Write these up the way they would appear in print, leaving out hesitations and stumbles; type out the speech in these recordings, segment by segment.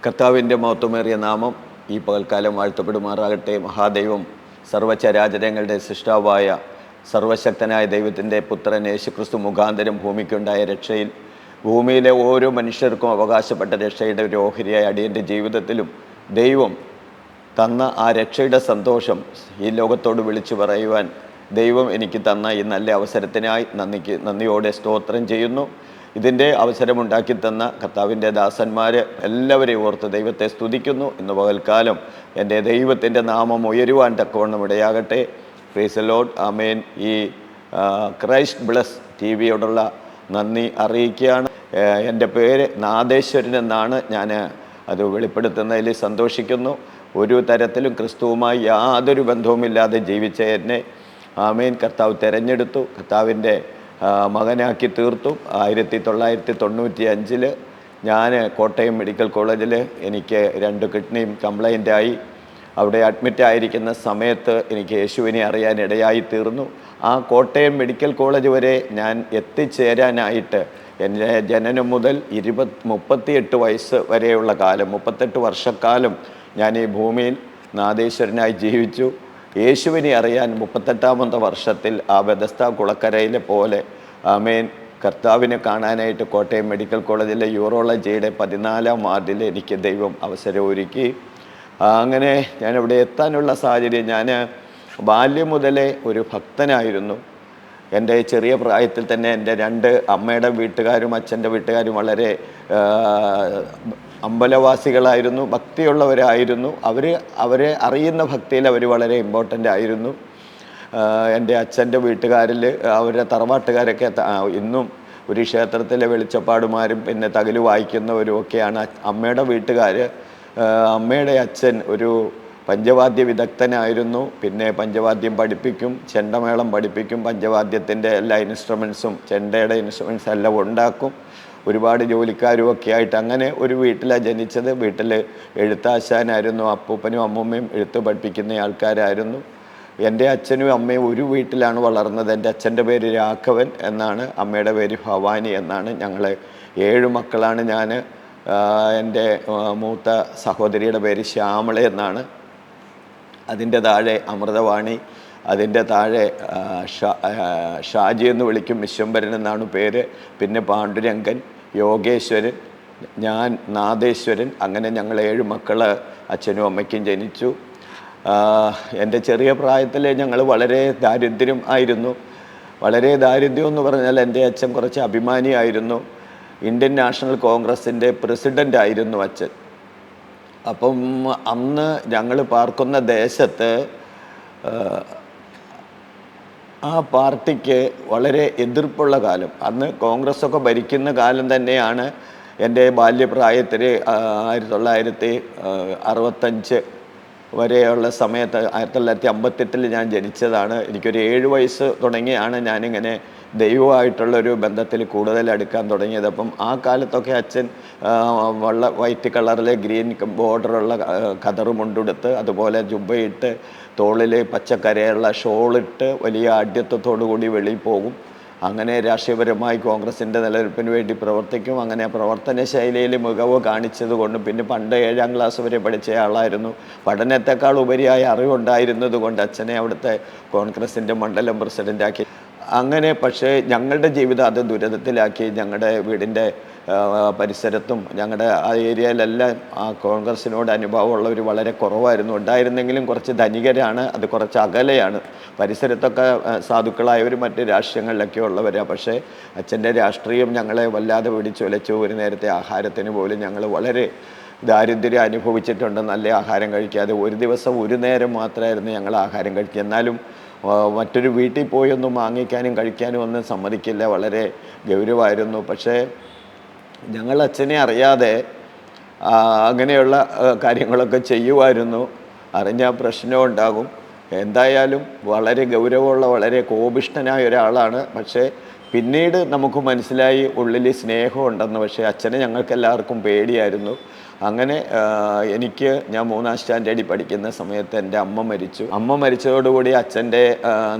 കർത്താവിൻ്റെ മഹത്വമേറിയ നാമം ഈ പകൽക്കാലം വാഴ്ത്തപ്പെടുമാറാകട്ടെ. മഹാദൈവം സർവ്വചരാചരങ്ങളുടെ സൃഷ്ടാവായ സർവശക്തനായ ദൈവത്തിൻ്റെ പുത്രൻ യേശുക്രിസ്തു മുഖാന്തരം ഭൂമിക്കുണ്ടായ രക്ഷയിൽ ഭൂമിയിലെ ഓരോ മനുഷ്യർക്കും അവകാശപ്പെട്ട രക്ഷയുടെ ഒരു ഓഹരിയായ അടിയൻ്റെ ജീവിതത്തിലും ദൈവം തന്ന ആ രക്ഷയുടെ സന്തോഷം ഈ ലോകത്തോട് വിളിച്ചു പറയുവാൻ ദൈവം എനിക്ക് തന്ന ഈ നല്ല അവസരത്തിനായി നന്ദിയോടെ സ്തോത്രം ചെയ്യുന്നു. ഇതിൻ്റെ അവസരമുണ്ടാക്കി തന്ന കർത്താവിൻ്റെ ദാസന്മാർ എല്ലാവരെയും ഓർത്ത് ദൈവത്തെ സ്തുതിക്കുന്നു. ഇന്ന് പകൽക്കാലം എൻ്റെ ദൈവത്തിൻ്റെ നാമം ഉയരുവാൻ തക്കവണ്ണം ഇടയാകട്ടെ. Praise the lord. ആമേൻ. ഈ ക്രൈസ്റ്റ് ബ്ലസ് ടി വിയോടുള്ള നന്ദി അറിയിക്കുകയാണ്. എൻ്റെ പേര് നാദേശ്വരൻ എന്നാണ്. ഞാൻ അത് വെളിപ്പെടുത്തുന്നതിൽ സന്തോഷിക്കുന്നു. ഒരു തരത്തിലും ക്രിസ്തുവുമായി യാതൊരു ബന്ധവുമില്ലാതെ ജീവിച്ച എന്നെ ആമേൻ കർത്താവ് തിരഞ്ഞെടുത്തു, കർത്താവിൻ്റെ മകനാക്കി തീർത്തു. 1995 ഞാൻ കോട്ടയം മെഡിക്കൽ കോളേജിൽ എനിക്ക് 2 കിഡ്നിയും കംപ്ലൈൻ്റായി. അവിടെ അഡ്മിറ്റ് ആയിരിക്കുന്ന സമയത്ത് എനിക്ക് യേശുവിനെ അറിയാനിടയായി തീർന്നു. ആ കോട്ടയം മെഡിക്കൽ കോളേജ് വരെ ഞാൻ എത്തിച്ചേരാനായിട്ട് എൻ്റെ ജനനം മുതൽ 38 വയസ്സ് വരെയുള്ള കാലം, 38 വർഷക്കാലം ഞാൻ ഈ ഭൂമിയിൽ നാദേശ്വരനായി ജീവിച്ചു. യേശുവിനെ അറിയാൻ 38ാമത്തെ വർഷത്തിൽ ആ ബെഥസ്ദ കുളക്കരയിലെ പോലെ ആമേൻ കർത്താവിനെ കാണാനായിട്ട് കോട്ടയം മെഡിക്കൽ കോളേജിലെ യൂറോളജിയുടെ 14ാം വാർഡിൽ എനിക്ക് ദൈവം അവസരം ഒരുക്കി. അങ്ങനെ ഞാനിവിടെ എത്താനുള്ള സാഹചര്യം, ഞാൻ ബാല്യം മുതലേ ഒരു ഭക്തനായിരുന്നു. എൻ്റെ ചെറിയ പ്രായത്തിൽ തന്നെ എൻ്റെ 2 അമ്മയുടെ വീട്ടുകാരും അച്ഛൻ്റെ വീട്ടുകാരും വളരെ അമ്പലവാസികളായിരുന്നു, ഭക്തിയുള്ളവരായിരുന്നു. അവരെ അറിയുന്ന ഭക്തിയിൽ അവർ വളരെ ഇമ്പോർട്ടൻ്റ് ആയിരുന്നു. എൻ്റെ അച്ഛൻ്റെ വീട്ടുകാരിൽ അവരുടെ തറവാട്ടുകാരൊക്കെ ഇന്നും ഒരു ക്ഷേത്രത്തിലെ വെളിച്ചപ്പാടുമാരും പിന്നെ തകില് വായിക്കുന്നവരും ഒക്കെയാണ്. അമ്മയുടെ വീട്ടുകാർ, അമ്മയുടെ അച്ഛൻ ഒരു പഞ്ചവാദ്യ വിദഗ്ധനായിരുന്നു. പിന്നെ പഞ്ചവാദ്യം പഠിപ്പിക്കും, ചെണ്ടമേളം പഠിപ്പിക്കും, പഞ്ചവാദ്യത്തിൻ്റെ എല്ലാ ഇൻസ്ട്രുമെൻസും ചെണ്ടയുടെ ഇൻസ്ട്രുമെൻസ് എല്ലാം ഉണ്ടാക്കും. ഒരുപാട് ജോലിക്കാരും ഒക്കെ ആയിട്ട് അങ്ങനെ ഒരു വീട്ടിലാണ് ജനിച്ചത്. വീട്ടിൽ എഴുത്താശാനായിരുന്നു. അപ്പൂപ്പനും അമ്മൂമ്മയും എഴുത്ത് പഠിപ്പിക്കുന്ന ആൾക്കാരായിരുന്നു. എൻ്റെ അച്ഛനും അമ്മയും ഒരു വീട്ടിലാണ് വളർന്നത്. എൻ്റെ അച്ഛൻ്റെ പേര് രാഘവൻ എന്നാണ്, അമ്മയുടെ പേര് ഭവാനി എന്നാണ്. ഞങ്ങൾ 7 മക്കളാണ്. ഞാൻ എൻ്റെ മൂത്ത സഹോദരിയുടെ പേര് ശ്യാമള എന്നാണ്. അതിൻ്റെ താഴെ അമൃതവാണി, അതിൻ്റെ താഴെ ഷാജി എന്ന് വിളിക്കും, വിശ്വംഭരൻ എന്നാണ് പേര്. പിന്നെ പാണ്ഡുരംഗൻ, യോഗേശ്വരൻ, ഞാൻ നാദേശ്വരൻ. അങ്ങനെ ഞങ്ങൾ 7 മക്കൾ അച്ഛനും അമ്മയ്ക്കും ജനിച്ചു. എൻ്റെ ചെറിയ പ്രായത്തിൽ ഞങ്ങൾ വളരെ ദാരിദ്ര്യം ആയിരുന്നു. വളരെ ദാരിദ്ര്യം എന്ന് പറഞ്ഞാൽ എൻ്റെ അച്ഛൻ കുറച്ച് അഭിമാനിയായിരുന്നു. ഇന്ത്യൻ നാഷണൽ കോൺഗ്രസിൻ്റെ പ്രസിഡൻ്റ് ആയിരുന്നു അച്ഛൻ. അപ്പം അന്ന് ഞങ്ങൾ പാർക്കുന്ന ദേശത്ത് ആ പാർട്ടിക്ക് വളരെ എതിർപ്പുള്ള കാലം. അന്ന് കോൺഗ്രസ്സൊക്കെ ഭരിക്കുന്ന കാലം തന്നെയാണ്. എൻ്റെ ബാല്യപ്രായത്തിൽ 1965 വരെയുള്ള സമയത്ത് 1958 ഞാൻ ജനിച്ചതാണ്. എനിക്കൊരു 7 വയസ്സ് തുടങ്ങിയാണ് ഞാനിങ്ങനെ ദൈവമായിട്ടുള്ളൊരു ബന്ധത്തിൽ കൂടുതൽ അടുക്കാൻ തുടങ്ങിയത്. അപ്പം ആ കാലത്തൊക്കെ അച്ഛൻ വൈറ്റ് കളറിലെ ഗ്രീൻ ബോർഡറുള്ള കതറ് മുണ്ടെടുത്ത്, അതുപോലെ ജുബ്ബയിട്ട്, തോളിൽ പച്ചക്കരയുള്ള ഷോളിട്ട് വലിയ ആഢ്യത്വത്തോടു കൂടി വെളിയിൽ പോകും. അങ്ങനെ രാഷ്ട്രീയപരമായി കോൺഗ്രസിൻ്റെ നിലനിൽപ്പിന് വേണ്ടി പ്രവർത്തിക്കും. അങ്ങനെ പ്രവർത്തന ശൈലിയിൽ മികവ് കാണിച്ചത് കൊണ്ട്, പിന്നെ പണ്ട് 7ാം ക്ലാസ് വരെ പഠിച്ച ആളായിരുന്നു. പഠനത്തെക്കാൾ ഉപരിയായ അറിവുണ്ടായിരുന്നത് കൊണ്ട് അച്ഛനെ അവിടുത്തെ കോൺഗ്രസിൻ്റെ മണ്ഡലം പ്രസിഡൻ്റാക്കി. അങ്ങനെ പക്ഷേ ഞങ്ങളുടെ ജീവിതം അത് ദുരിതത്തിലാക്കി. ഞങ്ങളുടെ വീടിൻ്റെ പരിസരത്തും ഞങ്ങളുടെ ആ ഏരിയയിലെല്ലാം ആ കോൺഗ്രസിനോട് അനുഭവമുള്ളവർ വളരെ കുറവായിരുന്നു. ഉണ്ടായിരുന്നെങ്കിലും കുറച്ച് ധനികരാണ്, അത് കുറച്ച് അകലെയാണ്. പരിസരത്തൊക്കെ സാധുക്കളായവർ മറ്റ് രാഷ്ട്രീയങ്ങളിലൊക്കെ ഉള്ളവരാണ്. പക്ഷേ അച്ഛൻ്റെ രാഷ്ട്രീയം ഞങ്ങളെ വല്ലാതെ പിടിച്ചുലച്ചു. ഒരു നേരത്തെ ആഹാരത്തിന് പോലും ഞങ്ങൾ വളരെ ദാരിദ്ര്യം അനുഭവിച്ചിട്ടുണ്ട്. നല്ല ആഹാരം കഴിക്കാതെ ഒരു ദിവസം ഒരു നേരം മാത്രമായിരുന്നു ഞങ്ങൾ ആഹാരം കഴിക്കുക. എന്നാലും മറ്റൊരു വീട്ടിൽ പോയി ഒന്നും വാങ്ങിക്കാനും കഴിക്കാനും ഒന്നും സമ്മതിക്കില്ല. വളരെ ഗൗരവമായിരുന്നു. പക്ഷേ ഞങ്ങൾ അച്ഛനെ അറിയാതെ അങ്ങനെയുള്ള കാര്യങ്ങളൊക്കെ ചെയ്യുമായിരുന്നു. അറിഞ്ഞാൽ പ്രശ്നം ഉണ്ടാകും. എന്തായാലും വളരെ ഗൗരവമുള്ള, വളരെ കോപിഷ്ഠനായ ഒരാളാണ്. പക്ഷേ പിന്നീട് നമുക്ക് മനസ്സിലായി ഉള്ളിൽ സ്നേഹമുണ്ടെന്ന്. പക്ഷേ അച്ഛനെ ഞങ്ങൾക്കെല്ലാവർക്കും പേടിയായിരുന്നു. അങ്ങനെ ഞാൻ 3ാം സ്റ്റാൻഡേർഡിൽ പഠിക്കുന്ന സമയത്ത് എൻ്റെ അമ്മ മരിച്ചു. അമ്മ മരിച്ചതോടുകൂടി അച്ഛൻ്റെ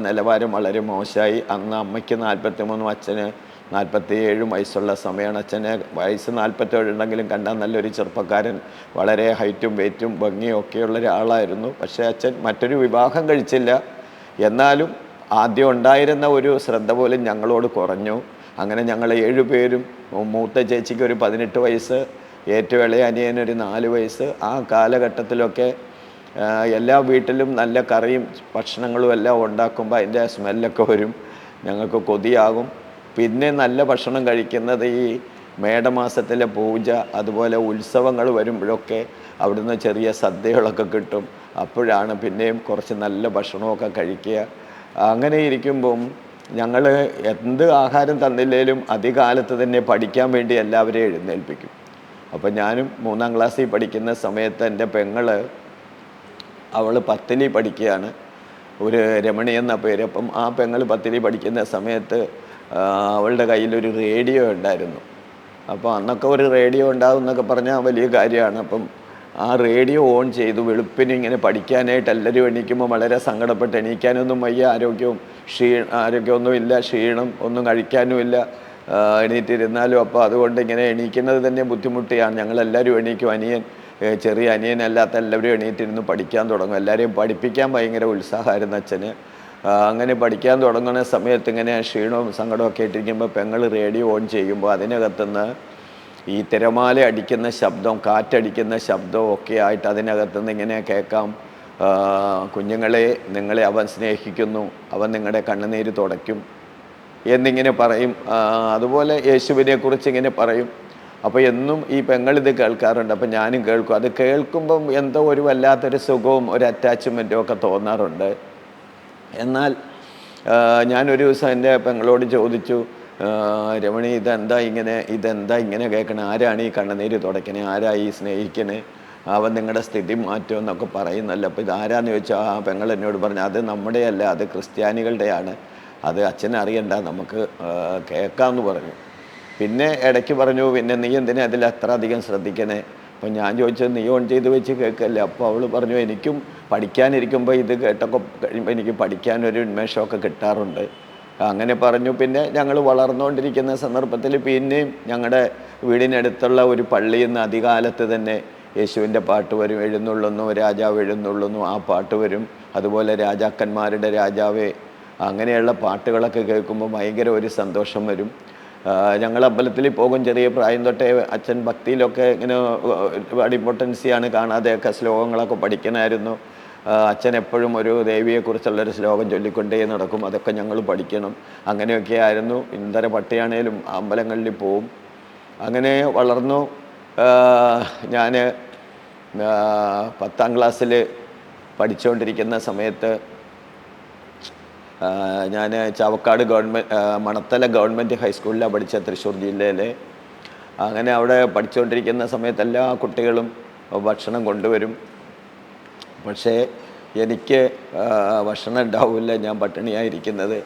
നിലവാരം വളരെ മോശമായി. അന്ന് അമ്മയ്ക്ക് 43, അച്ഛന് 47 വയസ്സുള്ള സമയമാണ്. അച്ഛനെ വയസ്സ് 47 ഉണ്ടെങ്കിലും കണ്ടാൽ നല്ലൊരു ചെറുപ്പക്കാരൻ, വളരെ ഹൈറ്റും വെയ്റ്റും ഭംഗിയും ഒക്കെയുള്ള ഒരാളായിരുന്നു. പക്ഷേ അച്ഛൻ മറ്റൊരു വിവാഹം കഴിച്ചില്ല. എന്നാലും ആദ്യം ഉണ്ടായിരുന്ന ഒരു ശ്രദ്ധ പോലും ഞങ്ങളോട് കുറഞ്ഞു. അങ്ങനെ ഞങ്ങൾ 7 പേരും, മൂത്ത ചേച്ചിക്ക് ഒരു 18 വയസ്സ്, ഏറ്റവും ഇളയ അനിയനൊരു 4 വയസ്സ്. ആ കാലഘട്ടത്തിലൊക്കെ എല്ലാ വീട്ടിലും നല്ല കറിയും ഭക്ഷണങ്ങളും എല്ലാം ഉണ്ടാക്കുമ്പോൾ അതിൻ്റെ സ്മെല്ലൊക്കെ വരും, ഞങ്ങൾക്ക് കൊതിയാകും. പിന്നെ നല്ല ഭക്ഷണം കഴിക്കുന്നത് ഈ മേടമാസത്തിലെ പൂജ, അതുപോലെ ഉത്സവങ്ങൾ വരുമ്പോഴൊക്കെ അവിടുന്ന് ചെറിയ സദ്യകളൊക്കെ കിട്ടും. അപ്പോഴാണ് പിന്നെയും കുറച്ച് നല്ല ഭക്ഷണമൊക്കെ കഴിക്കുക. അങ്ങനെ ഇരിക്കുമ്പം ഞങ്ങൾ എന്ത് ആഹാരം തന്നില്ലേലും അധികാലത്ത് തന്നെ പഠിക്കാൻ വേണ്ടി എല്ലാവരെയും എഴുന്നേൽപ്പിക്കും. അപ്പം ഞാനും 3ാം ക്ലാസ്സിൽ പഠിക്കുന്ന സമയത്ത് എൻ്റെ പെങ്ങൾ, അവൾ 10ൽ പഠിക്കുകയാണ്, ഒരു രമണി എന്ന പേര്. അപ്പം ആ പെങ്ങൾ 10ൽ പഠിക്കുന്ന സമയത്ത് അവളുടെ കയ്യിലൊരു റേഡിയോ ഉണ്ടായിരുന്നു. അപ്പോൾ അന്നൊക്കെ ഒരു റേഡിയോ ഉണ്ടാകും എന്നൊക്കെ പറഞ്ഞാൽ വലിയ കാര്യമാണ്. അപ്പം ആ റേഡിയോ ഓൺ ചെയ്തു. വെളുപ്പിന് ഇങ്ങനെ പഠിക്കാനായിട്ട് എല്ലാവരും എണീക്കുമ്പോൾ വളരെ സങ്കടപ്പെട്ട്, എണീക്കാനൊന്നും വയ്യ, ആരോഗ്യമൊന്നുമില്ല, ക്ഷീണം, ഒന്നും കഴിക്കാനുമില്ല, എണീറ്റിരുന്നാലും. അപ്പോൾ അതുകൊണ്ട് ഇങ്ങനെ എണീക്കുന്നത് തന്നെ ബുദ്ധിമുട്ടിയാണ്. ഞങ്ങളെല്ലാവരും എണീക്കും. ചെറിയ അനിയനല്ലാത്ത എല്ലാവരും എണീറ്റിരുന്ന് പഠിക്കാൻ തുടങ്ങും. എല്ലാവരെയും പഠിപ്പിക്കാൻ ഭയങ്കര ഉത്സാഹമായിരുന്നു അച്ഛന്. അങ്ങനെ പഠിക്കാൻ തുടങ്ങുന്ന സമയത്ത് ഇങ്ങനെ ക്ഷീണവും സങ്കടമൊക്കെ ഇട്ടിരിക്കുമ്പോൾ പെങ്ങൾ റേഡിയോ ഓൺ ചെയ്യുമ്പോൾ അതിനകത്തുനിന്ന് ഈ തിരമാല അടിക്കുന്ന ശബ്ദം, കാറ്റടിക്കുന്ന ശബ്ദവും ഒക്കെ ആയിട്ട് അതിനകത്തുനിന്ന് ഇങ്ങനെ കേൾക്കാം, കുഞ്ഞുങ്ങളെ, നിങ്ങളെ അവൻ സ്നേഹിക്കുന്നു, അവൻ നിങ്ങളുടെ കണ്ണുനീര് തുടയ്ക്കും എന്നിങ്ങനെ പറയും. അതുപോലെ യേശുവിനെക്കുറിച്ച് ഇങ്ങനെ പറയും. അപ്പോൾ എന്നും ഈ പെങ്ങളിത് കേൾക്കാറുണ്ട്. അപ്പം ഞാനും കേൾക്കും. അത് കേൾക്കുമ്പം എന്തോ ഒരു വല്ലാത്തൊരു സുഖവും ഒരു അറ്റാച്ച്മെൻറ്റും ഒക്കെ തോന്നാറുണ്ട്. എന്നാൽ ഞാനൊരു ദിവസം എൻ്റെ പെങ്ങളോട് ചോദിച്ചു, രമണി, ഇതെന്താ ഇങ്ങനെ കേൾക്കണേ? ആരാണ് ഈ കണ്ണുനീര് തുടയ്ക്കണേ? ആരാ ഈ സ്നേഹിക്കണേ? അവൻ നിങ്ങളുടെ സ്ഥിതി മാറ്റുമെന്നൊക്കെ പറയുന്നല്ലോ. അപ്പോൾ ഇതാരാന്ന് ചോദിച്ചാൽ ആ പെങ്ങൾ എന്നോട് പറഞ്ഞു, അത് നമ്മുടെയല്ല, അത് ക്രിസ്ത്യാനികളുടെയാണ്, അത് അച്ഛനറിയണ്ട, നമുക്ക് കേൾക്കാമെന്ന് പറഞ്ഞു. പിന്നെ ഇടയ്ക്ക് പറഞ്ഞു, പിന്നെ നീ എന്തിനാ അതിൽ അത്ര അധികം ശ്രദ്ധിക്കണേ? അപ്പം ഞാൻ ചോദിച്ചത്, നീ ഓൺ ചെയ്ത് വെച്ച് കേൾക്കല്ലേ? അപ്പോൾ അവൾ പറഞ്ഞു, എനിക്കും പഠിക്കാനിരിക്കുമ്പോൾ ഇത് കേട്ടൊക്കെ കഴിയുമ്പോൾ എനിക്ക് പഠിക്കാനൊരു ഉന്മേഷമൊക്കെ കിട്ടാറുണ്ട്. അങ്ങനെ പറഞ്ഞു. പിന്നെ ഞങ്ങൾ വളർന്നുകൊണ്ടിരിക്കുന്ന സന്ദർഭത്തിൽ പിന്നെയും ഞങ്ങളുടെ വീടിനടുത്തുള്ള ഒരു പള്ളിയിൽ നിന്ന് അധികാലത്ത് തന്നെ യേശുവിൻ്റെ പാട്ട് വരും. എഴുന്നള്ളുന്നു രാജാവ് എഴുന്നള്ളുന്നു, ആ പാട്ട് വരും. അതുപോലെ രാജാക്കന്മാരുടെ രാജാവേ, അങ്ങനെയുള്ള പാട്ടുകളൊക്കെ കേൾക്കുമ്പോൾ ഭയങ്കര ഒരു സന്തോഷം വരും. ഞങ്ങൾ അമ്പലത്തിൽ പോകും. ചെറിയ പ്രായം തൊട്ടേ അച്ഛൻ ഭക്തിയിലൊക്കെ ഇങ്ങനെ ഒരുപാട് ഇമ്പോർട്ടൻസിയാണ്, കാണാതെയൊക്കെ ശ്ലോകങ്ങളൊക്കെ പഠിക്കണമായിരുന്നു. അച്ഛൻ എപ്പോഴും ഒരു ദേവിയെക്കുറിച്ചുള്ളൊരു ശ്ലോകം ചൊല്ലിക്കൊണ്ടേ നടക്കും. അതൊക്കെ ഞങ്ങൾ പഠിക്കണം. അങ്ങനെയൊക്കെ ആയിരുന്നു. ഇന്തര പട്ടിയാണേലും അമ്പലങ്ങളിൽ പോവും. അങ്ങനെ വളർന്നു. ഞാൻ 10ാം ക്ലാസ്സിൽ പഠിച്ചുകൊണ്ടിരിക്കുന്ന സമയത്ത് ഞാൻ ചാവക്കാട് മണത്തല ഗവൺമെൻറ് ഹൈസ്കൂളിലാണ് പഠിച്ചത്, തൃശ്ശൂർ ജില്ലയിലെ. അങ്ങനെ അവിടെ പഠിച്ചുകൊണ്ടിരിക്കുന്ന സമയത്ത് എല്ലാ കുട്ടികളും ഭക്ഷണം കൊണ്ടുവരും. പക്ഷേ എനിക്ക് ഭക്ഷണം ഉണ്ടാവില്ല, ഞാൻ പട്ടിണിയായിരിക്കുന്നത്.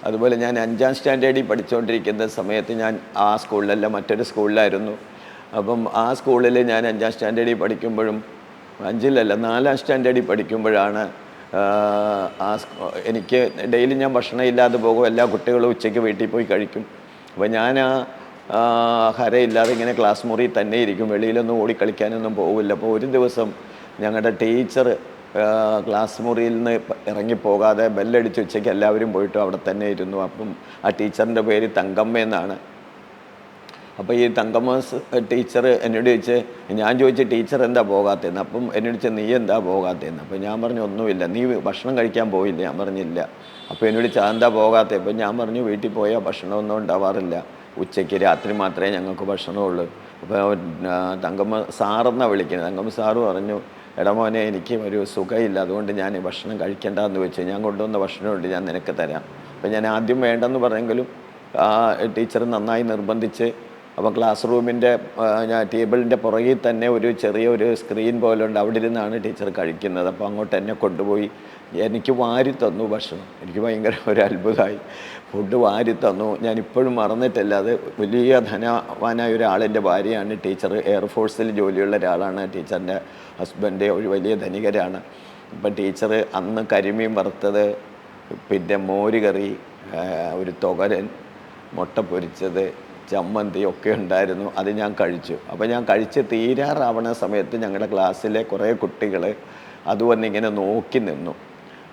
അതുപോലെ ഞാൻ 5ാം സ്റ്റാൻഡേർഡിൽ പഠിച്ചുകൊണ്ടിരിക്കുന്ന സമയത്ത് ഞാൻ ആ സ്കൂളിലല്ല, മറ്റൊരു സ്കൂളിലായിരുന്നു. അപ്പം ആ സ്കൂളിൽ ഞാൻ 5ാം സ്റ്റാൻഡേർഡിൽ പഠിക്കുമ്പോഴും, 5ലല്ല 4ാം സ്റ്റാൻഡേർഡിൽ പഠിക്കുമ്പോഴാണ് എനിക്ക് ഡെയിലി ഞാൻ ഭക്ഷണം ഇല്ലാതെ പോകും. എല്ലാ കുട്ടികളും ഉച്ചയ്ക്ക് വീട്ടിൽ പോയി കഴിക്കും. അപ്പോൾ ഞാൻ ഹരയില്ലാതെ ഇങ്ങനെ ക്ലാസ് മുറിയിൽ തന്നെ ഇരിക്കും, വെളിയിലൊന്നും ഓടിക്കളിക്കാനൊന്നും പോകില്ല. അപ്പോൾ ഒരു ദിവസം ഞങ്ങളുടെ ടീച്ചർ ക്ലാസ് മുറിയിൽ നിന്ന് ഇറങ്ങിപ്പോകാതെ ബെല്ലടിച്ച് ഉച്ചയ്ക്ക് എല്ലാവരും പോയിട്ട് അവിടെ തന്നെ ഇരുന്നു. അപ്പം ആ ടീച്ചറിൻ്റെ പേര് തങ്കമ്മ എന്നാണ്. അപ്പോൾ ഈ തങ്കമ്മ ടീച്ചർ എന്നോട് ചോദിച്ച്, ഞാൻ ചോദിച്ചു ടീച്ചർ എന്താ പോകാത്തതെന്ന്. അപ്പം എന്നോട് ചോദിച്ചാൽ നീ എന്താ പോകാത്തതെന്ന്. അപ്പോൾ ഞാൻ പറഞ്ഞു ഒന്നുമില്ല. നീ ഭക്ഷണം കഴിക്കാൻ പോയില്ല? ഞാൻ പറഞ്ഞില്ല. അപ്പോൾ എന്നോട് ചോദിച്ചാൽ എന്താ പോകാത്തത്? അപ്പോൾ ഞാൻ പറഞ്ഞു വീട്ടിൽ പോയാൽ ഭക്ഷണമൊന്നും ഉണ്ടാവാറില്ല, ഉച്ചയ്ക്ക് രാത്രി മാത്രമേ ഞങ്ങൾക്ക് ഭക്ഷണമുള്ളൂ. അപ്പോൾ തങ്കമ്മ സാറെന്നാണ് വിളിക്കുന്നത്. തങ്കമ്മ സാറ് പറഞ്ഞു, എടാ മോനെ, എനിക്ക് ഒരു സുഖമില്ല, അതുകൊണ്ട് ഞാൻ ഭക്ഷണം കഴിക്കേണ്ടെന്ന് വെച്ചു. ഞാൻ കൊണ്ടുവന്ന ഭക്ഷണമുണ്ട്, ഞാൻ നിനക്ക് തരാം. അപ്പോൾ ഞാൻ ആദ്യം വേണ്ടെന്ന് പറഞ്ഞെങ്കിലും ടീച്ചർ നന്നായി നിർബന്ധിച്ച്. അപ്പോൾ ക്ലാസ് റൂമിൻ്റെ ടേബിളിൻ്റെ പുറകിൽ തന്നെ ഒരു ചെറിയൊരു സ്ക്രീൻ പോലെ ഉണ്ട്, അവിടെ ഇരുന്നാണ് ടീച്ചർ കഴിക്കുന്നത്. അപ്പോൾ അങ്ങോട്ട് എന്നെ കൊണ്ടുപോയി എനിക്ക് വാരി തന്നു ഭക്ഷണം. എനിക്ക് ഭയങ്കര ഒരു അത്ഭുതമായി. ഫുഡ് വാരി തന്നു. ഞാനിപ്പോഴും മറന്നിട്ടില്ല. അത് വലിയ ധനവാനായ ഒരാളിൻ്റെ ഭാര്യയാണ് ടീച്ചർ. എയർഫോഴ്സിൽ ജോലിയുള്ള ഒരാളാണ് ടീച്ചറിൻ്റെ ഹസ്ബൻഡ്, ഒരു വലിയ ധനികരാണ്. അപ്പം ടീച്ചർ അന്ന് കരിമീൻ വറുത്തത്, പിന്നെ മോര് കറി, ഒരു തോരൻ, മുട്ട പൊരിച്ചത്, ചമ്മന്തി ഒക്കെ ഉണ്ടായിരുന്നു. അത് ഞാൻ കഴിച്ചു. അപ്പോൾ ഞാൻ കഴിച്ച് തീരാറാവണ സമയത്ത് ഞങ്ങളുടെ ക്ലാസ്സിലെ കുറേ കുട്ടികൾ അത് വന്നിങ്ങനെ നോക്കി നിന്നു.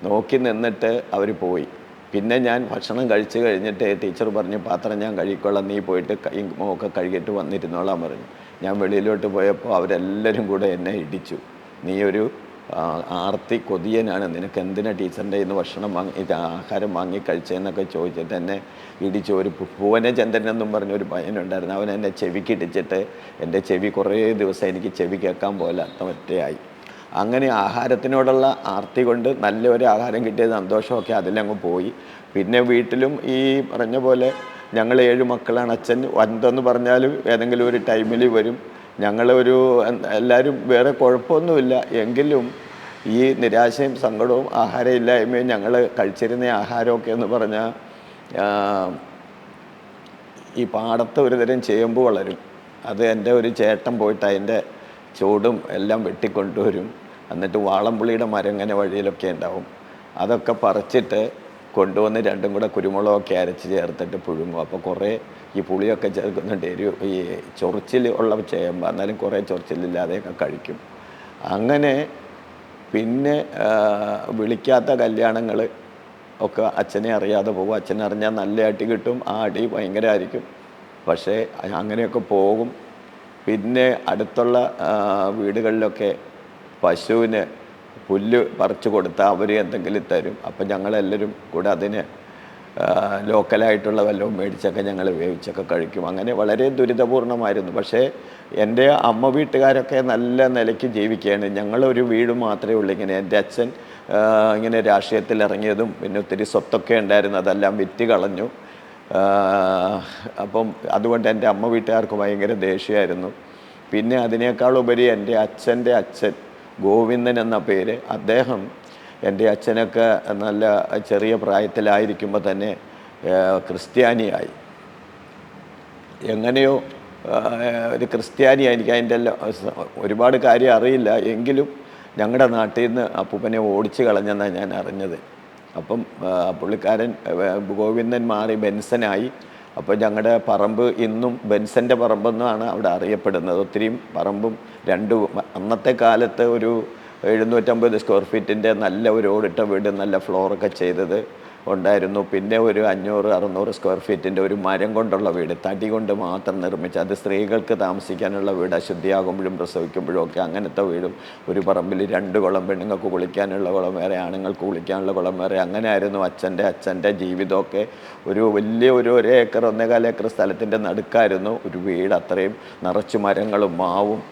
നോക്കി നിന്നിട്ട് അവർ പോയി. പിന്നെ ഞാൻ ഭക്ഷണം കഴിച്ച് കഴിഞ്ഞിട്ട് ടീച്ചർ പറഞ്ഞു, പാത്രം ഞാൻ കഴുകിക്കോളാം, നീ പോയിട്ട് കൈ മുഖമൊക്കെ കഴുകിയിട്ട് വന്നിരുന്നോളാൻ പറഞ്ഞു. ഞാൻ വെളിയിലോട്ട് പോയപ്പോൾ അവരെല്ലാവരും കൂടെ എന്നെ ഇടിച്ചു. നീ ഒരു ആർത്തി കൊതിയനാണ്, നിനക്ക് എന്തിനാ ടീച്ചറിൻ്റെ കയ്യിൽ നിന്ന് ഭക്ഷണം ആഹാരം വാങ്ങി കഴിച്ചതെന്നൊക്കെ ചോദിച്ചിട്ട് എന്നെ ഇടിച്ചു. ഒരു ഭുവനചന്ദ്രൻ എന്നും പറഞ്ഞൊരു പയ്യനുണ്ടായിരുന്നു. അവൻ എന്നെ ചെവിക്കിടിച്ചിട്ട് എൻ്റെ ചെവി കുറേ ദിവസം എനിക്ക് ചെവി കേൾക്കാൻ പോലാത്ത ഒറ്റയായി. അങ്ങനെ ആഹാരത്തിനോടുള്ള ആർത്തി കൊണ്ട് നല്ലൊരു ആഹാരം കിട്ടിയ സന്തോഷമൊക്കെ അതിലങ്ങ് പോയി. പിന്നെ വീട്ടിലും ഈ പറഞ്ഞ പോലെ ഞങ്ങൾ 7 മക്കളാണ്. അച്ഛൻ എന്തെന്ന് പറഞ്ഞാലും ഏതെങ്കിലും ഒരു ടൈമിൽ വരും. ഞങ്ങളൊരു എല്ലാവരും വേറെ കുഴപ്പമൊന്നുമില്ല, എങ്കിലും ഈ നിരാശയും സങ്കടവും ആഹാരമില്ലായ്മയും ഞങ്ങൾ കഴിച്ചിരുന്ന ആഹാരമൊക്കെ എന്ന് പറഞ്ഞാൽ ഈ പാടത്ത് ഒരു തരം ചേമ്പ് വളരും. അത് എൻ്റെ ഒരു ചേട്ടൻ പോയിട്ട് അതിൻ്റെ ചൂടും എല്ലാം വെട്ടിക്കൊണ്ടുവരും. എന്നിട്ട് വാളംപുളിയുടെ മരം ഇങ്ങനെ വഴിയിലൊക്കെ ഉണ്ടാവും. അതൊക്കെ പറിച്ചിട്ട് കൊണ്ടുവന്ന് രണ്ടും കൂടെ കുരുമുളകൊക്കെ അരച്ച് ചേർത്തിട്ട് പുഴുങ്ങും. അപ്പോൾ കുറേ ഈ പുളിയൊക്കെ ചേർക്കുന്നുണ്ട്. ഈ ചൊറിച്ചിൽ ഉള്ള ചേമ്പ്, എന്നാലും കുറേ ചൊറിച്ചിലില്ലാതെയൊക്കെ കഴിക്കും. അങ്ങനെ പിന്നെ വിളിക്കാത്ത കല്യാണങ്ങൾ ഒക്കെ അച്ഛനെ അറിയാതെ പോകും. അച്ഛനെ അറിഞ്ഞാൽ നല്ല അടി കിട്ടും. ആ അടി ഭയങ്കരമായിരിക്കും. പക്ഷേ അങ്ങനെയൊക്കെ പോകും. പിന്നെ അടുത്തുള്ള വീടുകളിലൊക്കെ പശുവിന് പുല്ല് പറിച്ചു കൊടുത്താൽ അവർ എന്തെങ്കിലും തരും. അപ്പം ഞങ്ങളെല്ലാവരും കൂടെ അതിന് ലോക്കലായിട്ടുള്ള വല്ലതും മേടിച്ചൊക്കെ ഞങ്ങൾ വേവിച്ചൊക്കെ കഴിക്കും. അങ്ങനെ വളരെ ദുരിതപൂർണമായിരുന്നു. പക്ഷേ എൻ്റെ അമ്മ വീട്ടുകാരൊക്കെ നല്ല നിലയ്ക്ക് ജീവിക്കുകയാണ്. ഞങ്ങളൊരു വീട് മാത്രമേ ഉള്ളൂ. ഇങ്ങനെ എൻ്റെ അച്ഛൻ ഇങ്ങനെ രാഷ്ട്രീയത്തിൽ ഇറങ്ങിയതും പിന്നെ ഒത്തിരി സ്വത്തൊക്കെ ഉണ്ടായിരുന്നു, അതെല്ലാം വിറ്റ് കളഞ്ഞു. അപ്പം അതുകൊണ്ട് എൻ്റെ അമ്മ വീട്ടുകാർക്ക് ഭയങ്കര ദേഷ്യമായിരുന്നു. പിന്നെ അതിനേക്കാളുപരി എൻ്റെ അച്ഛൻ്റെ അച്ഛൻ ഗോവിന്ദൻ എന്ന പേര്, അദ്ദേഹം എൻ്റെ അച്ഛനൊക്കെ നല്ല ചെറിയ പ്രായത്തിലായിരിക്കുമ്പോൾ തന്നെ ക്രിസ്ത്യാനിയായി. എങ്ങനെയോ ഒരു ക്രിസ്ത്യാനിയായി. എനിക്ക് അതിൻ്റെ എല്ലാം ഒരുപാട് കാര്യം അറിയില്ല, എങ്കിലും ഞങ്ങളുടെ നാട്ടിൽ നിന്ന് അപ്പൂപ്പനെ ഓടിച്ച് കളഞ്ഞെന്നാണ് ഞാൻ അറിഞ്ഞത്. അപ്പം പുള്ളിക്കാരൻ ഗോവിന്ദൻ മാറി ബെൻസനായി. അപ്പോൾ ഞങ്ങളുടെ പറമ്പ് ഇന്നും ബെൻസൻ്റെ പറമ്പെന്നാണ് അവിടെ അറിയപ്പെടുന്നത്. ഒത്തിരിയും പറമ്പും അന്നത്തെ കാലത്ത് ഒരു 750 സ്ക്വയർ ഫീറ്റിൻ്റെ നല്ല ഒരു ഓടിട്ട വീട്, നല്ല ഫ്ലോറൊക്കെ ചെയ്തത് ഉണ്ടായിരുന്നു. പിന്നെ ഒരു 500-600 സ്ക്വയർ ഫീറ്റിൻ്റെ ഒരു മരം കൊണ്ടുള്ള വീട്, തടി കൊണ്ട് മാത്രം നിർമ്മിച്ച, അത് സ്ത്രീകൾക്ക് താമസിക്കാനുള്ള വീട്, അശുദ്ധിയാകുമ്പോഴും പ്രസവിക്കുമ്പോഴും ഒക്കെ അങ്ങനത്തെ വീടും. ഒരു പറമ്പിൽ 2 കുളം, പെണ്ണുങ്ങൾക്ക് കുളിക്കാനുള്ള കുളം വേറെ, ആണുങ്ങൾക്ക് കുളിക്കാനുള്ള കുളം വേറെ. അങ്ങനെ ആയിരുന്നു അച്ഛൻ്റെ ജീവിതമൊക്കെ. ഒരു വലിയ ഒരു 1 ഏക്കർ 1.25 ഏക്കർ സ്ഥലത്തിൻ്റെ നടുക്കായിരുന്നു ഒരു വീട്. അത്രയും നിറച്ചു മരങ്ങളും മാവും,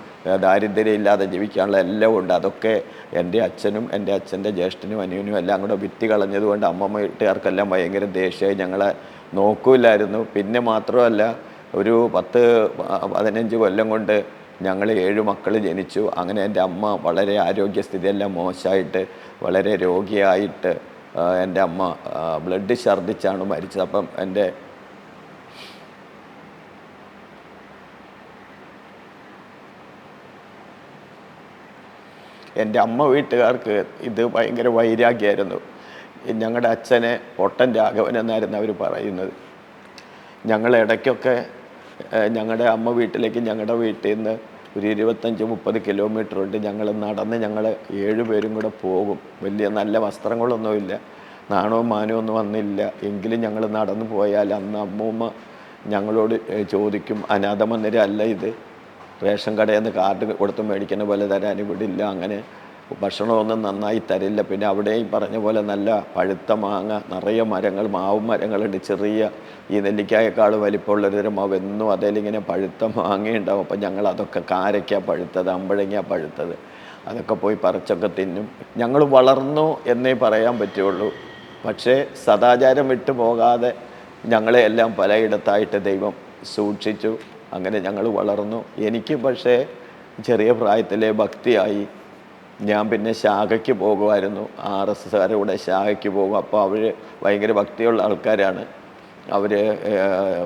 ദാരിദ്ര്യമില്ലാതെ ജീവിക്കാനുള്ള എല്ലാം ഉണ്ട്. അതൊക്കെ എൻ്റെ അച്ഛനും എൻ്റെ അച്ഛൻ്റെ ജ്യേഷ്ഠനും അനിയനും എല്ലാം കൂടെ വിറ്റ് കളഞ്ഞതുകൊണ്ട് അമ്മമ്മ വീട്ടുകാർക്കെല്ലാം ഭയങ്കര ദേഷ്യമായി. ഞങ്ങളെ നോക്കൂലായിരുന്നു. പിന്നെ മാത്രമല്ല ഒരു 10-15 കൊല്ലം കൊണ്ട് ഞങ്ങൾ 7 മക്കൾ ജനിച്ചു. അങ്ങനെ എൻ്റെ അമ്മ വളരെ ആരോഗ്യസ്ഥിതിയെല്ലാം മോശമായിട്ട് വളരെ രോഗിയായിട്ട് എൻ്റെ അമ്മ ബ്ലഡ് ഛർദ്ദിച്ചാണ് മരിച്ചത്. അപ്പം എൻ്റെ അമ്മ വീട്ടുകാർക്ക് ഇത് ഭയങ്കര വൈരാഗ്യമായിരുന്നു. ഞങ്ങളുടെ അച്ഛനെ പൊട്ടൻ രാഘവൻ എന്നായിരുന്നു അവർ പറയുന്നത്. ഞങ്ങൾ ഇടയ്ക്കൊക്കെ ഞങ്ങളുടെ അമ്മ വീട്ടിലേക്ക് ഞങ്ങളുടെ വീട്ടിൽ നിന്ന് ഒരു 25-30 കിലോമീറ്റർ ഉണ്ട്. ഞങ്ങൾ 7 പേരും കൂടെ പോകും. വലിയ നല്ല വസ്ത്രങ്ങളൊന്നുമില്ല, നാണവും മാനവും ഒന്നും വന്നില്ല. എങ്കിലും ഞങ്ങൾ നടന്നു പോയാൽ അന്ന് അമ്മൂമ്മ ഞങ്ങളോട് ചോദിക്കും, അനാഥ മന്ദിരം അല്ല ഇത്, റേഷൻ കടയിൽ നിന്ന് കാർഡ് കൊടുത്ത് മേടിക്കുന്ന പോലെ തരാൻ വിടില്ല, അങ്ങനെ ഭക്ഷണമൊന്നും നന്നായി തരില്ല. പിന്നെ അവിടെ ഈ പറഞ്ഞ പോലെ നല്ല പഴുത്ത മാങ്ങ, നിറയെ മരങ്ങൾ, മാവും മരങ്ങളുണ്ട്. ചെറിയ ഈ നെല്ലിക്കായേക്കാൾ വലിപ്പമുള്ളൊരു തരം മാവ്, എന്നും അതിലിങ്ങനെ പഴുത്ത മാങ്ങയുണ്ടാവും. അപ്പം ഞങ്ങൾ അതൊക്കെ, കാരയ്ക്ക പഴുത്തത്, അമ്പഴങ്ങ പഴുത്തത്, അതൊക്കെ പോയി പറിച്ചൊക്കെ തിന്നും. ഞങ്ങൾ വളർന്നു എന്നേ പറയാൻ പറ്റുള്ളൂ. പക്ഷേ സദാചാരം വിട്ടു പോകാതെ ഞങ്ങളെ എല്ലാം പലയിടത്തായിട്ട് ദൈവം സൂക്ഷിച്ചു. അങ്ങനെ ഞങ്ങൾ വളർന്നു. എനിക്ക് പക്ഷേ ചെറിയ പ്രായത്തിലെ ഭക്തിയായി. ഞാൻ പിന്നെ ശാഖയ്ക്ക് പോകുമായിരുന്നു, RSSകാരുടെ കൂടെ ശാഖയ്ക്ക് പോകും. അപ്പോൾ അവർ ഭയങ്കര ഭക്തിയുള്ള ആൾക്കാരാണ്. അവർ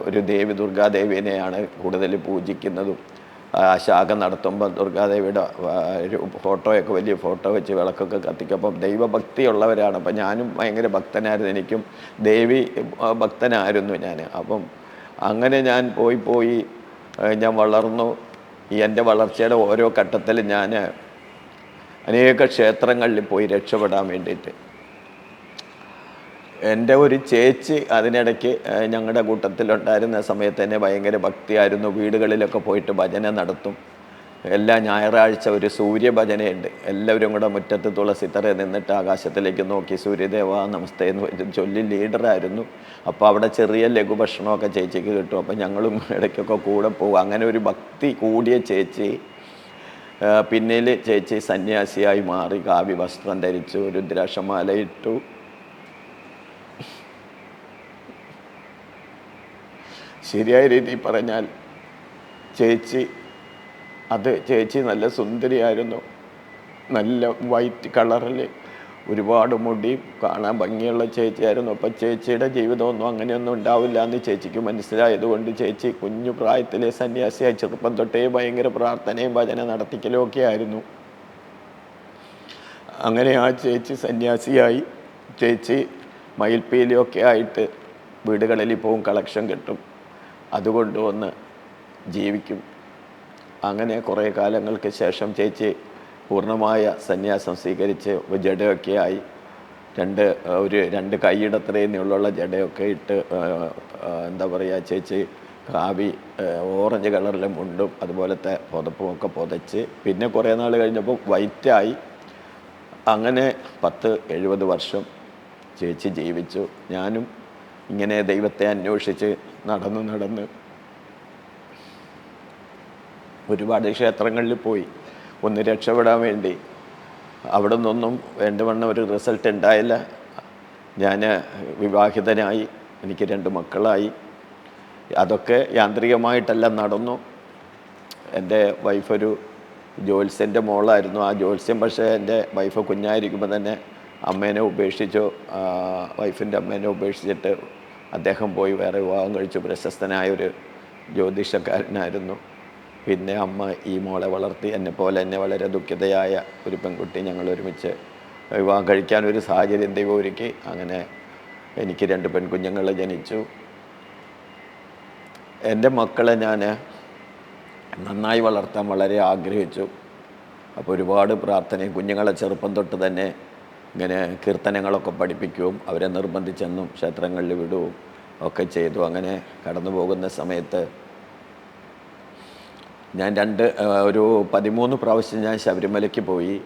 ഒരു ദേവി, ദുർഗാദേവീനെയാണ് കൂടുതൽ പൂജിക്കുന്നതും. ശാഖ നടത്തുമ്പോൾ ദുർഗാദേവിയുടെ ഒരു ഫോട്ടോയൊക്കെ, വലിയ ഫോട്ടോ വെച്ച് വിളക്കൊക്കെ കത്തിക്കും. ദൈവഭക്തിയുള്ളവരാണ്. അപ്പം ഞാനും ഭയങ്കര ഭക്തനായിരുന്നു. എനിക്കും ദേവി ഭക്തനായിരുന്നു ഞാൻ. അപ്പം അങ്ങനെ ഞാൻ പോയി ഞാൻ വളർന്നു. എൻ്റെ വളർച്ചയുടെ ഓരോ ഘട്ടത്തിലും ഞാൻ അനേക ക്ഷേത്രങ്ങളിൽ പോയി രക്ഷപ്പെടാൻ വേണ്ടിയിട്ട്. എൻ്റെ ഒരു ചേച്ചി അതിനിടയ്ക്ക് ഞങ്ങളുടെ കൂട്ടത്തിലുണ്ടായിരുന്ന സമയത്ത് തന്നെ ഭയങ്കര ഭക്തിയായിരുന്നു. വീടുകളിലൊക്കെ പോയിട്ട് ഭജന നടത്തും. എല്ലാ ഞായറാഴ്ച ഒരു സൂര്യഭജനയുണ്ട്. എല്ലാവരും കൂടെ മുറ്റത്ത് തുളസിത്തറ നിന്നിട്ട് ആകാശത്തിലേക്ക് നോക്കി സൂര്യദേവ നമസ്തേ എന്ന് ചൊല്ലി ലീഡറായിരുന്നു. അപ്പോൾ അവിടെ ചെറിയ ലഘുഭക്ഷണമൊക്കെ ചേച്ചിക്ക് കിട്ടും. അപ്പോൾ ഞങ്ങളും ഇടയ്ക്കൊക്കെ കൂടെ പോകും. അങ്ങനെ ഒരു ഭക്തി കൂടിയ ചേച്ചി പിന്നിൽ ചേച്ചി സന്യാസിയായി മാറി. കാവ്യ വസ്ത്രം ധരിച്ചു, രുദ്രാക്ഷമാല ഇട്ടു. ശരിയായ രീതിയിൽ പറഞ്ഞാൽ ചേച്ചി നല്ല സുന്ദരിയായിരുന്നു. നല്ല വൈറ്റ് കളറിൽ ഒരുപാട് മുടി, കാണാൻ ഭംഗിയുള്ള ചേച്ചിയായിരുന്നു. അപ്പം ചേച്ചിയുടെ ജീവിതമൊന്നും അങ്ങനെയൊന്നും ഉണ്ടാവില്ല എന്ന് ചേച്ചിക്ക് മനസ്സിലായതുകൊണ്ട് ചേച്ചി കുഞ്ഞു പ്രായത്തിലെ സന്യാസിയായി. ചെറുപ്പം തൊട്ടേ ഭയങ്കര പ്രാർത്ഥനയും ഭജന നടത്തിക്കലും ഒക്കെ ആയിരുന്നു. അങ്ങനെ ആ ചേച്ചി സന്യാസിയായി. ചേച്ചി മയിൽപ്പീലിയൊക്കെ ആയിട്ട് വീടുകളിൽ പോവും, കളക്ഷൻ കിട്ടും, അതുകൊണ്ട് വന്ന് ജീവിക്കും. അങ്ങനെ കുറേ കാലങ്ങൾക്ക് ശേഷം ചേച്ചി പൂർണ്ണമായ സന്യാസം സ്വീകരിച്ച് ജഡയൊക്കെ ആയി. രണ്ട് കൈയിടത്രയും നീളമുള്ള ജഡയൊക്കെ ഇട്ട് എന്താ പറയുക, ചേച്ചി കാവി ഓറഞ്ച് കളറിലെ മുണ്ടും അതുപോലത്തെ പുതപ്പുമൊക്കെ പുതച്ച് പിന്നെ കുറേ നാൾ കഴിഞ്ഞപ്പോൾ വൈറ്റായി. അങ്ങനെ 70 വർഷം ചേച്ചി ജീവിച്ചു. ഞാനും ഇങ്ങനെ ദൈവത്തെ അന്വേഷിച്ച് നടന്ന് ഒരുപാട് ക്ഷേത്രങ്ങളിൽ പോയി ഒന്ന് രക്ഷപ്പെടാൻ വേണ്ടി. അവിടെ നിന്നൊന്നും വേണ്ടവണ്ണം ഒരു റിസൾട്ട് ഉണ്ടായില്ല. ഞാൻ വിവാഹിതനായി, എനിക്ക് 2 മക്കളായി. അതൊക്കെ യാന്ത്രികമായിട്ടെല്ലാം നടന്നു. എൻ്റെ വൈഫൊരു ജോത്സ്യൻ്റെ മോളായിരുന്നു. ആ ജോത്സ്യം പക്ഷേ എൻ്റെ വൈഫ് കുഞ്ഞായിരിക്കുമ്പോൾ തന്നെ അമ്മേനെ ഉപേക്ഷിച്ചു. വൈഫിൻ്റെ അമ്മേനെ ഉപേക്ഷിച്ചിട്ട് അദ്ദേഹം പോയി വേറെ വിവാഹം കഴിച്ചു. പ്രശസ്തനായൊരു ജ്യോതിഷക്കാരനായിരുന്നു. പിന്നെ അമ്മ ഈ മോളെ വളർത്തി. എന്നെപ്പോലെ തന്നെ വളരെ ദുഃഖിതയായ ഒരു പെൺകുട്ടി. ഞങ്ങൾ ഒരുമിച്ച് വിവാഹം കഴിക്കാനൊരു സാഹചര്യം ദൈവം ഒരുക്കി. അങ്ങനെ എനിക്ക് 2 പെൺകുഞ്ഞുങ്ങൾ ജനിച്ചു. എൻ്റെ മക്കളെ ഞാൻ നന്നായി വളർത്താൻ വളരെ ആഗ്രഹിച്ചു. അപ്പോൾ ഒരുപാട് പ്രാർത്ഥനയും, കുഞ്ഞുങ്ങളെ ചെറുപ്പം തൊട്ട് തന്നെ ഇങ്ങനെ കീർത്തനങ്ങളൊക്കെ പഠിപ്പിക്കുകയും അവരെ നിർബന്ധിച്ചെന്നും ക്ഷേത്രങ്ങളിൽ വിടുകയും ഒക്കെ ചെയ്തു. അങ്ങനെ കടന്നു പോകുന്ന സമയത്ത് ഞാൻ ഒരു 13 പ്രാവശ്യം ഞാൻ ശബരിമലയ്ക്ക് പോയി.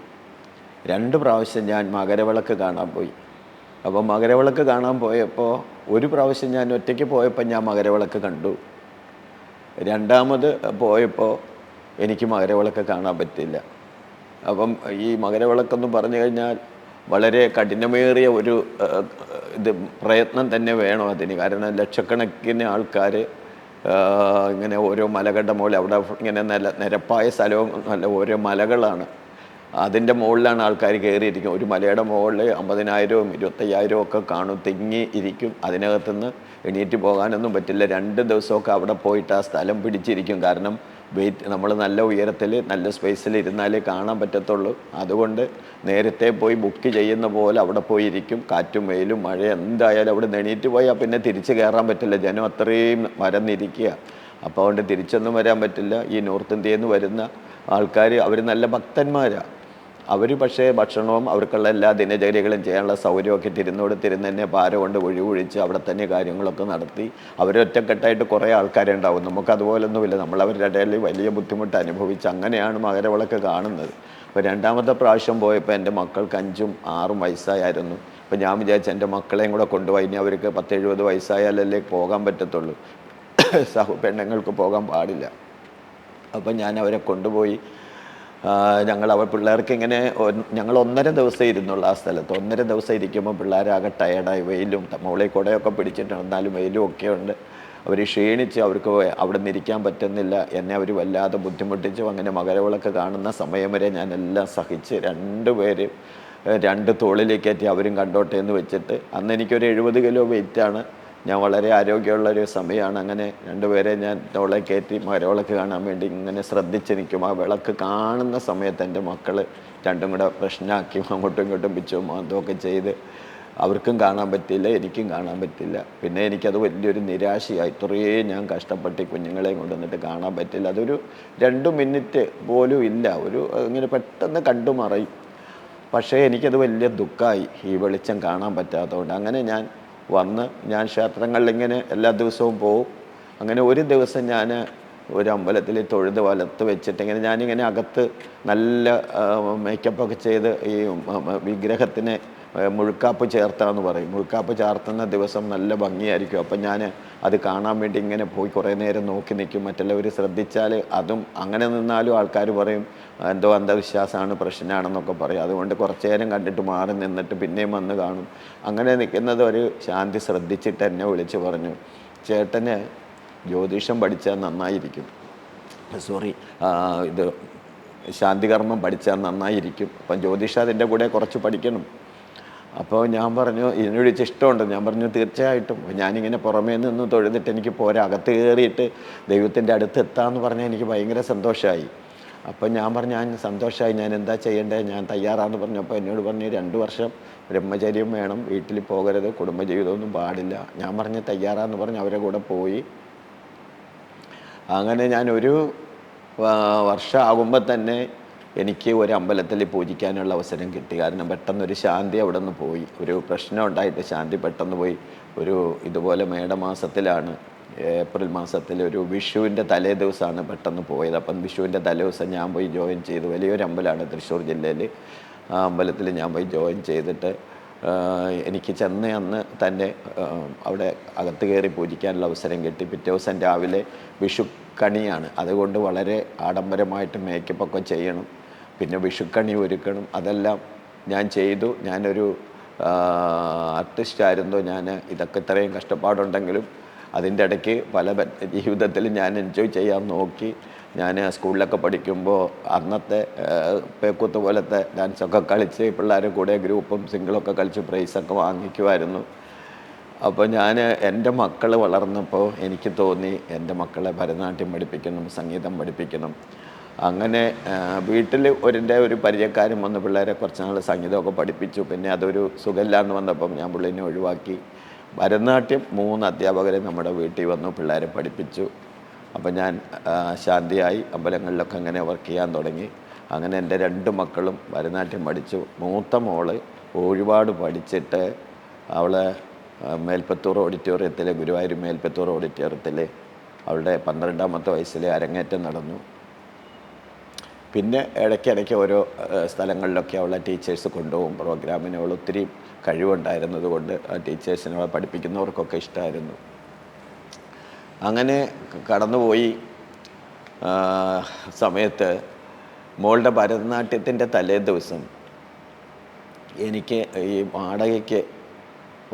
2 പ്രാവശ്യം ഞാൻ മകരവിളക്ക് കാണാൻ പോയി. അപ്പോൾ മകരവിളക്ക് കാണാൻ പോയപ്പോൾ ഒരു പ്രാവശ്യം ഞാൻ ഒറ്റയ്ക്ക് പോയപ്പോൾ ഞാൻ മകരവിളക്ക് കണ്ടു. രണ്ടാമത് പോയപ്പോൾ എനിക്ക് മകരവിളക്ക് കാണാൻ പറ്റില്ല. അപ്പം ഈ മകരവിളക്കെന്ന് പറഞ്ഞു കഴിഞ്ഞാൽ വളരെ കഠിനമേറിയ ഒരു പ്രയത്നം തന്നെ വേണം അതിന്. കാരണം ലക്ഷക്കണക്കിന് ആൾക്കാർ ഇങ്ങനെ ഓരോ മലകളുടെ മുകളിൽ, അവിടെ ഇങ്ങനെ നിരപ്പായ സ്ഥലവും നല്ല ഓരോ മലകളാണ്, അതിൻ്റെ മുകളിലാണ് ആൾക്കാർ കയറിയിരിക്കും. ഒരു മലയുടെ മുകളിൽ 50,000-ഉം 25,000-ഉം ഒക്കെ കാണും, തിങ്ങി ഇരിക്കും. അതിനകത്തുനിന്ന് എണീറ്റ് പോകാനൊന്നും പറ്റില്ല. 2 ദിവസമൊക്കെ അവിടെ പോയിട്ട് ആ സ്ഥലം പിടിച്ചിരിക്കും. കാരണം നമ്മൾ നല്ല ഉയരത്തിൽ നല്ല സ്പേസിൽ ഇരുന്നാലേ കാണാൻ പറ്റത്തുള്ളൂ. അതുകൊണ്ട് നേരത്തെ പോയി ബുക്ക് ചെയ്യുന്ന പോലെ അവിടെ പോയിരിക്കും. കാറ്റും വെയിലും മഴ എന്തായാലും അവിടെ എണീറ്റ് പോയാൽ പിന്നെ തിരിച്ച് കയറാൻ പറ്റില്ല. ജനം അത്രയും വരന്നിരിക്കുക. അപ്പോൾ അതുകൊണ്ട് തിരിച്ചൊന്നും വരാൻ പറ്റില്ല. ഈ നോർത്ത് ഇന്ത്യയിൽ നിന്ന് വരുന്ന ആൾക്കാർ അവർ നല്ല ഭക്തന്മാരാണ്. അവർ പക്ഷേ ഭക്ഷണവും അവർക്കുള്ള എല്ലാ ദിനചര്യകളും ചെയ്യാനുള്ള സൗകര്യമൊക്കെ തിരുന്ന് തന്നെ പാര കൊണ്ട് ഒഴിച്ച് അവിടെ തന്നെ കാര്യങ്ങളൊക്കെ നടത്തി അവരൊറ്റക്കെട്ടായിട്ട് കുറേ ആൾക്കാരുണ്ടാവും. നമുക്കതുപോലൊന്നുമില്ല. നമ്മളവരുടെ ഇടയിൽ വലിയ ബുദ്ധിമുട്ട് അനുഭവിച്ച് അങ്ങനെയാണ് മകരവിളക്ക് കാണുന്നത്. അപ്പോൾ 2ാമത്തെ പ്രാവശ്യം പോയപ്പോൾ എൻ്റെ മക്കൾക്ക് 5ഉം 6ഉം വയസ്സായിരുന്നു. അപ്പോൾ ഞാൻ വിചാരിച്ചു എൻ്റെ മക്കളെയും കൂടെ കൊണ്ടുപോയി. ഇനി അവർക്ക് 10-70 വയസ്സായാലല്ലേ പോകാൻ പറ്റത്തുള്ളൂ, പെണ്ണുങ്ങൾക്ക് പോകാൻ പാടില്ല. അപ്പം ഞാൻ അവരെ കൊണ്ടുപോയി. പിള്ളേർക്ക് ഇങ്ങനെ ഞങ്ങൾ 1.5 ദിവസം ഇരുന്നുള്ള ആ സ്ഥലത്ത്. 1.5 ദിവസം ഇരിക്കുമ്പോൾ പിള്ളേരാകെ ടയർഡായി. വെയിലും മോളെ കുടയൊക്കെ പിടിച്ചിട്ടുണ്ട്, എന്നാലും വെയിലും ഒക്കെ ഉണ്ട്. അവർ ക്ഷീണിച്ച്, അവർക്ക് അവിടെ നിന്ന് ഇരിക്കാൻ പറ്റുന്നില്ല. എന്നെ അവർ വല്ലാതെ ബുദ്ധിമുട്ടിച്ചു. അങ്ങനെ മകരവിളക്ക് കാണുന്ന സമയം വരെ ഞാനെല്ലാം സഹിച്ച് 2 പേര് 2 തോളിലേക്ക് കയറ്റി അവരും കണ്ടോട്ടെ എന്ന് വെച്ചിട്ട്. അന്ന് എനിക്കൊരു 70 കിലോ വെയിറ്റാണ്. ഞാൻ വളരെ ആരോഗ്യമുള്ളൊരു സമയമാണ്. അങ്ങനെ 2 പേരെ ഞാൻ തോളെ കയറ്റി മകരവിളക്ക് കാണാൻ വേണ്ടി ഇങ്ങനെ ശ്രദ്ധിച്ച് നിൽക്കും. ആ വിളക്ക് കാണുന്ന സമയത്ത് എൻ്റെ മക്കൾ 2ഉം കൂടെ പ്രശ്നമാക്കി അങ്ങോട്ടും ഇങ്ങോട്ടും പിച്ചും അതൊക്കെ ചെയ്ത് അവർക്കും കാണാൻ പറ്റില്ല, എനിക്കും കാണാൻ പറ്റില്ല. പിന്നെ എനിക്കത് വലിയൊരു നിരാശയായി. ഇത്രയും ഞാൻ കഷ്ടപ്പെട്ട് ഈ കുഞ്ഞുങ്ങളെയും കൊണ്ടുവന്നിട്ട് കാണാൻ പറ്റില്ല. അതൊരു 2 മിനിറ്റ് പോലും ഇല്ല. ഇങ്ങനെ പെട്ടെന്ന് കണ്ടു മറയും. പക്ഷേ എനിക്കത് വലിയ ദുഃഖമായി, ഈ വെളിച്ചം കാണാൻ പറ്റാത്തതുകൊണ്ട്. അങ്ങനെ ഞാൻ ക്ഷേത്രങ്ങളിലിങ്ങനെ എല്ലാ ദിവസവും പോവും. അങ്ങനെ ഒരു ദിവസം ഞാൻ ഒരു അമ്പലത്തിൽ തൊഴുത് വലത്ത് വെച്ചിട്ട് ഞാനിങ്ങനെ അകത്ത് നല്ല മേക്കപ്പൊക്കെ ചെയ്ത് ഈ വിഗ്രഹത്തിന് മുഴുക്കാപ്പ് ചേർത്താന്ന് പറയും. മുഴുക്കാപ്പ് ചാർത്തുന്ന ദിവസം നല്ല ഭംഗിയായിരിക്കും. അപ്പം ഞാൻ അത് കാണാൻ വേണ്ടി ഇങ്ങനെ പോയി കുറേ നേരം നോക്കി നിൽക്കും. മറ്റുള്ളവർ ശ്രദ്ധിച്ചാൽ അതും അങ്ങനെ നിന്നാലും ആൾക്കാർ പറയും എന്തോ അന്ധവിശ്വാസമാണ്, പ്രശ്നമാണെന്നൊക്കെ പറയും. അതുകൊണ്ട് കുറച്ച് നേരം കണ്ടിട്ട് മാറി നിന്നിട്ട് പിന്നെയും വന്ന് കാണും. അങ്ങനെ നിൽക്കുന്നത് ഒരു ശാന്തി ശ്രദ്ധിച്ചിട്ട് എന്നെ വിളിച്ച് പറഞ്ഞു, ചേട്ടന് ജ്യോതിഷം പഠിച്ചാൽ നന്നായിരിക്കും, ഇത് ശാന്തികർമ്മം പഠിച്ചാൽ നന്നായിരിക്കും. അപ്പം ജ്യോതിഷം അതിൻ്റെ കൂടെ കുറച്ച് പഠിക്കണം. അപ്പോൾ ഞാൻ പറഞ്ഞു ഇതിനോട് ഇഷ്ടമുണ്ട്. ഞാൻ പറഞ്ഞു തീർച്ചയായിട്ടും. ഞാനിങ്ങനെ പുറമേ നിന്ന് തൊഴുതിട്ട് എനിക്ക് പോരാ, അകത്ത് കയറിയിട്ട് ദൈവത്തിൻ്റെ അടുത്ത് എത്താമെന്ന് പറഞ്ഞാൽ എനിക്ക് ഭയങ്കര സന്തോഷമായി. അപ്പം ഞാൻ പറഞ്ഞു സന്തോഷമായി, ഞാൻ എന്താ ചെയ്യേണ്ടത്, ഞാൻ തയ്യാറാണെന്ന് പറഞ്ഞു. അപ്പോൾ എന്നോട് പറഞ്ഞു 2 വർഷം ബ്രഹ്മചര്യം വേണം, വീട്ടിൽ പോകരുത്, കുടുംബജീവിതമൊന്നും പാടില്ല. ഞാൻ പറഞ്ഞു തയ്യാറാന്ന് പറഞ്ഞ് അവരെ കൂടെ പോയി. അങ്ങനെ ഞാൻ ഒരു വർഷമാകുമ്പോൾ തന്നെ എനിക്ക് ഒരു അമ്പലത്തിൽ പൂജിക്കാനുള്ള അവസരം കിട്ടി. കാരണം പെട്ടെന്നൊരു ശാന്തി അവിടെ നിന്ന് പോയി. ഒരു പ്രശ്നം ഉണ്ടായിട്ട് ശാന്തി പെട്ടെന്ന് പോയി. ഇതുപോലെ മേടമാസത്തിലാണ്, ഏപ്രിൽ മാസത്തിൽ ഒരു വിഷുവിൻ്റെ തലേ ദിവസമാണ് പെട്ടെന്ന് പോയത്. അപ്പം വിഷുവിൻ്റെ തലേ ദിവസം ഞാൻ പോയി ജോയിൻ ചെയ്തു. വലിയൊരു അമ്പലമാണ് തൃശ്ശൂർ ജില്ലയിൽ. ആ അമ്പലത്തിൽ ഞാൻ പോയി ജോയിൻ ചെയ്തിട്ട് എനിക്ക് ചെന്ന അന്ന് തന്നെ അവിടെ അകത്ത് കയറി പൂജിക്കാനുള്ള അവസരം കിട്ടി. പിറ്റേ ദിവസം രാവിലെ വിഷുക്കണിയാണ്, അതുകൊണ്ട് വളരെ ആഡംബരമായിട്ട് മേക്കപ്പൊക്കെ ചെയ്യണം, പിന്നെ വിഷുക്കണി ഒരുക്കണം. അതെല്ലാം ഞാൻ ചെയ്തു. ഞാനൊരു ആർട്ടിസ്റ്റായിരുന്നു. ഇതൊക്കെ ഇത്രയും കഷ്ടപ്പാടുണ്ടെങ്കിലും അതിൻ്റെ ഇടയ്ക്ക് ജീവിതത്തിൽ ഞാൻ എൻജോയ് ചെയ്യാൻ നോക്കി. ഞാൻ സ്കൂളിലൊക്കെ പഠിക്കുമ്പോൾ അന്നത്തെ പേക്കൂത്ത് പോലത്തെ ഡാൻസൊക്കെ കളിച്ച് പിള്ളേരുടെ കൂടെ ഗ്രൂപ്പും സിംഗിളൊക്കെ കളിച്ച് പ്രൈസൊക്കെ വാങ്ങിക്കുമായിരുന്നു. അപ്പോൾ എൻ്റെ മക്കൾ വളർന്നപ്പോൾ എനിക്ക് തോന്നി എൻ്റെ മക്കളെ ഭരതനാട്യം പഠിപ്പിക്കണം, സംഗീതം പഠിപ്പിക്കണം. അങ്ങനെ വീട്ടിൽ ഒരു പരിചയക്കാരൻ വന്ന് പിള്ളേരെ കുറച്ച് നാൾ സംഗീതമൊക്കെ പഠിപ്പിച്ചു. പിന്നെ അതൊരു സുഖമില്ലാന്ന് വന്നപ്പം ഞാൻ പുള്ളിനെ ഒഴിവാക്കി. ഭരതനാട്യം 3 അധ്യാപകരെ നമ്മുടെ വീട്ടിൽ വന്നു പിള്ളേരെ പഠിപ്പിച്ചു. അപ്പം ഞാൻ ശാന്തിയായി അമ്പലങ്ങളിലൊക്കെ അങ്ങനെ വർക്ക് ചെയ്യാൻ തുടങ്ങി. അങ്ങനെ എൻ്റെ 2 മക്കളും ഭരതനാട്യം പഠിച്ചു. മൂത്ത മോള് ഒരുപാട് പഠിച്ചിട്ട് അവളെ മേൽപ്പത്തൂർ ഓഡിറ്റോറിയത്തിൽ, ഗുരുവായൂർ മേൽപ്പത്തൂർ ഓഡിറ്റോറിയത്തിൽ അവളുടെ 12ാമത്തെ വയസ്സിൽ അരങ്ങേറ്റം നടന്നു. പിന്നെ ഇടയ്ക്കിടയ്ക്ക് ഓരോ സ്ഥലങ്ങളിലൊക്കെ അവളെ ടീച്ചേഴ്സ് കൊണ്ടുപോകും പ്രോഗ്രാമിന്. അവൾ ഒത്തിരി കഴിവുണ്ടായിരുന്നത് കൊണ്ട് ആ ടീച്ചേഴ്സിനെ അവളെ പഠിപ്പിക്കുന്നവർക്കൊക്കെ ഇഷ്ടമായിരുന്നു. അങ്ങനെ കടന്നുപോയി സമയത്ത് മോളുടെ ഭരതനാട്യത്തിൻ്റെ തലേ ദിവസം എനിക്ക് ഈ വാടകയ്ക്ക്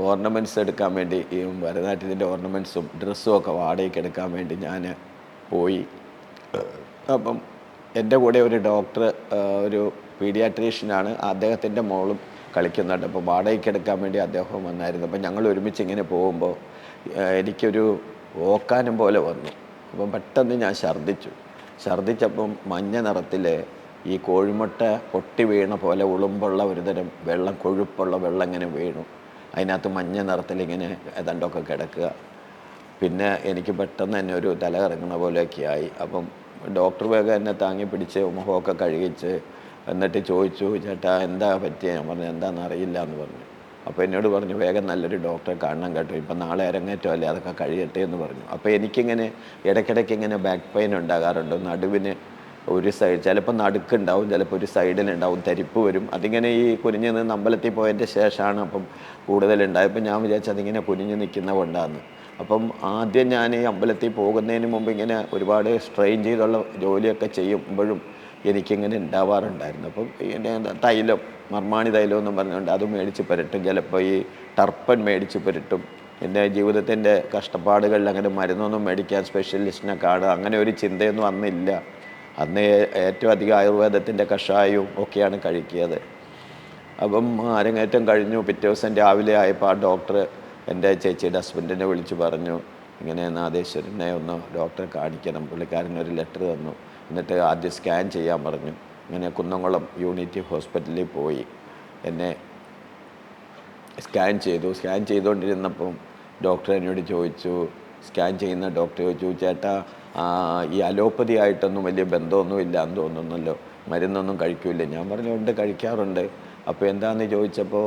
ഓർണമെൻറ്റ്സ് എടുക്കാൻ വേണ്ടി, ഈ ഭരതനാട്യത്തിൻ്റെ ഓർണമെൻറ്റ്സും ഡ്രസ്സും ഒക്കെ വാടകയ്ക്ക് എടുക്കാൻ വേണ്ടി ഞാൻ പോയി. അപ്പം എൻ്റെ കൂടെ ഒരു ഡോക്ടർ, ഒരു പീഡിയാട്രീഷ്യനാണ്, അദ്ദേഹത്തിൻ്റെ മോളും കളിക്കുന്നുണ്ട്. അപ്പോൾ വാടകയ്ക്ക് എടുക്കാൻ വേണ്ടി അദ്ദേഹം വന്നായിരുന്നു. അപ്പം ഞങ്ങൾ ഒരുമിച്ച് ഇങ്ങനെ പോകുമ്പോൾ എനിക്കൊരു ഓക്കാനം പോലെ വന്നു. അപ്പം പെട്ടെന്ന് ഞാൻ ഛർദ്ദിച്ചപ്പം മഞ്ഞ നിറത്തിൽ ഈ കോഴിമുട്ട പൊട്ടി വീണ പോലെ ഉളുമ്പുള്ള ഒരുതരം വെള്ളം, കൊഴുപ്പുള്ള വെള്ളം ഇങ്ങനെ വീണു. അതിനകത്ത് മഞ്ഞ നിറത്തിൽ ഇങ്ങനെ ഏതാണ്ടൊക്കെ കിടക്കുക. പിന്നെ എനിക്ക് പെട്ടെന്ന് തന്നെ ഒരു തല കറങ്ങുന്ന പോലെയൊക്കെ ആയി. അപ്പം ഡോക്ടർ വേഗം എന്നെ താങ്ങി പിടിച്ച് മുഖമൊക്കെ കഴുകിച്ച് എന്നിട്ട് ചോദിച്ചു, ചേട്ടാ എന്താ പറ്റിയത്? ഞാൻ പറഞ്ഞു എന്താണെന്ന് അറിയില്ല എന്ന് പറഞ്ഞു. അപ്പോൾ എന്നോട് പറഞ്ഞു വേഗം നല്ലൊരു ഡോക്ടറെ കാണണം കേട്ടോ, ഇപ്പം നാളെ അരങ്ങേറ്റമല്ലേ, അതൊക്കെ കഴിയട്ടെ എന്ന് പറഞ്ഞു. അപ്പോൾ എനിക്കിങ്ങനെ ഇടയ്ക്കിടയ്ക്ക് ഇങ്ങനെ ബാക്ക് പെയിൻ ഉണ്ടാകാറുണ്ട്. നടുവിന് ഒരു സൈഡ്, ചിലപ്പോൾ നടുക്കുണ്ടാവും, ചിലപ്പോൾ ഒരു സൈഡിലുണ്ടാവും, തരിപ്പ് വരും. അതിങ്ങനെ ഈ കുനിഞ്ഞ് നിന്ന് അമ്പലത്തിൽ പോയതിൻ്റെ ശേഷമാണ് അപ്പം കൂടുതലുണ്ടായപ്പോൾ ഞാൻ വിചാരിച്ചു അതിങ്ങനെ കുനിഞ്ഞ് നിൽക്കുന്ന കൊണ്ടാണ്. അപ്പം ആദ്യം ഞാൻ ഈ അമ്പലത്തിൽ പോകുന്നതിന് മുമ്പ് ഇങ്ങനെ ഒരുപാട് സ്ട്രെയിൻ ചെയ്തുള്ള ജോലിയൊക്കെ ചെയ്യുമ്പോഴും എനിക്കിങ്ങനെ ഉണ്ടാവാറുണ്ടായിരുന്നു. അപ്പം പിന്നെ തൈലം, മർമാണി തൈലം എന്നും പറഞ്ഞുകൊണ്ട് അത് മേടിച്ച് പുരട്ടും, ചിലപ്പോൾ ഈ ടർപ്പൻ മേടിച്ച് പുരട്ടും. എൻ്റെ ജീവിതത്തിൻ്റെ കഷ്ടപ്പാടുകളിൽ അങ്ങനെ മരുന്നൊന്നും മേടിക്കാൻ സ്പെഷ്യലിസ്റ്റിനെ കാണുക അങ്ങനെ ഒരു ചിന്തയൊന്നും അന്നില്ല. അന്ന് ഏറ്റവും അധികം ആയുർവേദത്തിൻ്റെ കഷായവും ഒക്കെയാണ് കഴിക്കിയത്. അപ്പം അരങ്ങേറ്റം കഴിഞ്ഞു. പിറ്റേ ദിവസം രാവിലെ ആയപ്പോൾ ആ ഡോക്ടർ എൻ്റെ ചേച്ചിയുടെ ഹസ്ബൻഡിനെ വിളിച്ച് പറഞ്ഞു, ഇങ്ങനെ നാദേശ്വരനെ ഒന്ന് ഡോക്ടറെ കാണിക്കണം. പുള്ളിക്കാരനൊരു ലെറ്റർ തന്നു. എന്നിട്ട് ആദ്യം സ്കാൻ ചെയ്യാൻ പറഞ്ഞു. അങ്ങനെ കുന്നംകുളം യൂണിറ്റി ഹോസ്പിറ്റലിൽ പോയി എന്നെ സ്കാൻ ചെയ്തു. സ്കാൻ ചെയ്തുകൊണ്ടിരുന്നപ്പം ഡോക്ടർ എന്നോട് ചോദിച്ചു, സ്കാൻ ചെയ്യുന്ന ഡോക്ടർ ചോദിച്ചു, ചേട്ടാ ഈ അലോപ്പതി ആയിട്ടൊന്നും വലിയ ബന്ധമൊന്നും ഇല്ലയെന്ന് തോന്നുന്നല്ലോ, മരുന്നൊന്നും കഴിക്കില്ല? ഞാൻ പറഞ്ഞു ഉണ്ട്, കഴിക്കാറുണ്ട്. അപ്പോൾ എന്താണെന്ന് ചോദിച്ചപ്പോൾ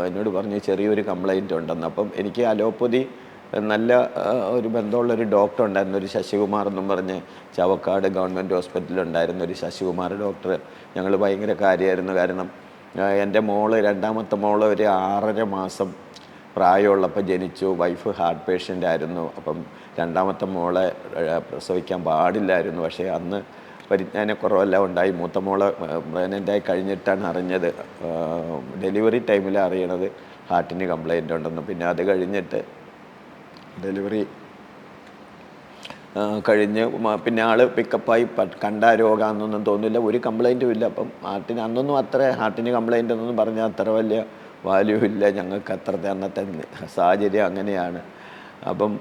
എന്നോട് പറഞ്ഞു ചെറിയൊരു കംപ്ലൈൻറ്റ് ഉണ്ടെന്ന്. അപ്പം എനിക്ക് അലോപ്പതി നല്ല ഒരു ബന്ധമുള്ളൊരു ഡോക്ടർ ഉണ്ടായിരുന്നു, ഒരു ശശികുമാർ എന്നും പറഞ്ഞ് ചാവക്കാട് ഗവൺമെൻറ് ഹോസ്പിറ്റലുണ്ടായിരുന്ന ഒരു ശശികുമാർ ഡോക്ടർ. ഞങ്ങൾ ഭയങ്കര കാര്യമായിരുന്നു. കാരണം എൻ്റെ രണ്ടാമത്തെ മോള് ഒരു 6.5 മാസം പ്രായമുള്ളപ്പോൾ ജനിച്ചു. വൈഫ് ഹാർട്ട് പേഷ്യൻ്റ് ആയിരുന്നു. അപ്പം രണ്ടാമത്തെ മോളെ പ്രസവിക്കാൻ പാടില്ലായിരുന്നു. പക്ഷേ അന്ന് പരിജ്ഞാനക്കുറവെല്ലാം ഉണ്ടായി. മൂത്ത മോളെ പ്രഗ്നൻ്റായി കഴിഞ്ഞിട്ടാണ് അറിഞ്ഞത്, ഡെലിവറി ടൈമിൽ അറിയണത് ഹാർട്ടിന് കംപ്ലൈൻ്റ് ഉണ്ടെന്ന്. പിന്നെ അത് കഴിഞ്ഞിട്ട് ഡെലിവറി കഴിഞ്ഞ് പിന്നെ ആൾ പിക്കപ്പായി കണ്ട രോഗമാണെന്നൊന്നും തോന്നില്ല, ഒരു കംപ്ലൈൻറ്റും ഇല്ല. അപ്പം അന്നൊന്നും അത്ര ഹാർട്ടിന് കംപ്ലൈൻ്റ് എന്നൊന്നും പറഞ്ഞാൽ അത്ര വലിയ വാല്യൂ ഇല്ല ഞങ്ങൾക്ക്, അത്രത്തെ അന്നത്തെ സാഹചര്യം അങ്ങനെയാണ്. അപ്പം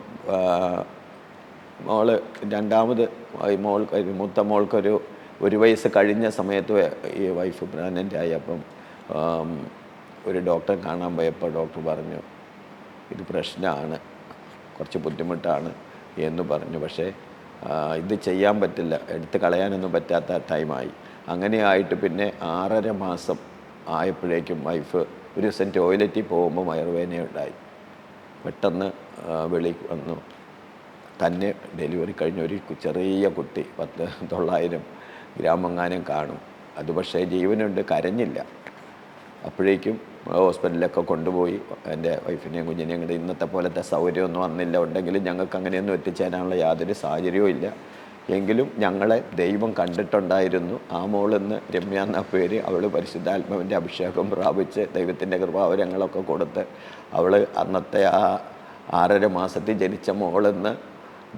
മൂത്ത മോൾക്കൊരു 1 വയസ്സ് കഴിഞ്ഞ സമയത്ത് ഈ വൈഫ് പ്രഗ്നൻ്റ് ആയി. അപ്പം ഒരു ഡോക്ടറെ കാണാൻ പോയപ്പോൾ ഡോക്ടർ പറഞ്ഞു ഇത് പ്രശ്നമാണ്, കുറച്ച് ബുദ്ധിമുട്ടാണ് എന്ന് പറഞ്ഞു. പക്ഷേ ഇത് ചെയ്യാൻ പറ്റില്ല, എടുത്ത് കളയാനൊന്നും പറ്റാത്ത ടൈമായി. അങ്ങനെയായിട്ട് പിന്നെ 6.5 മാസം ആയപ്പോഴേക്കും വൈഫ് ഒരു ദിവസം ടോയ്ലറ്റിൽ പോകുമ്പോൾ വയറുവേദനയുണ്ടായി. പെട്ടെന്ന് വെളി വന്നു. തന്നെ ഡെലിവറി കഴിഞ്ഞ ഒരു ചെറിയ കുട്ടി, 1000-900 ഗ്രാമെങ്ങാനും കാണും. അത് പക്ഷേ ജീവനുണ്ട്, കരഞ്ഞില്ല. അപ്പോഴേക്കും ഹോസ്പിറ്റലിലൊക്കെ കൊണ്ടുപോയി എൻ്റെ വൈഫിനെയും കുഞ്ഞിനെയും കൂടെ. ഇന്നത്തെ പോലത്തെ സൗകര്യമൊന്നും വന്നില്ല, ഉണ്ടെങ്കിലും ഞങ്ങൾക്ക് അങ്ങനെയൊന്നും എത്തിച്ചേരാനുള്ള യാതൊരു സാഹചര്യവും ഇല്ല. എങ്കിലും ഞങ്ങളെ ദൈവം കണ്ടിട്ടുണ്ടായിരുന്നു. ആ മോളെന്ന് രമ്യ എന്ന പേര്, അവൾ പരിശുദ്ധാത്മാവിൻ്റെ അഭിഷേകം പ്രാപിച്ച് ദൈവത്തിൻ്റെ കൃപാവരങ്ങളൊക്കെ കൊടുത്ത് അവൾ അന്നത്തെ ആ 6.5 മാസത്തിൽ ജനിച്ച മോളെന്ന്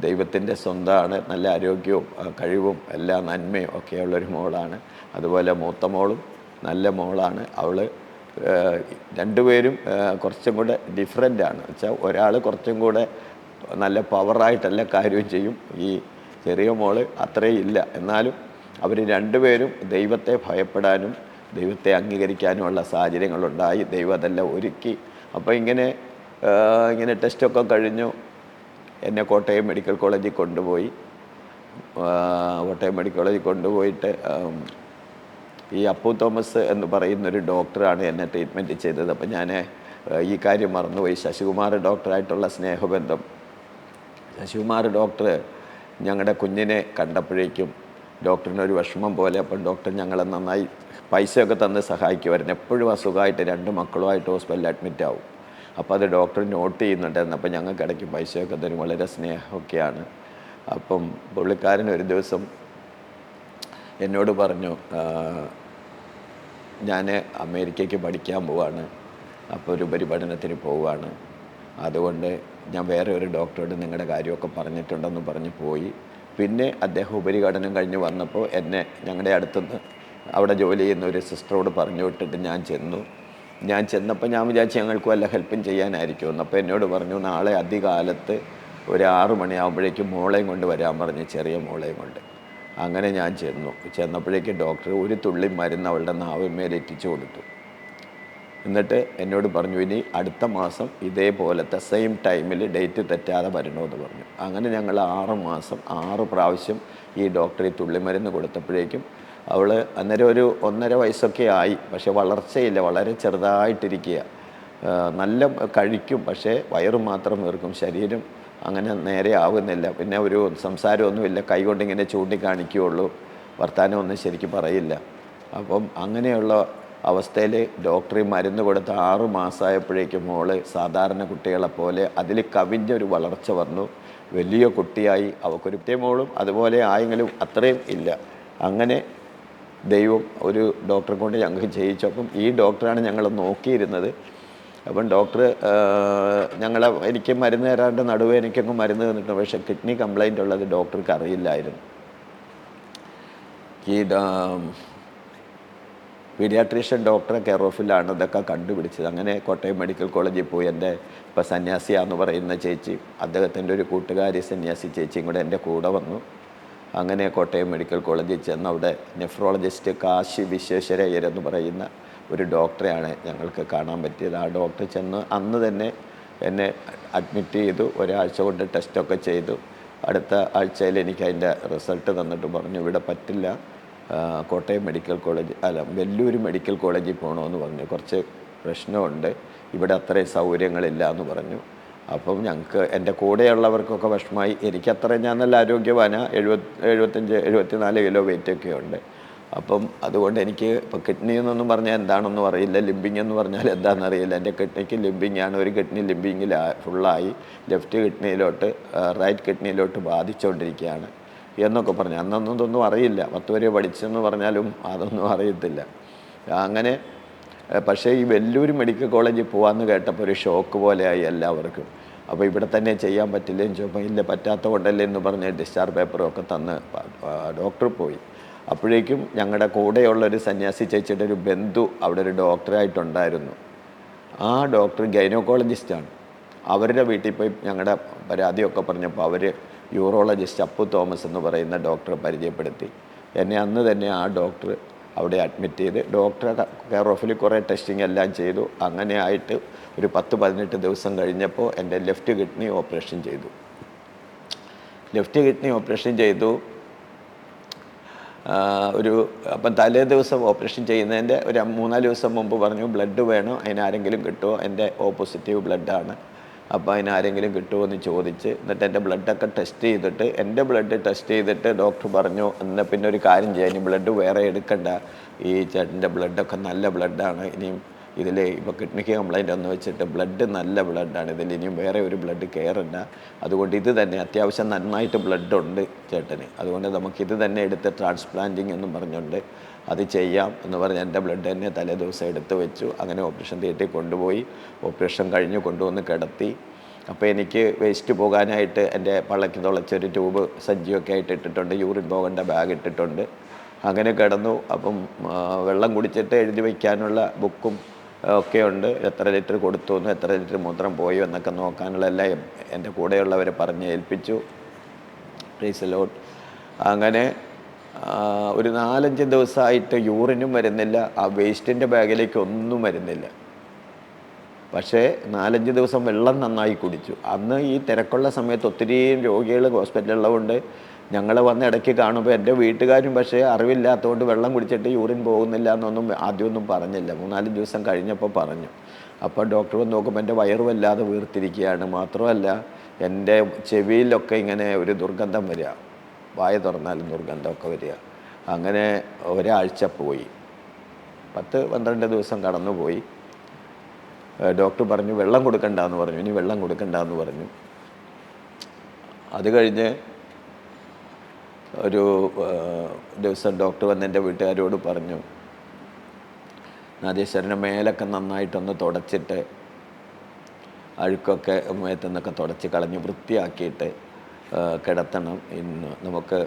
ദൈവത്തിൻ്റെ സ്വന്തമാണ്. നല്ല ആരോഗ്യവും കഴിവും എല്ലാ നന്മയും ഒക്കെയുള്ളൊരു മോളാണ്. അതുപോലെ മൂത്ത മോളും നല്ല മോളാണ്. അവൾ രണ്ടുപേരും കുറച്ചും കൂടെ ഡിഫറെൻ്റാണ്. വെച്ചാൽ ഒരാൾ കുറച്ചും കൂടെ നല്ല പവറായിട്ടെല്ലാ കാര്യവും ചെയ്യും, ഈ ചെറിയ മോള് അത്രയും ഇല്ല. എന്നാലും അവർ രണ്ടുപേരും ദൈവത്തെ ഭയപ്പെടാനും ദൈവത്തെ അംഗീകരിക്കാനുമുള്ള സാഹചര്യങ്ങളുണ്ടായി. ദൈവം അതെല്ലാം ഒരുക്കി. അപ്പോൾ ഇങ്ങനെ ടെസ്റ്റൊക്കെ കഴിഞ്ഞു. എന്നെ കോട്ടയം മെഡിക്കൽ കോളേജിൽ കൊണ്ടുപോയി. കോട്ടയം മെഡിക്കൽ കോളേജിൽ കൊണ്ടുപോയിട്ട് ഈ അപ്പു തോമസ് എന്ന് പറയുന്നൊരു ഡോക്ടറാണ് എന്നെ ട്രീറ്റ്മെൻറ്റ് ചെയ്തത്. അപ്പം ഞാൻ ഈ കാര്യം മറന്നുപോയി, ശശികുമാർ ഡോക്ടറായിട്ടുള്ള സ്നേഹബന്ധം. ശശികുമാർ ഡോക്ടർ ഞങ്ങളുടെ കുഞ്ഞിനെ കണ്ടപ്പോഴേക്കും ഡോക്ടറിനൊരു വിഷമം പോലെ. അപ്പം ഡോക്ടർ ഞങ്ങളെ നന്നായി പൈസയൊക്കെ തന്ന് സഹായിക്കുമായിരുന്നു. എപ്പോഴും അസുഖമായിട്ട് 2 മക്കളുമായിട്ട് ഹോസ്പിറ്റലിൽ അഡ്മിറ്റാവും. അപ്പോൾ അത് ഡോക്ടർ നോട്ട് ചെയ്യുന്നുണ്ടായിരുന്നു. അപ്പം ഞങ്ങൾക്ക് ഇടയ്ക്ക് പൈസയൊക്കെ തരും, വളരെ സ്നേഹമൊക്കെയാണ്. അപ്പം പുള്ളിക്കാരൻ ഒരു ദിവസം എന്നോട് പറഞ്ഞു, ഞാൻ അമേരിക്കയ്ക്ക് പഠിക്കാൻ പോവാണ്, അപ്പോൾ ഒരു ഉപരിപഠനത്തിന് പോവുകയാണ്, അതുകൊണ്ട് ഞാൻ വേറെ ഒരു ഡോക്ടറോട് നിങ്ങളുടെ കാര്യമൊക്കെ പറഞ്ഞിട്ടുണ്ടെന്ന് പറഞ്ഞ് പോയി. പിന്നെ അദ്ദേഹം ഉപരിപഠനം കഴിഞ്ഞ് വന്നപ്പോൾ എന്നെ ഞങ്ങളുടെ അടുത്തുനിന്ന് അവിടെ ജോലി ചെയ്യുന്ന ഒരു സിസ്റ്ററോട് പറഞ്ഞു വിട്ടിട്ട് ഞാൻ ചെന്നപ്പോൾ ഞാൻ വിചാരിച്ചു ഞങ്ങൾക്ക് വല്ല ഹെൽപ്പും ചെയ്യാനായിരിക്കുമെന്ന്. അപ്പോൾ എന്നോട് പറഞ്ഞു നാളെ അധികാലത്ത് ഒരു 6 മണിയാകുമ്പോഴേക്കും മോളെയും കൊണ്ട് വരാൻ പറഞ്ഞ്, ചെറിയ മോളെയും കൊണ്ട്. അങ്ങനെ ഞാൻ ചെന്നപ്പോഴേക്ക് ഡോക്ടർ ഒരു തുള്ളി മരുന്ന് അവളുടെ നാവിന്മേൽ എത്തിച്ചു കൊടുത്തു. എന്നിട്ട് എന്നോട് പറഞ്ഞു ഇനി അടുത്ത മാസം ഇതേപോലത്തെ സെയിം ടൈമിൽ ഡേറ്റ് തെറ്റാതെ വരണമെന്ന് പറഞ്ഞു. അങ്ങനെ ഞങ്ങൾ 6 മാസം 6 പ്രാവശ്യം ഈ ഡോക്ടർ ഈ തുള്ളിമരുന്ന് കൊടുത്തപ്പോഴേക്കും അവൾ അന്നേരം ഒരു 1.5 വയസ്സൊക്കെ ആയി. പക്ഷെ വളർച്ചയില്ല, വളരെ ചെറുതായിട്ടിരിക്കുക. നല്ല കഴിക്കും, പക്ഷേ വയറ് മാത്രം വീർക്കും, ശരീരം അങ്ങനെ നേരെ ആവുന്നില്ല. പിന്നെ ഒരു സംസാരമൊന്നുമില്ല, കൈകൊണ്ടിങ്ങനെ ചൂണ്ടിക്കാണിക്കുകയുള്ളൂ, വർത്തമാനമൊന്നും ശരിക്കും പറയില്ല. അപ്പം അങ്ങനെയുള്ള അവസ്ഥയിൽ ഡോക്ടർ മരുന്ന് കൊടുത്ത് 6 മാസമായപ്പോഴേക്കും മോള് സാധാരണ കുട്ടികളെ പോലെ അതിൽ കവിഞ്ഞൊരു വളർച്ച വന്നു, വലിയ കുട്ടിയായി. അവൾക്കൊരു മോളും അതുപോലെ ആയെങ്കിലും അത്രയും ഇല്ല. അങ്ങനെ ദൈവം ഒരു ഡോക്ടറെ കൊണ്ട് ഞങ്ങൾക്ക് ചെയ്യിച്ചപ്പം ഈ ഡോക്ടറാണ് ഞങ്ങൾ നോക്കിയിരുന്നത്. അപ്പം ഡോക്ടർ എനിക്ക് മരുന്ന് തരാണ്ട് നടുവേ എനിക്കങ്ങ് മരുന്ന് തന്നിട്ടുണ്ട്. പക്ഷേ കിഡ്നി കംപ്ലൈൻ്റ് ഉള്ളത് ഡോക്ടർക്ക് അറിയില്ലായിരുന്നു. ഈ പീഡിയാട്രീഷ്യൻ ഡോക്ടറെ കെയർ ഓഫിലാണ് ഇതൊക്കെ കണ്ടുപിടിച്ചത്. അങ്ങനെ കോട്ടയം മെഡിക്കൽ കോളേജിൽ പോയി എൻ്റെ ഇപ്പോൾ സന്യാസിയാന്ന് പറയുന്ന ചേച്ചി, അദ്ദേഹത്തിൻ്റെ ഒരു കൂട്ടുകാരി സന്യാസി ചേച്ചിയും കൂടെ എൻ്റെ കൂടെ വന്നു. അങ്ങനെ കോട്ടയം മെഡിക്കൽ കോളേജിൽ ചെന്ന് അവിടെ നെഫ്രോളജിസ്റ്റ് കാശി വിശ്വേശ്വരയ്യർ എന്ന് പറയുന്ന ഒരു ഡോക്ടറെയാണ് ഞങ്ങൾക്ക് കാണാൻ പറ്റിയത്. ആ ഡോക്ടർ ചെന്ന് അന്ന് തന്നെ എന്നെ അഡ്മിറ്റ് ചെയ്തു. ഒരാഴ്ച കൊണ്ട് ടെസ്റ്റൊക്കെ ചെയ്തു. അടുത്ത ആഴ്ചയിൽ എനിക്ക് അതിൻ്റെ റിസൾട്ട് തന്നിട്ട് പറഞ്ഞു, ഇവിടെ പറ്റില്ല, Kottayam medical college Vellore medical കോളേജിൽ പോകണമെന്ന് പറഞ്ഞു. കുറച്ച് പ്രശ്നമുണ്ട്, ഇവിടെ അത്രയും സൗകര്യങ്ങളില്ല എന്ന് പറഞ്ഞു. അപ്പം ഞങ്ങൾക്ക് എൻ്റെ കൂടെയുള്ളവർക്കൊക്കെ വിഷമമായി. എനിക്കത്രയും ഞാൻ നല്ല ആരോഗ്യവാനാണ്, 74 കിലോ വെയിറ്റൊക്കെ ഉണ്ട്. അപ്പം അതുകൊണ്ട് എനിക്ക് ഇപ്പോൾ കിഡ്നി എന്നൊന്നും പറഞ്ഞാൽ എന്താണെന്നും അറിയില്ല, ലിംബിങ് എന്ന് പറഞ്ഞാൽ എന്താണെന്നറിയില്ല. എൻ്റെ കിഡ്നിക്ക് ലിംബിങ് ആണ്, ഒരു കിഡ്നി ലിംബിങ്ങിൽ ഫുള്ളായി, ലെഫ്റ്റ് കിഡ്നിയിലോട്ട് റൈറ്റ് കിഡ്നിയിലോട്ട് ബാധിച്ചുകൊണ്ടിരിക്കുകയാണ് എന്നൊക്കെ പറഞ്ഞു. അന്നൊന്നും ഇതൊന്നും അറിയില്ല, 10 വരെ പഠിച്ചെന്ന് പറഞ്ഞാലും അതൊന്നും അറിയത്തില്ല. അങ്ങനെ പക്ഷേ ഈ വെല്ലൂർ മെഡിക്കൽ കോളേജിൽ പോകാമെന്ന് കേട്ടപ്പോൾ ഒരു ഷോക്ക് പോലെയായി എല്ലാവർക്കും. അപ്പോൾ ഇവിടെ തന്നെ ചെയ്യാൻ പറ്റില്ലെന്ന് ചോദിച്ചപ്പോൾ ഇല്ല, പറ്റാത്ത കൊണ്ടല്ലേ എന്ന് പറഞ്ഞ് ഡിസ്ചാർജ് പേപ്പറും ഒക്കെ തന്ന് ഡോക്ടർ പോയി. അപ്പോഴേക്കും ഞങ്ങളുടെ കൂടെയുള്ളൊരു സന്യാസി ചേച്ചിയുടെ ഒരു ബന്ധു അവിടെ ഒരു ഡോക്ടറായിട്ടുണ്ടായിരുന്നു. ആ ഡോക്ടർ ഗൈനക്കോളജിസ്റ്റാണ്. അവരുടെ വീട്ടിൽ പോയി ഞങ്ങളുടെ പരാതിയൊക്കെ പറഞ്ഞപ്പോൾ അവർ യൂറോളജിസ്റ്റ് അപ്പു തോമസ് എന്ന് പറയുന്ന ഡോക്ടറെ പരിചയപ്പെടുത്തി. എന്നെ അന്ന് തന്നെ ആ ഡോക്ടർ അവിടെ അഡ്മിറ്റ് ചെയ്ത് ഡോക്ടറെ കെയർ ഓഫിൽ കുറേ ടെസ്റ്റിംഗ് എല്ലാം ചെയ്തു. അങ്ങനെ ആയിട്ട് ഒരു 10-18 ദിവസം കഴിഞ്ഞപ്പോൾ എൻ്റെ ലെഫ്റ്റ് കിഡ്നി ഓപ്പറേഷൻ ചെയ്തു. അപ്പം തലേ ദിവസം ഓപ്പറേഷൻ ചെയ്യുന്നതിൻ്റെ ഒരു 3-4 ദിവസം മുമ്പ് പറഞ്ഞു ബ്ലഡ് വേണം, അതിനാരെങ്കിലും കിട്ടുമോ, എൻ്റെ O പോസിറ്റീവ് ബ്ലഡാണ്, അപ്പോൾ അതിനാരെങ്കിലും കിട്ടുമോ എന്ന് ചോദിച്ച്, എന്നിട്ട് എൻ്റെ ബ്ലഡൊക്കെ ടെസ്റ്റ് ചെയ്തിട്ട് എൻ്റെ ബ്ലഡ് ടെസ്റ്റ് ചെയ്തിട്ട് ഡോക്ടർ പറഞ്ഞു എന്നാൽ പിന്നെ ഒരു കാര്യം ചെയ്യാം, ഇനി ബ്ലഡ് വേറെ എടുക്കണ്ട, ഈ ചേട്ടൻ്റെ ബ്ലഡൊക്കെ നല്ല ബ്ലഡാണ്, ഇനിയും ഇതിൽ ഇപ്പോൾ കിഡ്നിക്ക് കംപ്ലൈൻ്റ് എന്ന് വെച്ചിട്ട് ബ്ലഡ് നല്ല ബ്ലഡാണ്, ഇതിൽ ഇനിയും വേറെ ഒരു ബ്ലഡ് കയറണ്ട, അതുകൊണ്ട് ഇത് തന്നെ അത്യാവശ്യം നന്നായിട്ട് ബ്ലഡുണ്ട് ചേട്ടന്, അതുകൊണ്ട് നമുക്കിത് തന്നെ എടുത്ത് ട്രാൻസ്പ്ലാന്റിങ് എന്നും പറഞ്ഞുകൊണ്ട് അത് ചെയ്യാം എന്ന് പറഞ്ഞ് എൻ്റെ ബ്ലഡ് തന്നെ തലേ ദിവസം എടുത്ത് വെച്ചു. അങ്ങനെ ഓപ്പറേഷൻ തിയേറ്ററിൽ കൊണ്ടുപോയി, ഓപ്പറേഷൻ കഴിഞ്ഞ് കൊണ്ടുവന്ന് കിടത്തി. അപ്പോൾ എനിക്ക് വേസ്റ്റ് പോകാനായിട്ട് എൻ്റെ പള്ളക്ക് തുളച്ചൊരു ട്യൂബ് സഞ്ചിയൊക്കെ ആയിട്ട് ഇട്ടിട്ടുണ്ട്, യൂറിൻ പോകേണ്ട ബാഗ് ഇട്ടിട്ടുണ്ട്. അങ്ങനെ കിടന്നു. അപ്പം വെള്ളം കുടിച്ചിട്ട് എഴുതി വയ്ക്കാനുള്ള ബുക്കും ഒക്കെ ഉണ്ട്, എത്ര ലിറ്റർ കൊടുത്തു എന്നും എത്ര ലിറ്റർ മൂത്രം പോയോ എന്നൊക്കെ നോക്കാനുള്ള എല്ലാം എൻ്റെ കൂടെയുള്ളവരെ പറഞ്ഞ് ഏൽപ്പിച്ചു. Praise Lord. അങ്ങനെ ഒരു 4-5 ദിവസമായിട്ട് യൂറിനും വരുന്നില്ല, ആ വേസ്റ്റിൻ്റെ ബാഗിലേക്ക് ഒന്നും വരുന്നില്ല. പക്ഷേ 4-5 ദിവസം വെള്ളം നന്നായി കുടിച്ചു. അന്ന് ഈ തിരക്കുള്ള സമയത്ത് ഒത്തിരിയും രോഗികൾ ഹോസ്പിറ്റലുള്ളതുകൊണ്ട് ഞങ്ങൾ വന്ന് ഇടയ്ക്ക് കാണുമ്പോൾ എൻ്റെ വീട്ടുകാരും പക്ഷേ അറിവില്ലാത്തതുകൊണ്ട് വെള്ളം കുടിച്ചിട്ട് യൂറിൻ പോകുന്നില്ല എന്നൊന്നും ആദ്യമൊന്നും പറഞ്ഞില്ല. 3-4 ദിവസം കഴിഞ്ഞപ്പോൾ പറഞ്ഞു. അപ്പോൾ ഡോക്ടർ വന്ന് നോക്കുമ്പോൾ എൻ്റെ വയറ് വല്ലാതെ വീർത്തിരിക്കുകയാണ്, മാത്രമല്ല എൻ്റെ ചെവിയിലൊക്കെ ഇങ്ങനെ ഒരു ദുർഗന്ധം വരിക, വായ തുറന്നാലും ദുർഗന്ധമൊക്കെ വരിക. അങ്ങനെ ഒരാഴ്ച പോയി, 10-12 ദിവസം കടന്നുപോയി. ഡോക്ടർ പറഞ്ഞു വെള്ളം കൊടുക്കണ്ടെന്ന് പറഞ്ഞു, ഇനി വെള്ളം കൊടുക്കണ്ടെന്ന് പറഞ്ഞു. അത് കഴിഞ്ഞ് ഒരു ദിവസം ഡോക്ടർ വന്ന് എൻ്റെ വീട്ടുകാരോട് പറഞ്ഞു, നാദീശ്വരൻ്റെ മേലൊക്കെ നന്നായിട്ടൊന്ന് തുടച്ചിട്ട് അഴുക്കൊക്കെ മേത്തുനിന്നൊക്കെ തുടച്ച് കളഞ്ഞ് വൃത്തിയാക്കിയിട്ട് കിടത്തണം, ഇന്ന് നമുക്ക്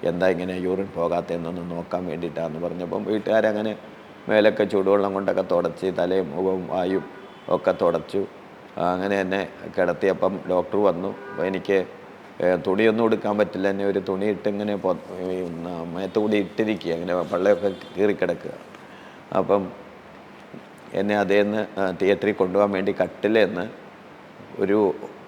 എന്താ ഇങ്ങനെ യൂറിൻ പോകാത്തതെന്നൊന്ന് നോക്കാൻ വേണ്ടിയിട്ടാണെന്ന് പറഞ്ഞപ്പം വീട്ടുകാരങ്ങനെ മേലൊക്കെ ചൂടുവെള്ളം കൊണ്ടൊക്കെ തുടച്ച് തലയും മുഖവും വായും ഒക്കെ തുടച്ചു. അങ്ങനെ എന്നെ കിടത്തിയപ്പം ഡോക്ടർ വന്നു. അപ്പോൾ എനിക്ക് തുണിയൊന്നും എടുക്കാൻ പറ്റില്ല, എന്നെ ഒരു തുണി ഇട്ട് ഇങ്ങനെ മേത്തുകൂടി ഇട്ടിരിക്കുക, അങ്ങനെ പള്ളയൊക്കെ കീറിക്കിടക്കുക. അപ്പം എന്നെ അതേന്ന് തിയേറ്ററിൽ കൊണ്ടുപോകാൻ വേണ്ടി കട്ടിലെന്ന് ഒരു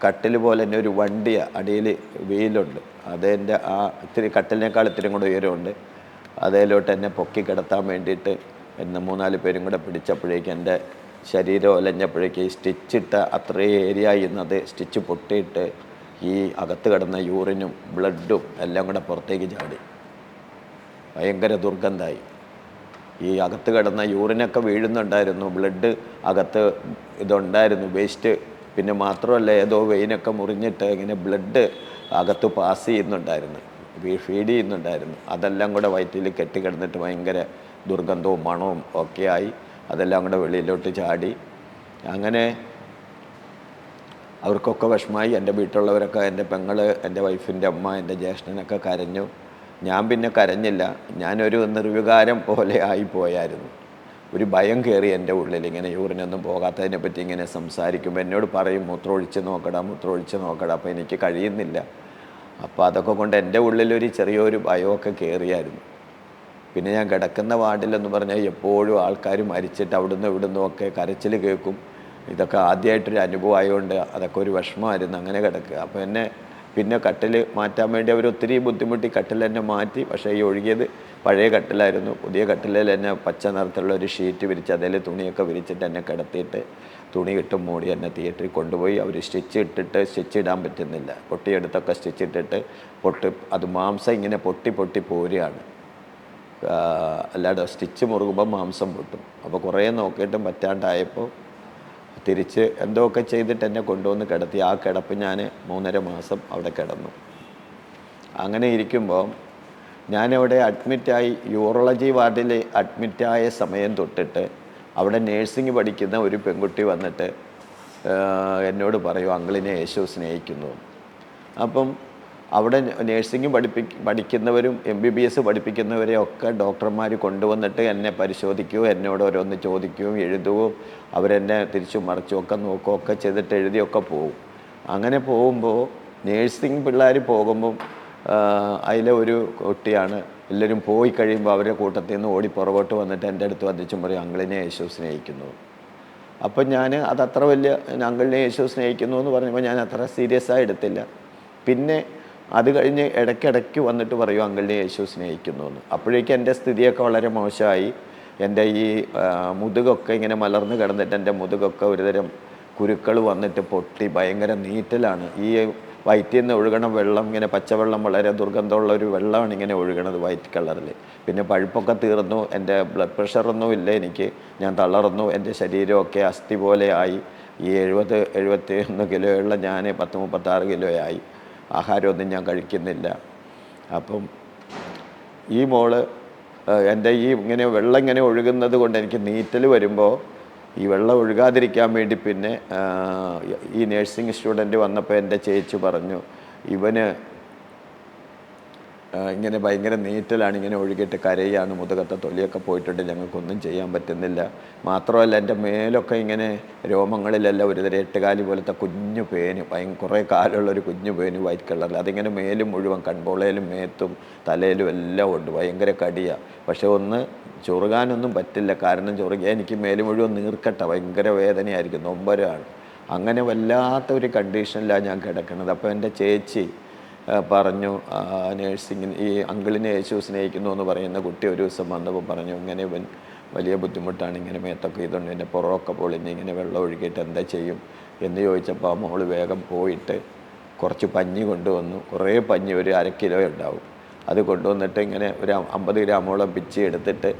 കട്ടിൽ പോലെ തന്നെ ഒരു വണ്ടി അടിയിൽ വീലുണ്ട്, അതെൻ്റെ ആ ഇത്തിരി കട്ടിലിനേക്കാൾ ഇത്തിരി കൂടെ ഉയരമുണ്ട്, അതേലോട്ട് എന്നെ പൊക്കി കിടത്താൻ വേണ്ടിയിട്ട് എന്നെ 3-4 പേരും കൂടെ പിടിച്ചപ്പോഴേക്കും എൻ്റെ ശരീരം ഒലഞ്ഞപ്പോഴേക്ക് ഈ സ്റ്റിച്ചിട്ട അത്രയും ഏരിയ ചെയ്യുന്നത് സ്റ്റിച്ച് പൊട്ടിയിട്ട് ഈ അകത്ത് കിടന്ന യൂറിനും ബ്ലഡും എല്ലാം കൂടെ പുറത്തേക്ക് ചാടി, ഭയങ്കര ദുർഗന്ധമായി. ഈ അകത്ത് കിടന്ന യൂറിനൊക്കെ വീഴുന്നുണ്ടായിരുന്നു, ബ്ലഡ് അകത്ത് ഇതുണ്ടായിരുന്നു വേസ്റ്റ്, പിന്നെ മാത്രമല്ല ഏതോ വെയിനൊക്കെ മുറിഞ്ഞിട്ട് ഇങ്ങനെ ബ്ലഡ് അകത്ത് പാസ് ചെയ്യുന്നുണ്ടായിരുന്നു, ഫീഡ് ചെയ്യുന്നുണ്ടായിരുന്നു. അതെല്ലാം കൂടെ വയറ്റിൽ കെട്ടിക്കിടന്നിട്ട് ഭയങ്കര ദുർഗന്ധവും മണവും ഒക്കെ ആയി, അതെല്ലാം കൂടെ വെളിയിലോട്ട് ചാടി. അങ്ങനെ അവർക്കൊക്കെ വിഷമമായി. എൻ്റെ വീട്ടിലുള്ളവരൊക്കെ, എൻ്റെ പെങ്ങൾ, എൻ്റെ വൈഫിൻ്റെ അമ്മ, എൻ്റെ ജ്യേഷ്ഠനൊക്കെ കരഞ്ഞു. ഞാൻ പിന്നെ കരഞ്ഞില്ല, ഞാനൊരു നിർവികാരം പോലെ ആയിപ്പോയായിരുന്നു. ഒരു ഭയം കയറി എൻ്റെ ഉള്ളിൽ, ഇങ്ങനെ യൂറിനൊന്നും പോകാത്തതിനെ പറ്റി ഇങ്ങനെ സംസാരിക്കുമ്പോൾ എന്നോട് പറയും മൂത്രമൊഴിച്ച് നോക്കടാ, അപ്പോൾ എനിക്ക് കഴിയുന്നില്ല. അപ്പോൾ അതൊക്കെ കൊണ്ട് എൻ്റെ ഉള്ളിലൊരു ചെറിയൊരു ഭയമൊക്കെ കയറിയായിരുന്നു. പിന്നെ ഞാൻ കിടക്കുന്ന വാർഡിലെന്ന് പറഞ്ഞാൽ എപ്പോഴും ആൾക്കാർ മരിച്ചിട്ട് അവിടുന്ന് ഇവിടുന്നും ഒക്കെ കരച്ചിൽ കേൾക്കും. ഇതൊക്കെ ആദ്യമായിട്ടൊരു അനുഭവം ആയതുകൊണ്ട് അതൊക്കെ ഒരു വിഷമമായിരുന്നു അങ്ങനെ കിടക്കുക. അപ്പോൾ എന്നെ പിന്നെ കട്ടിൽ മാറ്റാൻ വേണ്ടി അവർ ഒത്തിരി ബുദ്ധിമുട്ടി കട്ടിൽ എന്നെ മാറ്റി. പക്ഷേ ഈ ഒഴുകിയത് പഴയ കട്ടിലായിരുന്നു. പുതിയ കട്ടിലിൽ എന്നെ പച്ച നിറത്തിലുള്ള ഒരു ഷീറ്റ് വിരിച്ച് അതിൽ തുണിയൊക്കെ വിരിച്ചിട്ട് എന്നെ കിടത്തിയിട്ട് തുണി ഇട്ട് മൂടി എന്നെ തിയേറ്ററിൽ കൊണ്ടുപോയി. അവർ സ്റ്റിച്ച് ഇടാൻ പറ്റുന്നില്ല, പൊട്ടിയെടുത്തൊക്കെ സ്റ്റിച്ച് ഇട്ടിട്ട് അത് മാംസം ഇങ്ങനെ പൊട്ടി പോരുകയാണ്. അല്ലാതെ സ്റ്റിച്ച് മുറുകുമ്പോൾ മാംസം പൊട്ടും. അപ്പോൾ കുറേ നോക്കിയിട്ടും പറ്റാണ്ടായപ്പോൾ തിരിച്ച് എന്തൊക്കെ ചെയ്തിട്ട് എന്നെ കൊണ്ടുവന്ന് കിടത്തി. ആ കിടപ്പ് ഞാൻ 3.5 മാസം അവിടെ കിടന്നു. അങ്ങനെ ഇരിക്കുമ്പോൾ ഞാനവിടെ അഡ്മിറ്റായി, യൂറോളജി വാർഡിൽ അഡ്മിറ്റായ സമയം തൊട്ടിട്ട് അവിടെ നേഴ്സിംഗ് പഠിക്കുന്ന ഒരു പെൺകുട്ടി വന്നിട്ട് എന്നോട് പറയും, അങ്കിളിനെ യേശു സ്നേഹിക്കുന്നു. അപ്പം അവിടെ നേഴ്സിംഗ് പഠിക്കുന്നവരും MBBS പഠിപ്പിക്കുന്നവരെയൊക്കെ ഡോക്ടർമാർ കൊണ്ടുവന്നിട്ട് എന്നെ പരിശോധിക്കുകയോ എന്നോട് ഓരോന്ന് ചോദിക്കുകയും എഴുതുകയോ അവരെന്നെ തിരിച്ചു മറിച്ചുമൊക്കെ നോക്കുകയൊക്കെ ചെയ്തിട്ട് എഴുതിയൊക്കെ പോകും. അങ്ങനെ പോകുമ്പോൾ നേഴ്സിംഗ് പിള്ളേർ പോകുമ്പം അതിലെ ഒരു കുട്ടിയാണ്, എല്ലാവരും പോയി കഴിയുമ്പോൾ അവരുടെ കൂട്ടത്തിൽ നിന്ന് ഓടി പുറകോട്ട് വന്നിട്ട് എൻ്റെ അടുത്ത് വന്നിച്ചും പറയും, അങ്കിളിനെ യേശു സ്നേഹിക്കുന്നു. അപ്പം ഞാൻ അതത്ര വലിയ അങ്കിളിനെ യേശു സ്നേഹിക്കുന്നു എന്ന് പറഞ്ഞപ്പോൾ ഞാൻ അത്ര സീരിയസായി എടുത്തില്ല. പിന്നെ അത് കഴിഞ്ഞ് ഇടയ്ക്കിടയ്ക്ക് വന്നിട്ട് പറയും, അങ്കിളിനെ യേശു സ്നേഹിക്കുന്നു എന്ന്. അപ്പോഴേക്കും എൻ്റെ സ്ഥിതിയൊക്കെ വളരെ മോശമായി. എൻ്റെ ഈ മുതുകൊക്കെ ഇങ്ങനെ മലർന്ന് കിടന്നിട്ട് എൻ്റെ മുതുകൊക്കെ ഒരുതരം കുരുക്കൾ വന്നിട്ട് പൊട്ടി ഭയങ്കര നീറ്റലാണ്. ഈ വയറ്റിൽ നിന്ന് ഒഴുകണ വെള്ളം ഇങ്ങനെ പച്ചവെള്ളം, വളരെ ദുർഗന്ധമുള്ള ഒരു വെള്ളമാണ് ഇങ്ങനെ ഒഴുകണത് വൈറ്റ് കളറിൽ. പിന്നെ പഴുപ്പൊക്കെ തീർന്നു. എൻ്റെ ബ്ലഡ് പ്രഷറൊന്നും ഇല്ല എനിക്ക്. ഞാൻ തളർന്നു. എൻ്റെ ശരീരമൊക്കെ അസ്ഥി പോലെ ആയി. ഈ 71 കിലോയുള്ള ഞാൻ 36 കിലോയായി. ആഹാരമൊന്നും ഞാൻ കഴിക്കുന്നില്ല. അപ്പം ഈ മോള് എൻ്റെ ഈ ഇങ്ങനെ വെള്ളം ഇങ്ങനെ ഒഴുകുന്നത് കൊണ്ട് എനിക്ക് നീറ്റൽ വരുമ്പോൾ ഈ വെള്ളം ഒഴുകാതിരിക്കാൻ വേണ്ടി പിന്നെ ഈ നേഴ്സിംഗ് സ്റ്റുഡൻറ്റ് വന്നപ്പോൾ എൻ്റെ ചേച്ചി പറഞ്ഞു, ഇവന് ഇങ്ങനെ ഭയങ്കര നീറ്റലാണ്, ഇങ്ങനെ ഒഴുകിയിട്ട് കരയാണ്, മുതുകത്തെ തൊലിയൊക്കെ പോയിട്ടുണ്ട്, ഞങ്ങൾക്കൊന്നും ചെയ്യാൻ പറ്റുന്നില്ല. മാത്രമല്ല എൻ്റെ മേലൊക്കെ ഇങ്ങനെ രോമങ്ങളിലെല്ലാം ഒരുതരം 8 കാലി പോലത്തെ കുഞ്ഞു പേന്, കുറേ കാലുള്ളൊരു കുഞ്ഞു പേന് വൈറ്റ് കളറിൽ, അതിങ്ങനെ മേലും മുഴുവൻ കൺപോളയിലും മേത്തും തലയിലും എല്ലാം ഉണ്ട്. ഭയങ്കര കടിയാണ്. പക്ഷെ ഒന്ന് ചൊറുകാനൊന്നും പറ്റില്ല. കാരണം ചൊറുകിയാൽ എനിക്ക് മേലും മുഴുവൻ നീർക്കട്ട, ഭയങ്കര വേദനയായിരിക്കും, നൊമ്പരമാണ്. അങ്ങനെ വല്ലാത്ത ഒരു കണ്ടീഷനിലാണ് ഞാൻ കിടക്കുന്നത്. അപ്പോൾ എൻ്റെ ചേച്ചി പറഞ്ഞു, നേഴ്സിങ്ങിന് ഈ അങ്കിളിനെ യേശു സ്നേഹിക്കുന്നു എന്ന് പറയുന്ന കുട്ടി ഒരു ദിവസം വന്നപ്പോൾ പറഞ്ഞു, ഇങ്ങനെ ഇവൻ വലിയ ബുദ്ധിമുട്ടാണ്, ഇങ്ങനെ മേത്തൊക്കെ ഇതുകൊണ്ട് എൻ്റെ പുറമൊക്കെ പൊളിഞ്ഞ് ഇങ്ങനെ വെള്ളം ഒഴുകിയിട്ട് എന്താ ചെയ്യും എന്ന് ചോദിച്ചപ്പോൾ ആ മോള് വേഗം പോയിട്ട് കുറച്ച് പഞ്ഞി കൊണ്ടുവന്നു. കുറേ പഞ്ഞി, ഒരു 1/2 കിലോ ഉണ്ടാവും. അത് കൊണ്ടുവന്നിട്ട് ഇങ്ങനെ ഒരു 50 ഗ്രാമോളം പിച്ചി എടുത്തിട്ട്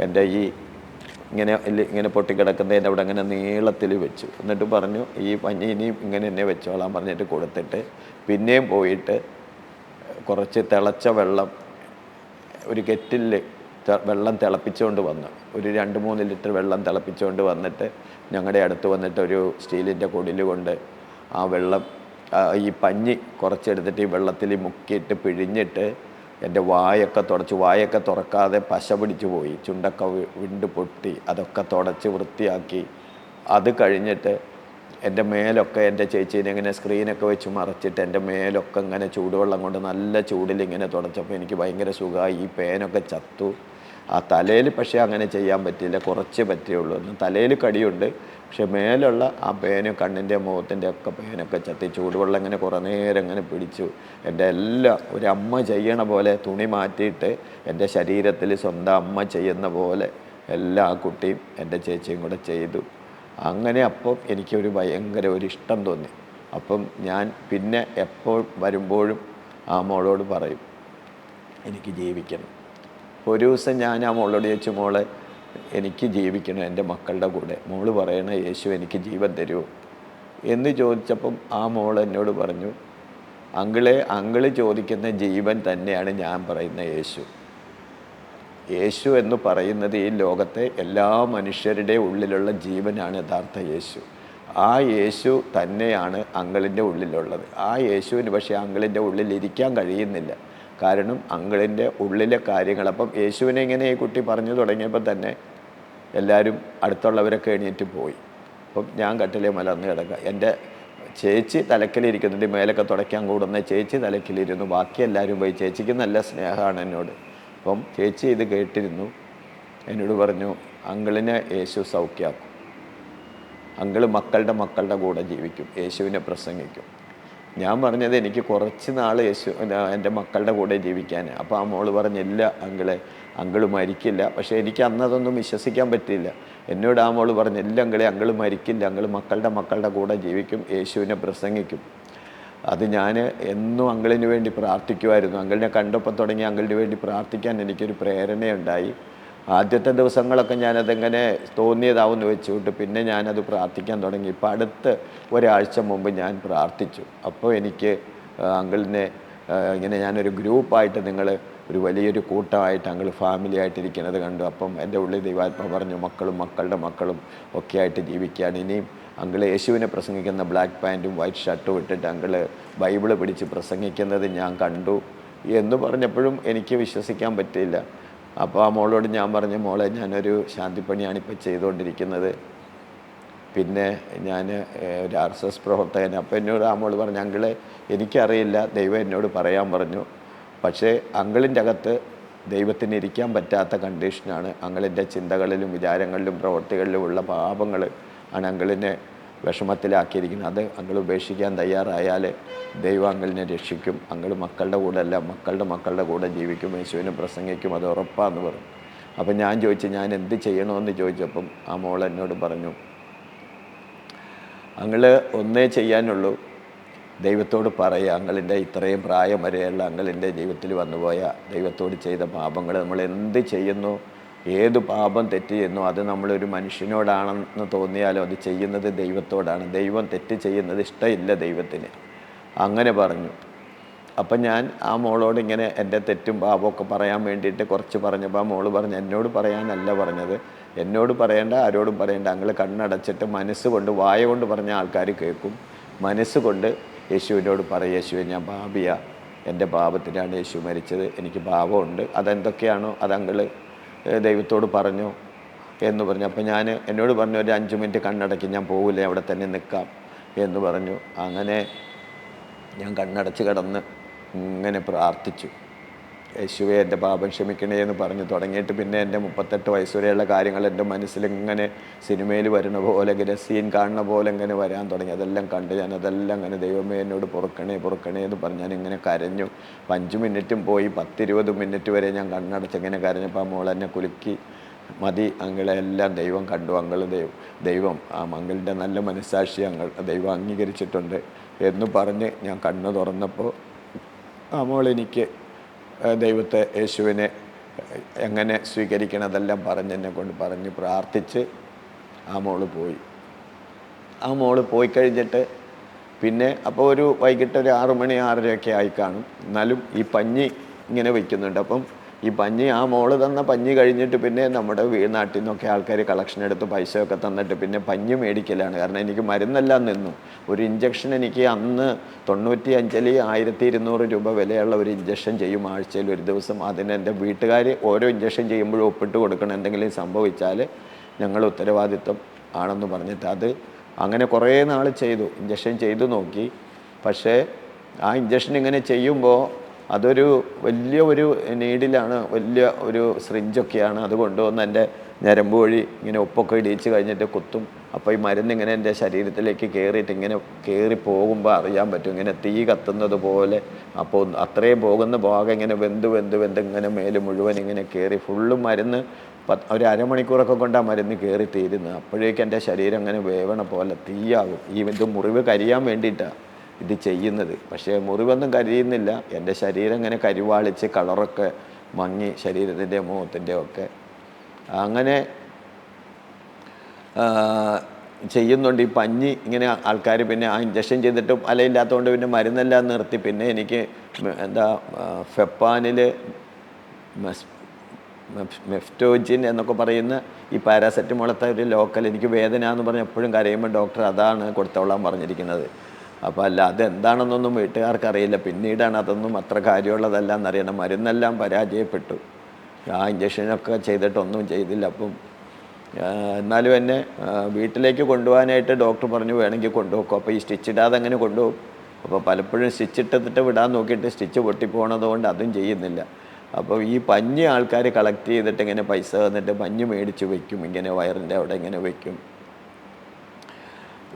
എൻ്റെ ഈ ഇങ്ങനെ പൊട്ടിക്കിടക്കുന്നതിൻ്റെ അവിടെ അങ്ങനെ നീളത്തിൽ വെച്ചു. എന്നിട്ട് പറഞ്ഞു, ഈ പഞ്ഞി ഇനിയും ഇങ്ങനെ എന്നെ വെച്ചോളാൻ പറഞ്ഞിട്ട് കൊടുത്തിട്ട് പിന്നെയും പോയിട്ട് കുറച്ച് തിളച്ച വെള്ളം ഒരു കെറ്റിൽ വെള്ളം തിളപ്പിച്ചുകൊണ്ട് വന്നു. ഒരു 2-3 ലിറ്റർ വെള്ളം തിളപ്പിച്ചുകൊണ്ട് വന്നിട്ട് ഞങ്ങളുടെ അടുത്ത് വന്നിട്ട് ഒരു സ്റ്റീലിൻ്റെ കുടിൽ കൊണ്ട് ആ വെള്ളം ഈ പഞ്ഞി കുറച്ചെടുത്തിട്ട് ഈ വെള്ളത്തിൽ മുക്കിയിട്ട് പിഴിഞ്ഞിട്ട് എൻ്റെ വായൊക്കെ തുറക്കാതെ പശ പിടിച്ചു പോയി, ചുണ്ടൊക്കെ വിണ്ട് പൊട്ടി, അതൊക്കെ തുടച്ച് വൃത്തിയാക്കി. അത് കഴിഞ്ഞിട്ട് എൻ്റെ മേലൊക്കെ എൻ്റെ ചേച്ചീനെ ഇങ്ങനെ സ്ക്രീനൊക്കെ വെച്ച് മറച്ചിട്ട് എൻ്റെ മേലൊക്കെ ഇങ്ങനെ ചൂടുവെള്ളം കൊണ്ട് നല്ല ചൂടിൽ ഇങ്ങനെ തുടച്ചപ്പോൾ എനിക്ക് ഭയങ്കര സുഖമായി. ഈ പേനൊക്കെ ചത്തു. ആ തലയിൽ പക്ഷേ അങ്ങനെ ചെയ്യാൻ പറ്റില്ല, കുറച്ച് പറ്റുള്ളൂ. തലയിൽ കടിയുണ്ട്, പക്ഷെ മേലുള്ള ആ പേനും കണ്ണിൻ്റെ മുഖത്തിൻ്റെ ഒക്കെ പേനൊക്കെ ചത്തി. ചൂടുവെള്ളം ഇങ്ങനെ കുറേ നേരം ഇങ്ങനെ പിടിച്ചു. എൻ്റെ എല്ലാം ഒരു അമ്മ ചെയ്യണ പോലെ തുണി മാറ്റിയിട്ട് എൻ്റെ ശരീരത്തിൽ സ്വന്തം അമ്മ ചെയ്യുന്ന പോലെ എല്ലാ ആ കുട്ടിയും എൻ്റെ ചേച്ചിയും കൂടെ ചെയ്തു. അങ്ങനെ അപ്പം എനിക്കൊരു ഭയങ്കര ഒരു ഇഷ്ടം തോന്നി. അപ്പം ഞാൻ പിന്നെ എപ്പോൾ വരുമ്പോഴും ആ മോളോട് പറയും, എനിക്ക് ജീവിക്കണം. ഒരു ദിവസം ഞാൻ ആ മോളോട് ചോദിച്ചു, മോളെ എനിക്ക് ജീവിക്കണം എൻ്റെ മക്കളുടെ കൂടെ. മോള് പറയണ, യേശു എനിക്ക് ജീവൻ തരുമോ എന്ന് ചോദിച്ചപ്പം ആ മോൾ എന്നോട് പറഞ്ഞു, അങ്കിള് ചോദിക്കുന്ന ജീവൻ തന്നെയാണ് ഞാൻ പറയുന്ന യേശു. യേശു എന്ന് പറയുന്നത് ഈ ലോകത്തെ എല്ലാ മനുഷ്യരുടെ ഉള്ളിലുള്ള ജീവനാണ് യഥാർത്ഥ യേശു. ആ യേശു തന്നെയാണ് അങ്കിളിൻ്റെ ഉള്ളിലുള്ളത്. ആ യേശുവിന് പക്ഷേ അങ്കിളിൻ്റെ ഉള്ളിൽ ഇരിക്കാൻ കഴിയുന്നില്ല. കാരണം അങ്കിളിൻ്റെ ഉള്ളിലെ കാര്യങ്ങൾ. അപ്പം യേശുവിനെ ഇങ്ങനെ ഈ കുട്ടി പറഞ്ഞു തുടങ്ങിയപ്പോൾ തന്നെ എല്ലാവരും അടുത്തുള്ളവരൊക്കെ എണീറ്റ് പോയി. അപ്പം ഞാൻ കട്ടിലെ മലർന്ന് കിടക്കുക. എൻ്റെ ചേച്ചി തലക്കിലിരിക്കുന്നുണ്ട്, മേലൊക്കെ തുടയ്ക്കാൻ കൂടുന്ന ചേച്ചി തലക്കിലിരുന്നു. ബാക്കി എല്ലാവരും പോയി. ചേച്ചിക്ക് നല്ല സ്നേഹമാണ് എന്നോട്. അപ്പം ചേച്ചി ഇത് കേട്ടിരുന്നു. എന്നോട് പറഞ്ഞു, അങ്കിളിനെ യേശു സൗഖ്യമാക്കും, അങ്കിള് മക്കളുടെ കൂടെ ജീവിക്കും, യേശുവിനെ പ്രസംഗിക്കും. ഞാൻ പറഞ്ഞത് എനിക്ക് കുറച്ച് നാൾ എൻ്റെ മക്കളുടെ കൂടെ ജീവിക്കാൻ. അപ്പോൾ ആ മോള് പറഞ്ഞില്ല അങ്കിള് മരിക്കില്ല. പക്ഷേ എനിക്ക് അന്നതൊന്നും വിശ്വസിക്കാൻ പറ്റില്ല. എന്നോട് ആ മോള് പറഞ്ഞില്ല അങ്കിള് മരിക്കില്ല, അങ്കിള് മക്കളുടെ കൂടെ ജീവിക്കും, യേശുവിനെ പ്രസംഗിക്കും. അത് ഞാൻ എന്നും അങ്കിളിന് വേണ്ടി പ്രാർത്ഥിക്കുമായിരുന്നു. അങ്കിളിനെ കണ്ടപ്പോൾ തുടങ്ങി അങ്കിളിന് വേണ്ടി പ്രാർത്ഥിക്കാൻ എനിക്കൊരു പ്രേരണയുണ്ടായി. ആദ്യത്തെ ദിവസങ്ങളൊക്കെ ഞാനതെങ്ങനെ തോന്നിയതാവുമെന്ന് വെച്ചുകൊണ്ട് പിന്നെ ഞാനത് പ്രാർത്ഥിക്കാൻ തുടങ്ങി. ഇപ്പം അടുത്ത് ഒരാഴ്ച മുമ്പ് ഞാൻ പ്രാർത്ഥിച്ചു. അപ്പോൾ എനിക്ക് അങ്കിളിനെ ഇങ്ങനെ ഞാനൊരു ഗ്രൂപ്പായിട്ട് ഒരു വലിയൊരു കൂട്ടമായിട്ട് അങ്കിൾ ഫാമിലി ആയിട്ടിരിക്കുന്നത് കണ്ടു. അപ്പം എൻ്റെ ഉള്ളിൽ ദൈവാത്മാ പറഞ്ഞു, മക്കളുടെ മക്കളും ഒക്കെ ആയിട്ട് ജീവിക്കുകയാണ്. ഇനിയും അങ്കിൾ യേശുവിനെ പ്രസംഗിക്കുന്ന ബ്ലാക്ക് പാൻറ്റും വൈറ്റ് ഷർട്ടും ഇട്ടിട്ട് അങ്കിൾ ബൈബിള് പിടിച്ച് പ്രസംഗിക്കുന്നത് ഞാൻ കണ്ടു എന്ന് പറഞ്ഞപ്പോഴും എനിക്ക് വിശ്വസിക്കാൻ പറ്റിയില്ല. അപ്പോൾ ആ മോളോട് ഞാൻ പറഞ്ഞു, മോളെ ഞാനൊരു ശാന്തിപ്പണിയാണിപ്പോൾ ചെയ്തുകൊണ്ടിരിക്കുന്നത്, പിന്നെ ഞാൻ ഒരു RSS പ്രവർത്തകൻ. അപ്പോൾ എന്നോട് ആ മോള് പറഞ്ഞു, അങ്കിളെ എനിക്കറിയില്ല, ദൈവം എന്നോട് പറയാൻ പറഞ്ഞു, പക്ഷേ അങ്കിളിൻ്റെ അകത്ത് ദൈവത്തിന് ഇരിക്കാൻ പറ്റാത്ത കണ്ടീഷനാണ്. അങ്കിളിൻ്റെ ചിന്തകളിലും വിചാരങ്ങളിലും പ്രവൃത്തികളിലും ഉള്ള പാപങ്ങൾ ആണ് അങ്കിളിനെ വിഷമത്തിലാക്കിയിരിക്കുന്നത്. അത് അങ്കിൾ ഉപേക്ഷിക്കാൻ തയ്യാറായാൽ ദൈവം അങ്കിളിനെ രക്ഷിക്കും. അങ്കിൾ മക്കളുടെ കൂടെ അല്ല, മക്കളുടെ കൂടെ ജീവിക്കും, യേശുവിനെ പ്രസംഗിക്കും, അത് ഉറപ്പാന്ന് പറഞ്ഞു. അപ്പം ഞാൻ ചോദിച്ചു, ഞാൻ എന്ത് ചെയ്യണമെന്ന് ചോദിച്ചപ്പം ആ മോൾ എന്നോട് പറഞ്ഞു, അങ്കിൾ ഒന്നേ ചെയ്യാനുള്ളൂ, ദൈവത്തോട് പറയുക, അങ്കിളിൻ്റെ ഇത്രയും പ്രായം വരെയുള്ള അങ്കിളിൻ്റെ ജീവിതത്തിൽ വന്നുപോയ ദൈവത്തോട് ചെയ്ത പാപങ്ങൾ നമ്മൾ എന്ത് ചെയ്യുന്നു, ഏത് പാപം തെറ്റ് ചെയ്യുന്നു, അത് നമ്മളൊരു മനുഷ്യനോടാണെന്ന് തോന്നിയാലും അത് ചെയ്യുന്നത് ദൈവത്തോടാണ്. ദൈവം തെറ്റ് ചെയ്യുന്നത് ഇഷ്ടമില്ല ദൈവത്തിന്. അങ്ങനെ പറഞ്ഞു. അപ്പം ഞാൻ ആ മോളോട് ഇങ്ങനെ എൻ്റെ തെറ്റും പാപമൊക്കെ പറയാൻ വേണ്ടിയിട്ട് കുറച്ച് പറഞ്ഞപ്പോൾ ആ മോള് പറഞ്ഞു, എന്നോട് പറയാനല്ല പറഞ്ഞത്, എന്നോട് പറയേണ്ട, ആരോടും പറയേണ്ട, അങ്ങൾ കണ്ണടച്ചിട്ട് മനസ്സുകൊണ്ട്, വായ കൊണ്ട് പറഞ്ഞ ആൾക്കാർ കേൾക്കും, മനസ്സുകൊണ്ട് യേശുവിനോട് പറയും, യേശുവെ ഞാൻ പാപിയാ, എൻ്റെ പാപത്തിനാണ് യേശു മരിച്ചത്, എനിക്ക് പാപമുണ്ട്, അതെന്തൊക്കെയാണോ അത് അങ്ങൾ ദൈവത്തോട് പറഞ്ഞു എന്ന് പറഞ്ഞു. അപ്പം എന്നോട് പറഞ്ഞു, ഒരു 5 മിനിറ്റ് കണ്ണടക്കി, ഞാൻ പോകില്ല, അവിടെ തന്നെ നിൽക്കാം എന്ന് പറഞ്ഞു. അങ്ങനെ ഞാൻ കണ്ണടച്ച് കിടന്ന് ഇങ്ങനെ പ്രാർത്ഥിച്ചു, യേശുവേ എൻ്റെ പാപം ക്ഷമിക്കണേ എന്ന് പറഞ്ഞു തുടങ്ങിയിട്ട് പിന്നെ എൻ്റെ 38 വയസ്സ് വരെയുള്ള കാര്യങ്ങൾ എൻ്റെ മനസ്സിലിങ്ങനെ സിനിമയിൽ വരുന്ന പോലെ, സീൻ കാണുന്ന പോലെ ഇങ്ങനെ വരാൻ തുടങ്ങി. അതെല്ലാം കണ്ട് അതെല്ലാം അങ്ങനെ ദൈവമേ എന്നോട് പൊറുക്കണേ എന്ന് പറഞ്ഞ് ഞാനിങ്ങനെ കരഞ്ഞു. 5 മിനിറ്റും പോയി 10-20 മിനിറ്റ് വരെ ഞാൻ കണ്ണടച്ചിങ്ങനെ കരഞ്ഞപ്പോൾ ആ മോളെന്നെ കുലുക്കി, മതി അങ്കിളെ, എല്ലാം ദൈവം കണ്ടു, ദൈവം ആ മംഗളിൻ്റെ നല്ല മനസ്സാക്ഷി ദൈവം അംഗീകരിച്ചിട്ടുണ്ട് എന്ന് പറഞ്ഞ് ഞാൻ കണ്ണ് തുറന്നപ്പോൾ ആ മോളെനിക്ക് ദൈവത്തെ, യേശുവിനെ എങ്ങനെ സ്വീകരിക്കണം അതെല്ലാം എന്നെ കൊണ്ട് പറഞ്ഞ് പ്രാർത്ഥിച്ച് ആ മോള് പോയി കഴിഞ്ഞിട്ട് പിന്നെ അപ്പോൾ വൈകിട്ട് ഒരു 6 മണി 6:30 ആയി കാണും. എന്നാലും ഈ പഞ്ഞി ഇങ്ങനെ വയ്ക്കുന്നുണ്ട്. അപ്പം ഈ പഞ്ഞി, ആ മോള് തന്ന പഞ്ഞി കഴിഞ്ഞിട്ട് പിന്നെ നമ്മുടെ നാട്ടിൽ നിന്നൊക്കെ ആൾക്കാർ കളക്ഷൻ എടുത്ത് പൈസയൊക്കെ തന്നിട്ട് പിന്നെ പഞ്ഞി മേടിക്കലാണ്. കാരണം എനിക്ക് മരുന്നെല്ലാം നിന്നു. ഒരു ഇഞ്ചക്ഷൻ എനിക്ക് അന്ന് 95-ൽ 1200 രൂപ വിലയുള്ള ഒരു ഇഞ്ചക്ഷൻ ചെയ്യും ആഴ്ചയിൽ ഒരു ദിവസം. അതിന് എൻ്റെ വീട്ടുകാർ ഓരോ ഇഞ്ചക്ഷൻ ചെയ്യുമ്പോഴും ഒപ്പിട്ട് കൊടുക്കണം, എന്തെങ്കിലും സംഭവിച്ചാൽ ഞങ്ങൾ ഉത്തരവാദിത്വം ആണെന്ന് പറഞ്ഞിട്ട്. അത് അങ്ങനെ കുറേ നാൾ ഇഞ്ചക്ഷൻ ചെയ്തു നോക്കി. പക്ഷേ ആ ഇഞ്ചക്ഷൻ ഇങ്ങനെ ചെയ്യുമ്പോൾ അതൊരു വലിയ ഒരു നീഡിലാണ്, വലിയ ഒരു സിറിഞ്ചൊക്കെയാണ്. അത് കൊണ്ടുവന്ന് എൻ്റെ ഞരമ്പ് വഴി ഇങ്ങനെ ഉപ്പൊക്കെ ഇടിച്ച് കഴിഞ്ഞിട്ട് കുത്തും. അപ്പോൾ ഈ മരുന്നിങ്ങനെ എൻ്റെ ശരീരത്തിലേക്ക് ഇങ്ങനെ കയറി പോകുമ്പോൾ അറിയാൻ പറ്റും, ഇങ്ങനെ തീ കത്തുന്നത് പോലെ. അപ്പോൾ അത്രയും പോകുന്ന ഭാഗം ഇങ്ങനെ വെന്ത് ഇങ്ങനെ മേല് മുഴുവൻ ഇങ്ങനെ കയറി ഫുള്ളും മരുന്ന് ഒരു അരമണിക്കൂറൊക്കെ കൊണ്ട് ആ മരുന്ന് കയറി തീരുന്നത്. അപ്പോഴേക്കും എൻ്റെ ശരീരം അങ്ങനെ വേവണ പോലെ തീയാകും. ഇത് മുറിവ് കരിയാൻ വേണ്ടിയിട്ടാണ് ഇത് ചെയ്യുന്നത്. പക്ഷേ മുറിവൊന്നും കരിയുന്നില്ല, എൻ്റെ ശരീരം ഇങ്ങനെ കരിവാളിച്ച് കളറൊക്കെ മങ്ങി, ശരീരത്തിൻ്റെ മുഖത്തിൻ്റെ ഒക്കെ അങ്ങനെ ചെയ്യുന്നുണ്ട്. ഈ പഞ്ഞി ഇങ്ങനെ ആൾക്കാർ പിന്നെ ആ ഇഞ്ചക്ഷൻ ചെയ്തിട്ടും അലയില്ലാത്തതുകൊണ്ട് പിന്നെ മരുന്നെല്ലാം നിർത്തി. പിന്നെ എനിക്ക് ഫെപ്പാനിൽ മെഫ്റ്റോജിൻ എന്നൊക്കെ പറയുന്ന ഈ പാരാസെറ്റമോളത്തെ ഒരു ലോക്കൽ, എനിക്ക് വേദന എന്ന് പറഞ്ഞ് എപ്പോഴും കരയുമ്പോൾ ഡോക്ടർ അതാണ് കൊടുത്തോളാൻ പറഞ്ഞിരിക്കുന്നത്. അപ്പോൾ അല്ല, അതെന്താണെന്നൊന്നും വീട്ടുകാർക്കറിയില്ല. പിന്നീടാണ് അതൊന്നും അത്ര കാര്യമുള്ളതല്ല എന്നറിയണം. മരുന്നെല്ലാം പരാജയപ്പെട്ടു, ആ ഇഞ്ചക്ഷനൊക്കെ ചെയ്തിട്ടൊന്നും ചെയ്തില്ല. അപ്പം എന്നാലും എന്നെ വീട്ടിലേക്ക് കൊണ്ടുപോകാനായിട്ട് ഡോക്ടർ പറഞ്ഞു, വേണമെങ്കിൽ കൊണ്ടുപോക്കും. അപ്പോൾ ഈ സ്റ്റിച്ച് ഇടാതെ അങ്ങനെ കൊണ്ടുപോകും. അപ്പോൾ പലപ്പോഴും സ്റ്റിച്ച് ഇട്ടിട്ട് വിടാൻ നോക്കിയിട്ട് സ്റ്റിച്ച് പൊട്ടിപ്പോണതുകൊണ്ട് അതും ചെയ്യുന്നില്ല. അപ്പോൾ ഈ പഞ്ഞി ആൾക്കാർ കളക്ട് ചെയ്തിട്ട് ഇങ്ങനെ പൈസ തന്നിട്ട് പഞ്ഞ് മേടിച്ച് വെക്കും, ഇങ്ങനെ വയറിൻ്റെ അവിടെ ഇങ്ങനെ വെക്കും.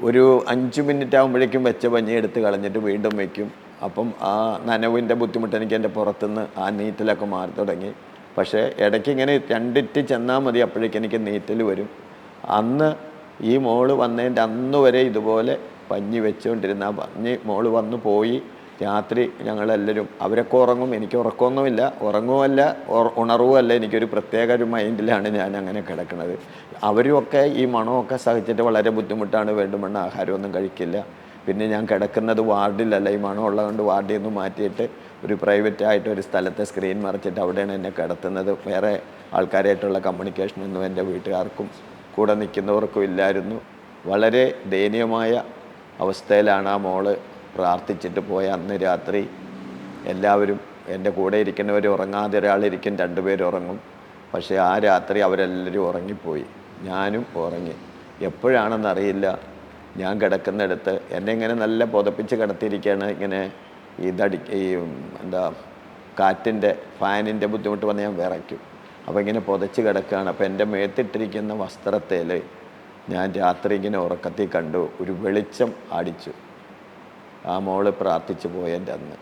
ഒരു 5 മിനിറ്റ് ആകുമ്പോഴേക്കും വെച്ച പഞ്ഞി എടുത്ത് കളഞ്ഞിട്ട് വീണ്ടും വെക്കും. അപ്പം ആ നനവിൻ്റെ ബുദ്ധിമുട്ട് എനിക്ക് എൻ്റെ പുറത്തുനിന്ന് ആ നീറ്റലൊക്കെ മാറി തുടങ്ങി. പക്ഷേ ഇടയ്ക്ക് ഇങ്ങനെ 2 ഇറ്റ് ചെന്നാൽ മതി, അപ്പോഴേക്കും എനിക്ക് നീറ്റൽ വരും. അന്ന് ഈ മോള് വന്നതിൻ്റെ അന്ന് വരെ ഇതുപോലെ പഞ്ഞി വെച്ചുകൊണ്ടിരുന്ന ആ പഞ്ഞി മോള് വന്നു പോയി. രാത്രി ഞങ്ങളെല്ലാവരും, അവരൊക്കെ ഉറങ്ങും, എനിക്ക് ഉറക്കമൊന്നുമില്ല, ഉറങ്ങുമല്ല ഉണർവുമല്ല, എനിക്കൊരു പ്രത്യേക ഒരു മൈൻഡിലാണ് ഞാൻ അങ്ങനെ കിടക്കുന്നത്. അവരുമൊക്കെ ഈ മണമൊക്കെ സഹിച്ചിട്ട് വളരെ ബുദ്ധിമുട്ടാണ്, വേണ്ടുമെന്ന് ആഹാരമൊന്നും കഴിക്കില്ല. പിന്നെ ഞാൻ കിടക്കുന്നത് വാർഡിലല്ല, ഈ മണം ഉള്ളതുകൊണ്ട് വാർഡിൽ നിന്ന് മാറ്റിയിട്ട് ഒരു പ്രൈവറ്റായിട്ട് ഒരു സ്ഥലത്തെ സ്ക്രീൻ മറിച്ചിട്ട് അവിടെയാണ് എന്നെ കിടത്തുന്നത്. വേറെ ആൾക്കാരായിട്ടുള്ള കമ്മ്യൂണിക്കേഷനൊന്നും എൻ്റെ വീട്ടുകാർക്കും കൂടെ നിൽക്കുന്നവർക്കും ഇല്ലായിരുന്നു. വളരെ ദയനീയമായ അവസ്ഥയിലാണ് ആ മോള് പ്രാർത്ഥിച്ചിട്ട് പോയ അന്ന് രാത്രി. എല്ലാവരും എൻ്റെ കൂടെ ഇരിക്കുന്നവർ ഉറങ്ങാതെ ഒരാളിരിക്കും, 2 പേര് ഉറങ്ങും. പക്ഷേ ആ രാത്രി അവരെല്ലാവരും ഉറങ്ങിപ്പോയി, ഞാനും ഉറങ്ങി. എപ്പോഴാണെന്നറിയില്ല, ഞാൻ കിടക്കുന്നിടത്ത് എന്നെ ഇങ്ങനെ നല്ല പുതപ്പിച്ച് കിടത്തിയിരിക്കുകയാണ്. ഇങ്ങനെ ഈ എന്താ കാറ്റിൻ്റെ ഫാനിൻ്റെ ബുദ്ധിമുട്ട് വന്ന് ഞാൻ വിറയ്ക്കും. അപ്പോൾ ഇങ്ങനെ പുതച്ച് കിടക്കുകയാണ്. അപ്പോൾ എൻ്റെ മേത്തിട്ടിരിക്കുന്ന വസ്ത്രത്തിൽ ഞാൻ രാത്രി ഇങ്ങനെ ഉറക്കത്തിൽ കണ്ടു ഒരു വെളിച്ചം അടിച്ചു. ആ മോള് പ്രാർത്ഥിച്ചു പോയതിൻ്റെ അന്ന്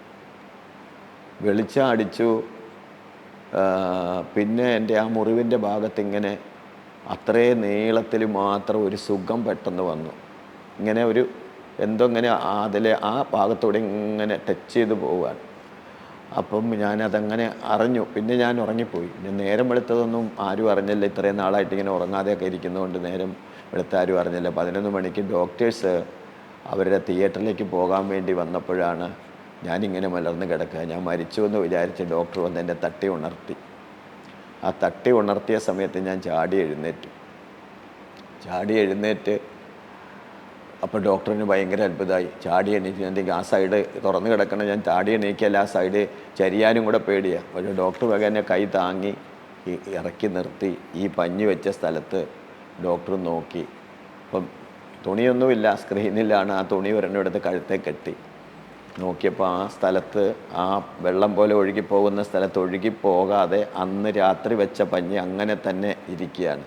വെളിച്ചം അടിച്ചു. പിന്നെ എൻ്റെ ആ മുറിവിൻ്റെ ഭാഗത്തിങ്ങനെ അത്രയും നീളത്തിൽ മാത്രം ഒരു സുഖം പെട്ടെന്ന് വന്നു. ഇങ്ങനെ ഒരു എന്തോ ഇങ്ങനെ അതിലെ ആ ഭാഗത്തൂടെ ഇങ്ങനെ ടച്ച് ചെയ്ത് പോവുകയാണ്. അപ്പം ഞാനതങ്ങനെ അറിഞ്ഞു. പിന്നെ ഞാൻ ഉറങ്ങിപ്പോയി. പിന്നെ നേരം വെളുത്തതൊന്നും ആരും അറിഞ്ഞില്ല. ഇത്രയും നാളായിട്ട് ഇങ്ങനെ ഉറങ്ങാതെയൊക്കെ ഇരിക്കുന്നതുകൊണ്ട് നേരം വെളുത്ത ആരും അറിഞ്ഞില്ല. 11 മണിക്ക് ഡോക്ടേഴ്സ് അവരുടെ തിയേറ്ററിലേക്ക് പോകാൻ വേണ്ടി വന്നപ്പോഴാണ് ഞാനിങ്ങനെ മലർന്ന് കിടക്കുക. ഞാൻ മരിച്ചു എന്ന് വിചാരിച്ച് ഡോക്ടർ വന്ന് എന്നെ തട്ടി ഉണർത്തി. ആ തട്ടി ഉണർത്തിയ സമയത്ത് ഞാൻ ചാടി എഴുന്നേറ്റ് അപ്പോൾ ഡോക്ടറിന് ഭയങ്കര അത്ഭുതമായി. ചാടി എണീറ്റ് ആ സൈഡ് തുറന്ന് കിടക്കണം, ഞാൻ ചാടി എണീക്കല്ല, ആ സൈഡ് ചരിയാനും കൂടെ പേടിയാണ്. പക്ഷേ ഡോക്ടർ വേഗം എന്നെ കൈ താങ്ങി ഇറക്കി നിർത്തി. ഈ പഞ്ഞി വെച്ച സ്ഥലത്ത് ഡോക്ടർ നോക്കി. അപ്പം തുണിയൊന്നുമില്ല, സ്ക്രീനിലാണ്. ആ തുണി ഒരെണ്ണം എടുത്ത് കഴുത്തെ കെട്ടി നോക്കിയപ്പോൾ ആ സ്ഥലത്ത്, ആ വെള്ളം പോലെ ഒഴുകിപ്പോകുന്ന സ്ഥലത്ത് ഒഴുകിപ്പോകാതെ അന്ന് രാത്രി വെച്ച പഞ്ഞി അങ്ങനെ തന്നെ ഇരിക്കുകയാണ്,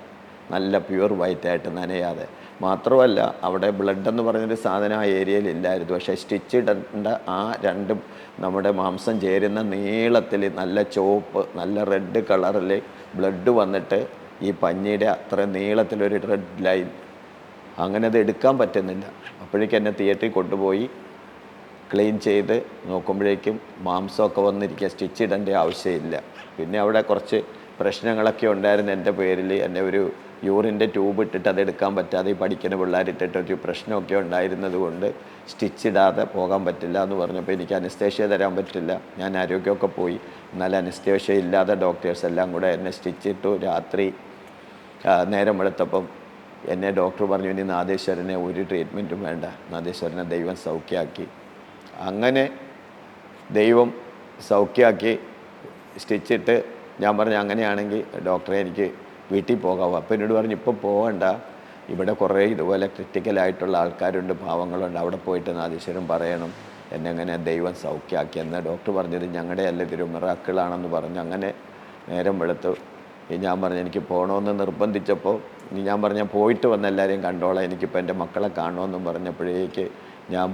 നല്ല പ്യുവർ വൈറ്റായിട്ട് നനയാതെ. മാത്രമല്ല അവിടെ ബ്ലഡ് എന്ന് പറഞ്ഞൊരു സാധനം ആ ഏരിയയിൽ ഇല്ലായിരുന്നു. പക്ഷേ സ്റ്റിച്ച് ഇടേണ്ട ആ 2 നമ്മുടെ മാംസം ചേരുന്ന നീളത്തിൽ നല്ല ചുവപ്പ്, നല്ല റെഡ് കളറിൽ ബ്ലഡ് വന്നിട്ട് ഈ പഞ്ഞിയുടെ അത്ര നീളത്തിലൊരു റെഡ് ലൈൻ. അങ്ങനെ അത് എടുക്കാൻ പറ്റുന്നില്ല. അപ്പോഴേക്കും എന്നെ തിയേറ്ററിൽ കൊണ്ടുപോയി ക്ലീൻ ചെയ്ത് നോക്കുമ്പോഴേക്കും മാംസമൊക്കെ വന്നിരിക്കുക, സ്റ്റിച്ച് ഇടേണ്ട ആവശ്യമില്ല. പിന്നെ അവിടെ കുറച്ച് പ്രശ്നങ്ങളൊക്കെ ഉണ്ടായിരുന്നു എൻ്റെ പേരിൽ. എന്നെ ഒരു യൂറിൻ്റെ ട്യൂബ് ഇട്ടിട്ട് അതെടുക്കാൻ പറ്റാതെ ഈ പഠിക്കുന്ന പിള്ളേരിട്ടിട്ടൊരു പ്രശ്നമൊക്കെ ഉണ്ടായിരുന്നത് കൊണ്ട് സ്റ്റിച്ച് ഇടാതെ പോകാൻ പറ്റില്ല എന്ന് പറഞ്ഞപ്പോൾ എനിക്ക് അനസ്തേഷ്യ തരാൻ പറ്റില്ല. ഞാൻ ആരോഗ്യമൊക്കെ പോയി, എന്നാൽ അനസ്തേഷ്യ ഇല്ലാതെ ഡോക്ടേഴ്സ് എല്ലാം കൂടെ എന്നെ സ്റ്റിച്ചിട്ടു. രാത്രി നേരം വെളുത്തപ്പം എന്നെ ഡോക്ടർ പറഞ്ഞു, ഇനി നാദേശ്വരനെ ഒരു ട്രീറ്റ്മെൻറ്റും വേണ്ട, നാദേശ്വരനെ ദൈവം സൗഖ്യമാക്കി. അങ്ങനെ ദൈവം സൗഖ്യമാക്കി സ്റ്റിച്ചിട്ട് ഞാൻ പറഞ്ഞു, അങ്ങനെയാണെങ്കിൽ ഡോക്ടറെ എനിക്ക് വീട്ടിൽ പോകാവോ? അപ്പോൾ എന്നോട് പറഞ്ഞു, ഇപ്പോൾ പോകണ്ട, ഇവിടെ കുറേ ഇതുപോലെ ക്രിറ്റിക്കലായിട്ടുള്ള ആൾക്കാരുണ്ട്, പാവങ്ങളുണ്ട്, അവിടെ പോയിട്ട് നാദീശ്വരൻ പറയണം എന്നെ അങ്ങനെ ദൈവം സൗഖ്യമാക്കി എന്ന്. ഡോക്ടർ പറഞ്ഞത് ഞങ്ങളുടെ അല്ല, ഇതൊരു മിറാക്കിളാണെന്ന് പറഞ്ഞു. അങ്ങനെ നേരം വെളുത്തു. ഞാൻ പറഞ്ഞു എനിക്ക് പോകണമെന്ന് നിർബന്ധിച്ചപ്പോൾ ഞാൻ പറഞ്ഞു പോയിട്ട് വന്ന് എല്ലാവരെയും കണ്ടോളാം, എനിക്കിപ്പോൾ എൻ്റെ മക്കളെ കാണുമെന്നും പറഞ്ഞപ്പോഴേക്ക് ഞാൻ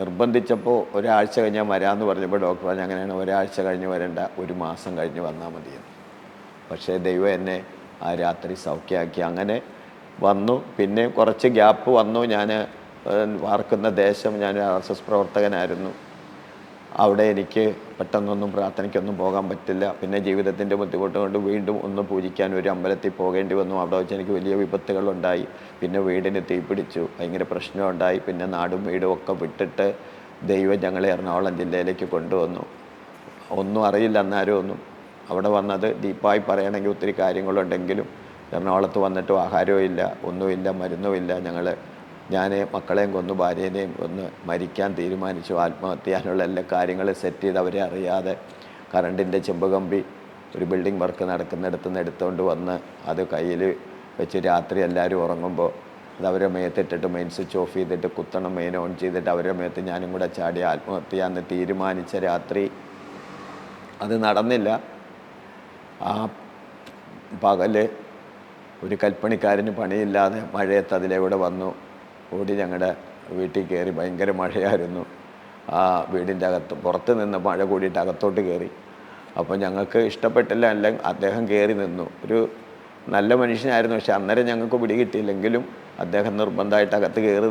നിർബന്ധിച്ചപ്പോൾ ഒരാഴ്ച കഴിഞ്ഞാൽ വരാമെന്ന് പറഞ്ഞപ്പോൾ ഡോക്ടർ പറഞ്ഞു അങ്ങനെയാണ്, ഒരാഴ്ച കഴിഞ്ഞ് വരണ്ട, 1 മാസം കഴിഞ്ഞ് വന്നാൽ മതിയെന്ന്. പക്ഷേ ദൈവം എന്നെ ആ രാത്രി സൗഖ്യമാക്കി. അങ്ങനെ വന്നു. പിന്നെ കുറച്ച് ഗ്യാപ്പ് വന്നു. ഞാൻ വാർക്കുന്ന ദേശം, ഞാൻ RSS പ്രവർത്തകനായിരുന്നു. അവിടെ എനിക്ക് പെട്ടെന്നൊന്നും പ്രാർത്ഥനയ്ക്കൊന്നും പോകാൻ പറ്റില്ല. പിന്നെ ജീവിതത്തിൻ്റെ ബുദ്ധിമുട്ട് കൊണ്ട് വീണ്ടും ഒന്ന് പൂജിക്കാൻ ഒരു അമ്പലത്തിൽ പോകേണ്ടി വന്നു. അവിടെ വെച്ച് എനിക്ക് വലിയ വിപത്തുകളുണ്ടായി. പിന്നെ വീടിന് തീപിടിച്ചു, ഭയങ്കര പ്രശ്നമുണ്ടായി. പിന്നെ നാടും വീടും ഒക്കെ വിട്ടിട്ട് ദൈവം ഞങ്ങളെ എറണാകുളം ജില്ലയിലേക്ക് കൊണ്ടുവന്നു. ഒന്നും അറിയില്ല അന്നാരും ഒന്നും. അവിടെ വന്നത് ഡീപ്പായി പറയണമെങ്കിൽ ഒത്തിരി കാര്യങ്ങളുണ്ടെങ്കിലും എറണാകുളത്ത് വന്നിട്ടും ആഹാരവും ഇല്ല, ഒന്നുമില്ല, മരുന്നുമില്ല. ഞാൻ മക്കളെയും കൊന്നു, ഭാര്യേനെയും കൊന്ന് മരിക്കാൻ തീരുമാനിച്ചു. ആത്മഹത്യ ചെയ്യാനുള്ള എല്ലാ കാര്യങ്ങളും സെറ്റ് ചെയ്ത് അവരെ അറിയാതെ കറണ്ടിൻ്റെ ചെമ്പുകമ്പി ഒരു ബിൽഡിംഗ് വർക്ക് നടക്കുന്നിടത്ത് നിന്ന് എടുത്തുകൊണ്ട് വന്ന് അത് കയ്യിൽ വെച്ച് രാത്രി എല്ലാവരും ഉറങ്ങുമ്പോൾ അത് അവരെ മേത്തിട്ടിട്ട് മെയിൻ സ്വിച്ച് ഓഫ് ചെയ്തിട്ട് കുത്തണം, മെയിൻ ഓൺ ചെയ്തിട്ട് അവരെ മേത്ത് ഞാനും കൂടെ ചാടി ആത്മഹത്യ ചെയ്യാമെന്ന് തീരുമാനിച്ച രാത്രി അത് നടന്നില്ല. ആ പകല് ഒരു കൽപ്പണിക്കാരന് പണിയില്ലാതെ മഴയത്ത് അതിലൂടെ വന്നു ഓടി ഞങ്ങളുടെ വീട്ടിൽ കയറി. ഭയങ്കര മഴയായിരുന്നു. ആ വീടിൻ്റെ അകത്ത് പുറത്ത് നിന്ന് മഴ കൂടിയിട്ട് അകത്തോട്ട് കയറി. അപ്പോൾ ഞങ്ങൾക്ക് ഇഷ്ടപ്പെട്ടില്ല. അല്ലെങ്കിൽ അദ്ദേഹം കയറി നിന്നു. ഒരു നല്ല മനുഷ്യനായിരുന്നു. പക്ഷെ അന്നേരം ഞങ്ങൾക്ക് പിടികിട്ടിയില്ലെങ്കിലും അദ്ദേഹം നിർബന്ധമായിട്ട് അകത്ത് കയറി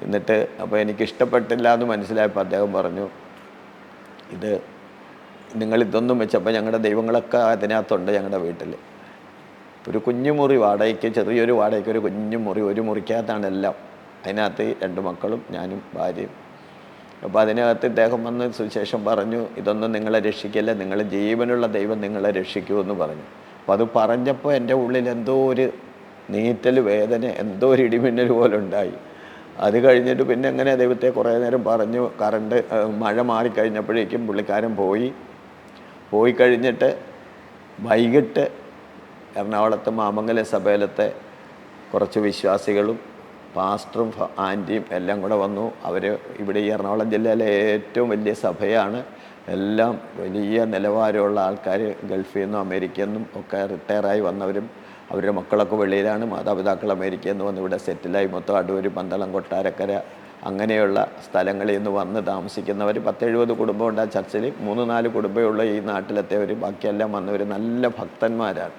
എന്നിട്ട് അപ്പോൾ എനിക്ക് ഇഷ്ടപ്പെട്ടില്ല എന്ന് മനസ്സിലായപ്പോൾ അദ്ദേഹം പറഞ്ഞു, ഇത് നിങ്ങളിതൊന്നും വെച്ചപ്പോൾ ഞങ്ങളുടെ ദൈവങ്ങളൊക്കെ അതിനകത്തുണ്ട്. ഞങ്ങളുടെ വീട്ടിൽ ഒരു കുഞ്ഞു മുറി വാടകയ്ക്ക്, ചെറിയൊരു വാടകയ്ക്ക് ഒരു കുഞ്ഞു മുറി, ഒരു മുറിക്കകത്താണ് എല്ലാം. അതിനകത്ത് 2 മക്കളും ഞാനും ഭാര്യയും. അപ്പോൾ അതിനകത്ത് ഇദ്ദേഹം വന്ന് സുവിശേഷം പറഞ്ഞു, ഇതൊന്നും നിങ്ങളെ രക്ഷിക്കില്ല, നിങ്ങൾ ജീവനുള്ള ദൈവം നിങ്ങളെ രക്ഷിക്കുമെന്ന് പറഞ്ഞു. അപ്പോൾ അത് പറഞ്ഞപ്പോൾ എൻ്റെ ഉള്ളിൽ എന്തോ ഒരു നീറ്റൽ, വേദന, എന്തോ ഒരു ഇടിമിന്നൽ പോലെ ഉണ്ടായി. അത് കഴിഞ്ഞിട്ട് പിന്നെ എങ്ങനെ ദൈവത്തെ കുറേ നേരം പറഞ്ഞു. മഴ മാറിക്കഴിഞ്ഞപ്പോഴേക്കും പുള്ളിക്കാരൻ പോയി കഴിഞ്ഞിട്ട് വൈകിട്ട് എറണാകുളത്ത് മാമംഗല സഭയിലത്തെ കുറച്ച് വിശ്വാസികളും പാസ്റ്ററും ആൻറ്റിയും എല്ലാം കൂടെ വന്നു. അവർ ഇവിടെ ഈ എറണാകുളം ജില്ലയിലെ ഏറ്റവും വലിയ സഭയാണ്. എല്ലാം വലിയ നിലവാരമുള്ള ആൾക്കാർ, ഗൾഫിൽ നിന്നും അമേരിക്കയിൽ നിന്നും ഒക്കെ റിട്ടയറായി വന്നവരും അവരുടെ മക്കളൊക്കെ വെളിയിലാണ്, മാതാപിതാക്കൾ അമേരിക്കയിൽ നിന്ന് വന്ന് ഇവിടെ സെറ്റിലായി. മൊത്തം അടൂർ, പന്തളം, കൊട്ടാരക്കര അങ്ങനെയുള്ള സ്ഥലങ്ങളിൽ നിന്ന് വന്ന് താമസിക്കുന്നവർ 10-70 കുടുംബമുണ്ട് ആ ചർച്ചിൽ. 3-4 കുടുംബമുള്ള ഈ നാട്ടിലെത്തിയവർ, ബാക്കിയെല്ലാം വന്നവർ നല്ല ഭക്തന്മാരാണ്.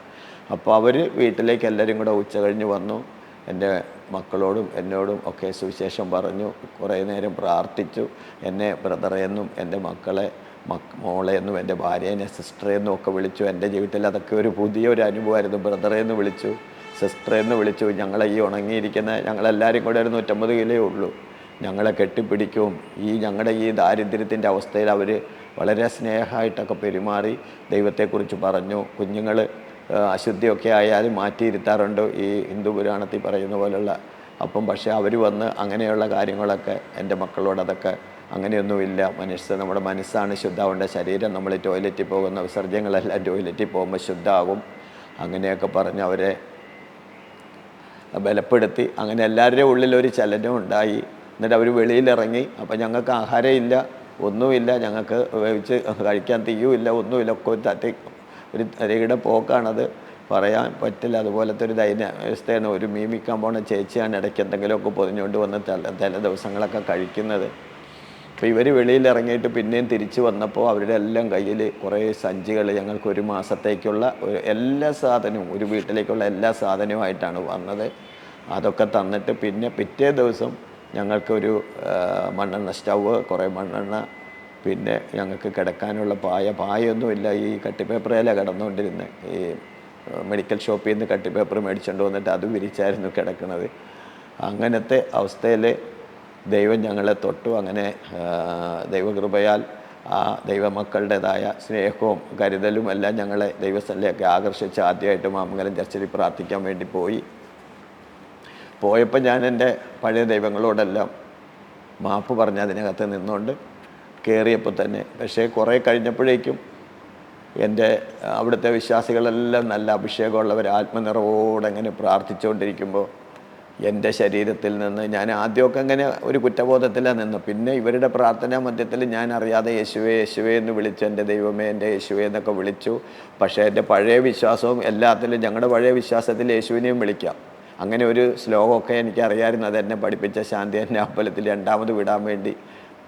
അപ്പോൾ അവർ വീട്ടിലേക്ക് എല്ലാവരും കൂടെ ഉച്ച കഴിഞ്ഞ് വന്നു. എൻ്റെ മക്കളോടും എന്നോടും ഒക്കെ സുവിശേഷം പറഞ്ഞു. കുറേ നേരം പ്രാർത്ഥിച്ചു. എന്നെ ബ്രദറെന്നും എൻ്റെ മക്കളെ മോളെന്നും എൻ്റെ ഭാര്യേനെ സിസ്റ്ററെന്നും ഒക്കെ വിളിച്ചു. എൻ്റെ ജീവിതത്തിൽ അതൊക്കെ ഒരു പുതിയൊരു അനുഭവമായിരുന്നു. ബ്രദറെന്ന് വിളിച്ചു, സിസ്റ്ററെന്ന് വിളിച്ചു. ഞങ്ങളെ ഈ ഉണങ്ങിയിരിക്കുന്ന ഞങ്ങളെല്ലാവരും കൂടെ ഒരു 150 കിലോയേ ഉള്ളൂ. ഞങ്ങളെ കെട്ടിപ്പിടിക്കും. ഞങ്ങളുടെ ഈ ദാരിദ്ര്യത്തിൻ്റെ അവസ്ഥയിൽ അവർ വളരെ സ്നേഹമായിട്ടൊക്കെ പെരുമാറി ദൈവത്തെക്കുറിച്ച് പറഞ്ഞു. കുഞ്ഞുങ്ങൾ അശുദ്ധിയൊക്കെ ആയാലും മാറ്റിയിരുത്താറുണ്ട് ഈ ഹിന്ദു പുരാണത്തിൽ പറയുന്ന പോലുള്ള. പക്ഷേ അവർ വന്ന് അങ്ങനെയുള്ള കാര്യങ്ങളൊക്കെ എൻ്റെ മക്കളോട് അതൊക്കെ അങ്ങനെയൊന്നുമില്ല. നമ്മുടെ മനസ്സാണ് ശുദ്ധമാവേണ്ട. ശരീരം നമ്മൾ ടോയ്ലറ്റിൽ പോകുന്ന വിസർജ്യങ്ങളെല്ലാം ടോയ്ലറ്റിൽ പോകുമ്പോൾ ശുദ്ധമാകും. അങ്ങനെയൊക്കെ പറഞ്ഞ് അവരെ ബലപ്പെടുത്തി. അങ്ങനെ എല്ലാവരുടെയും ഉള്ളിലൊരു ചലനം ഉണ്ടായി. എന്നിട്ട് അവർ വെളിയിലിറങ്ങി. അപ്പോൾ ഞങ്ങൾക്ക് ആഹാരമില്ല, ഒന്നുമില്ല, ഞങ്ങൾക്ക് വേവിച്ച് കഴിക്കാൻ തീയുമില്ല, ഒന്നുമില്ല. ഒക്കെ ഒരു തരികിട പോക്കാണത്, പറയാൻ പറ്റില്ല. അതുപോലത്തെ ഒരു ദൈനാവസ്ഥയാണ്. ഒരു മീമിക്കാൻ പോണ ചേച്ചിയാണ് ഇടയ്ക്ക് എന്തെങ്കിലുമൊക്കെ പൊതിഞ്ഞുകൊണ്ട് വന്ന് ചില ദിവസങ്ങളൊക്കെ കഴിക്കുന്നത്. അപ്പോൾ ഇവർ വെളിയിലിറങ്ങിയിട്ട് പിന്നെയും തിരിച്ച് വന്നപ്പോൾ അവരുടെ എല്ലാം കയ്യിൽ കുറേ സഞ്ചികൾ, ഞങ്ങൾക്ക് 1 മാസത്തേക്കുള്ള എല്ലാ സാധനവും, ഒരു വീട്ടിലേക്കുള്ള എല്ലാ സാധനവുമായിട്ടാണ് വന്നത്. അതൊക്കെ തന്നിട്ട് പിന്നെ പിറ്റേ ദിവസം ഞങ്ങൾക്കൊരു മണ്ണെണ്ണ സ്റ്റൗവ്, കുറേ മണ്ണെണ്ണ, പിന്നെ ഞങ്ങൾക്ക് കിടക്കാനുള്ള പായൊന്നുമില്ല. ഈ കട്ടിപ്പേപ്പറേലാണ് കിടന്നുകൊണ്ടിരുന്നത്. ഈ മെഡിക്കൽ ഷോപ്പിൽ നിന്ന് കട്ടിപ്പേപ്പർ മേടിച്ചുകൊണ്ട് വന്നിട്ട് അത് വിരിച്ചായിരുന്നു കിടക്കുന്നത്. അങ്ങനത്തെ അവസ്ഥയിൽ ദൈവം ഞങ്ങളെ തൊട്ടു. അങ്ങനെ ദൈവകൃപയാൽ ആ ദൈവമക്കളുടേതായ സ്നേഹവും കരുതലും എല്ലാം ഞങ്ങളെ ദൈവസ്ഥലിലേക്ക് ആകർഷിച്ച് ആദ്യമായിട്ട് മാമംഗലം ചർച്ചിൽ പ്രാർത്ഥിക്കാൻ വേണ്ടി പോയപ്പോൾ ഞാൻ എൻ്റെ പഴയ ദൈവങ്ങളോടെല്ലാം മാപ്പ് പറഞ്ഞ് അതിനകത്ത് നിന്നുകൊണ്ട് കയറിയപ്പോൾ തന്നെ. പക്ഷേ കുറേ കഴിഞ്ഞപ്പോഴേക്കും എൻ്റെ അവിടുത്തെ വിശ്വാസികളെല്ലാം നല്ല അഭിഷേകമുള്ളവർ ആത്മനിറവോടെ അങ്ങനെ പ്രാർത്ഥിച്ചുകൊണ്ടിരിക്കുമ്പോൾ എൻ്റെ ശരീരത്തിൽ നിന്ന്, ഞാൻ ആദ്യമൊക്കെ അങ്ങനെ ഒരു കുറ്റബോധത്തിലാണ് നിന്ന്. പിന്നെ ഇവരുടെ പ്രാർത്ഥനാ മധ്യത്തിൽ ഞാൻ അറിയാതെ യേശുവേ യേശുവേ എന്ന് വിളിച്ചു. എൻ്റെ ദൈവമേ, എൻ്റെ യേശുവേ എന്നൊക്കെ വിളിച്ചു. പക്ഷേ എൻ്റെ പഴയ വിശ്വാസവും എല്ലാത്തിലും, ഞങ്ങളുടെ പഴയ വിശ്വാസത്തിൽ യേശുവിനെയും വിളിക്കാം. അങ്ങനെ ഒരു ശ്ലോകമൊക്കെ എനിക്കറിയാമായിരുന്നു. അതെന്നെ പഠിപ്പിച്ച ശാന്തി എന്നെ അമ്പലത്തിൽ 2ാമത് വിടാൻ വേണ്ടി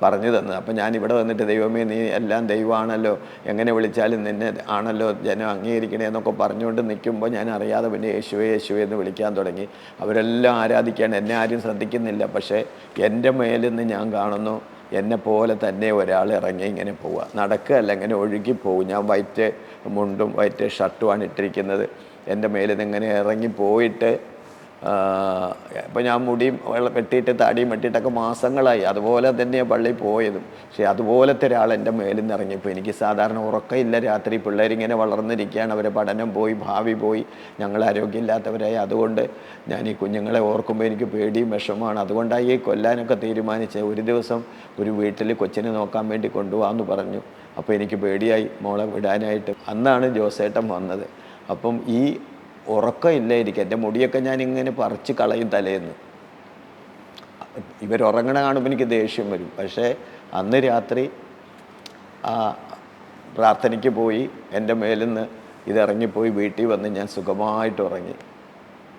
പറഞ്ഞു തന്നത്. അപ്പം ഞാൻ ഇവിടെ വന്നിട്ട് ദൈവമേ നീ എല്ലാം ദൈവമാണല്ലോ, എങ്ങനെ വിളിച്ചാലും നിന്നെ ആണല്ലോ ജനം അംഗീകരിക്കണേ എന്നൊക്കെ പറഞ്ഞുകൊണ്ട് നിൽക്കുമ്പോൾ ഞാൻ അറിയാതെ പിന്നെ യേശുവേ യേശുവേ എന്ന് വിളിക്കാൻ തുടങ്ങി. അവരെല്ലാം ആരാധിക്കുകയാണ്, എന്നെ ആരും ശ്രദ്ധിക്കുന്നില്ല. പക്ഷേ എൻ്റെ മേലിൽ നിന്ന് ഞാൻ കാണുന്നു എന്നെപ്പോലെ തന്നെ ഒരാൾ ഇറങ്ങി ഇങ്ങനെ പോവുക, നടക്കുകയല്ല, ഇങ്ങനെ ഒഴുകി പോകും. ഞാൻ വൈറ്റ് മുണ്ടും വൈറ്റ് ഷർട്ടുമാണ് ഇട്ടിരിക്കുന്നത്. എൻ്റെ മേലിൽ നിന്ന് ഇങ്ങനെ ഇറങ്ങി പോയിട്ട് ഇപ്പോൾ ഞാൻ മുടിയും വെട്ടിയിട്ട് താടിയും വെട്ടിയിട്ടൊക്കെ മാസങ്ങളായി. അതുപോലെ തന്നെയാണ് പള്ളിയിൽ പോയതും. പക്ഷേ അതുപോലത്തെ ഒരാൾ എൻ്റെ മേലിൽ നിന്ന് ഇറങ്ങിയപ്പോൾ എനിക്ക് സാധാരണ ഉറക്കമില്ല രാത്രി. പിള്ളേരിങ്ങനെ വളർന്നിരിക്കുകയാണ്, അവരെ പഠനം പോയി, ഭാവി പോയി, ഞങ്ങൾ ആരോഗ്യമില്ലാത്തവരായി. അതുകൊണ്ട് ഞാൻ ഈ കുഞ്ഞുങ്ങളെ ഓർക്കുമ്പോൾ എനിക്ക് പേടിയും വിഷമമാണ്. അതുകൊണ്ടാണ് ഈ കൊല്ലാനൊക്കെ തീരുമാനിച്ചത്. ഒരു ദിവസം ഒരു വീട്ടിൽ കൊച്ചിനെ നോക്കാൻ വേണ്ടി കൊണ്ടുപോകാമെന്ന് പറഞ്ഞു. അപ്പോൾ എനിക്ക് പേടിയായി മോളെ വിടാനായിട്ട്. അന്നാണ് ജോസേട്ടൻ വന്നത്. അപ്പം ഈ ഉറക്കമില്ലായിരിക്കും. എൻ്റെ മുടിയൊക്കെ ഞാനിങ്ങനെ പറിച്ച് കളയും തലേന്ന്. ഇവരുറങ്ങണ കാണുമ്പോൾ എനിക്ക് ദേഷ്യം വരും. പക്ഷേ അന്ന് രാത്രി പ്രാർത്ഥനയ്ക്ക് പോയി എൻ്റെ മേലിൽ നിന്ന് ഇതിറങ്ങിപ്പോയി വീട്ടിൽ വന്ന് ഞാൻ സുഖമായിട്ട് ഉറങ്ങി.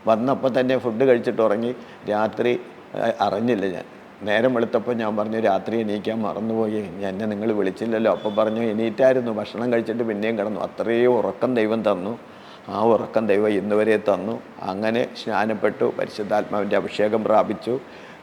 വന്നപ്പോൾ തന്നെ ഫുഡ് കഴിച്ചിട്ട് ഉറങ്ങി. രാത്രി അറിഞ്ഞില്ല ഞാൻ. നേരം വെളുത്തപ്പോൾ ഞാൻ പറഞ്ഞു രാത്രി എണീക്കാൻ മറന്നുപോയി, എന്നെ നിങ്ങൾ വിളിച്ചില്ലല്ലോ. അപ്പോൾ പറഞ്ഞു എണീറ്റായിരുന്നു, ഭക്ഷണം കഴിച്ചിട്ട് പിന്നെയും കിടന്നു. അത്രയും ഉറക്കം ദൈവം തന്നു. ആ ഉറക്കം ദൈവം ഇന്നുവരെ തന്നു. അങ്ങനെ സ്നാനപ്പെട്ടു, പരിശുദ്ധാത്മാവിൻ്റെ അഭിഷേകം പ്രാപിച്ചു.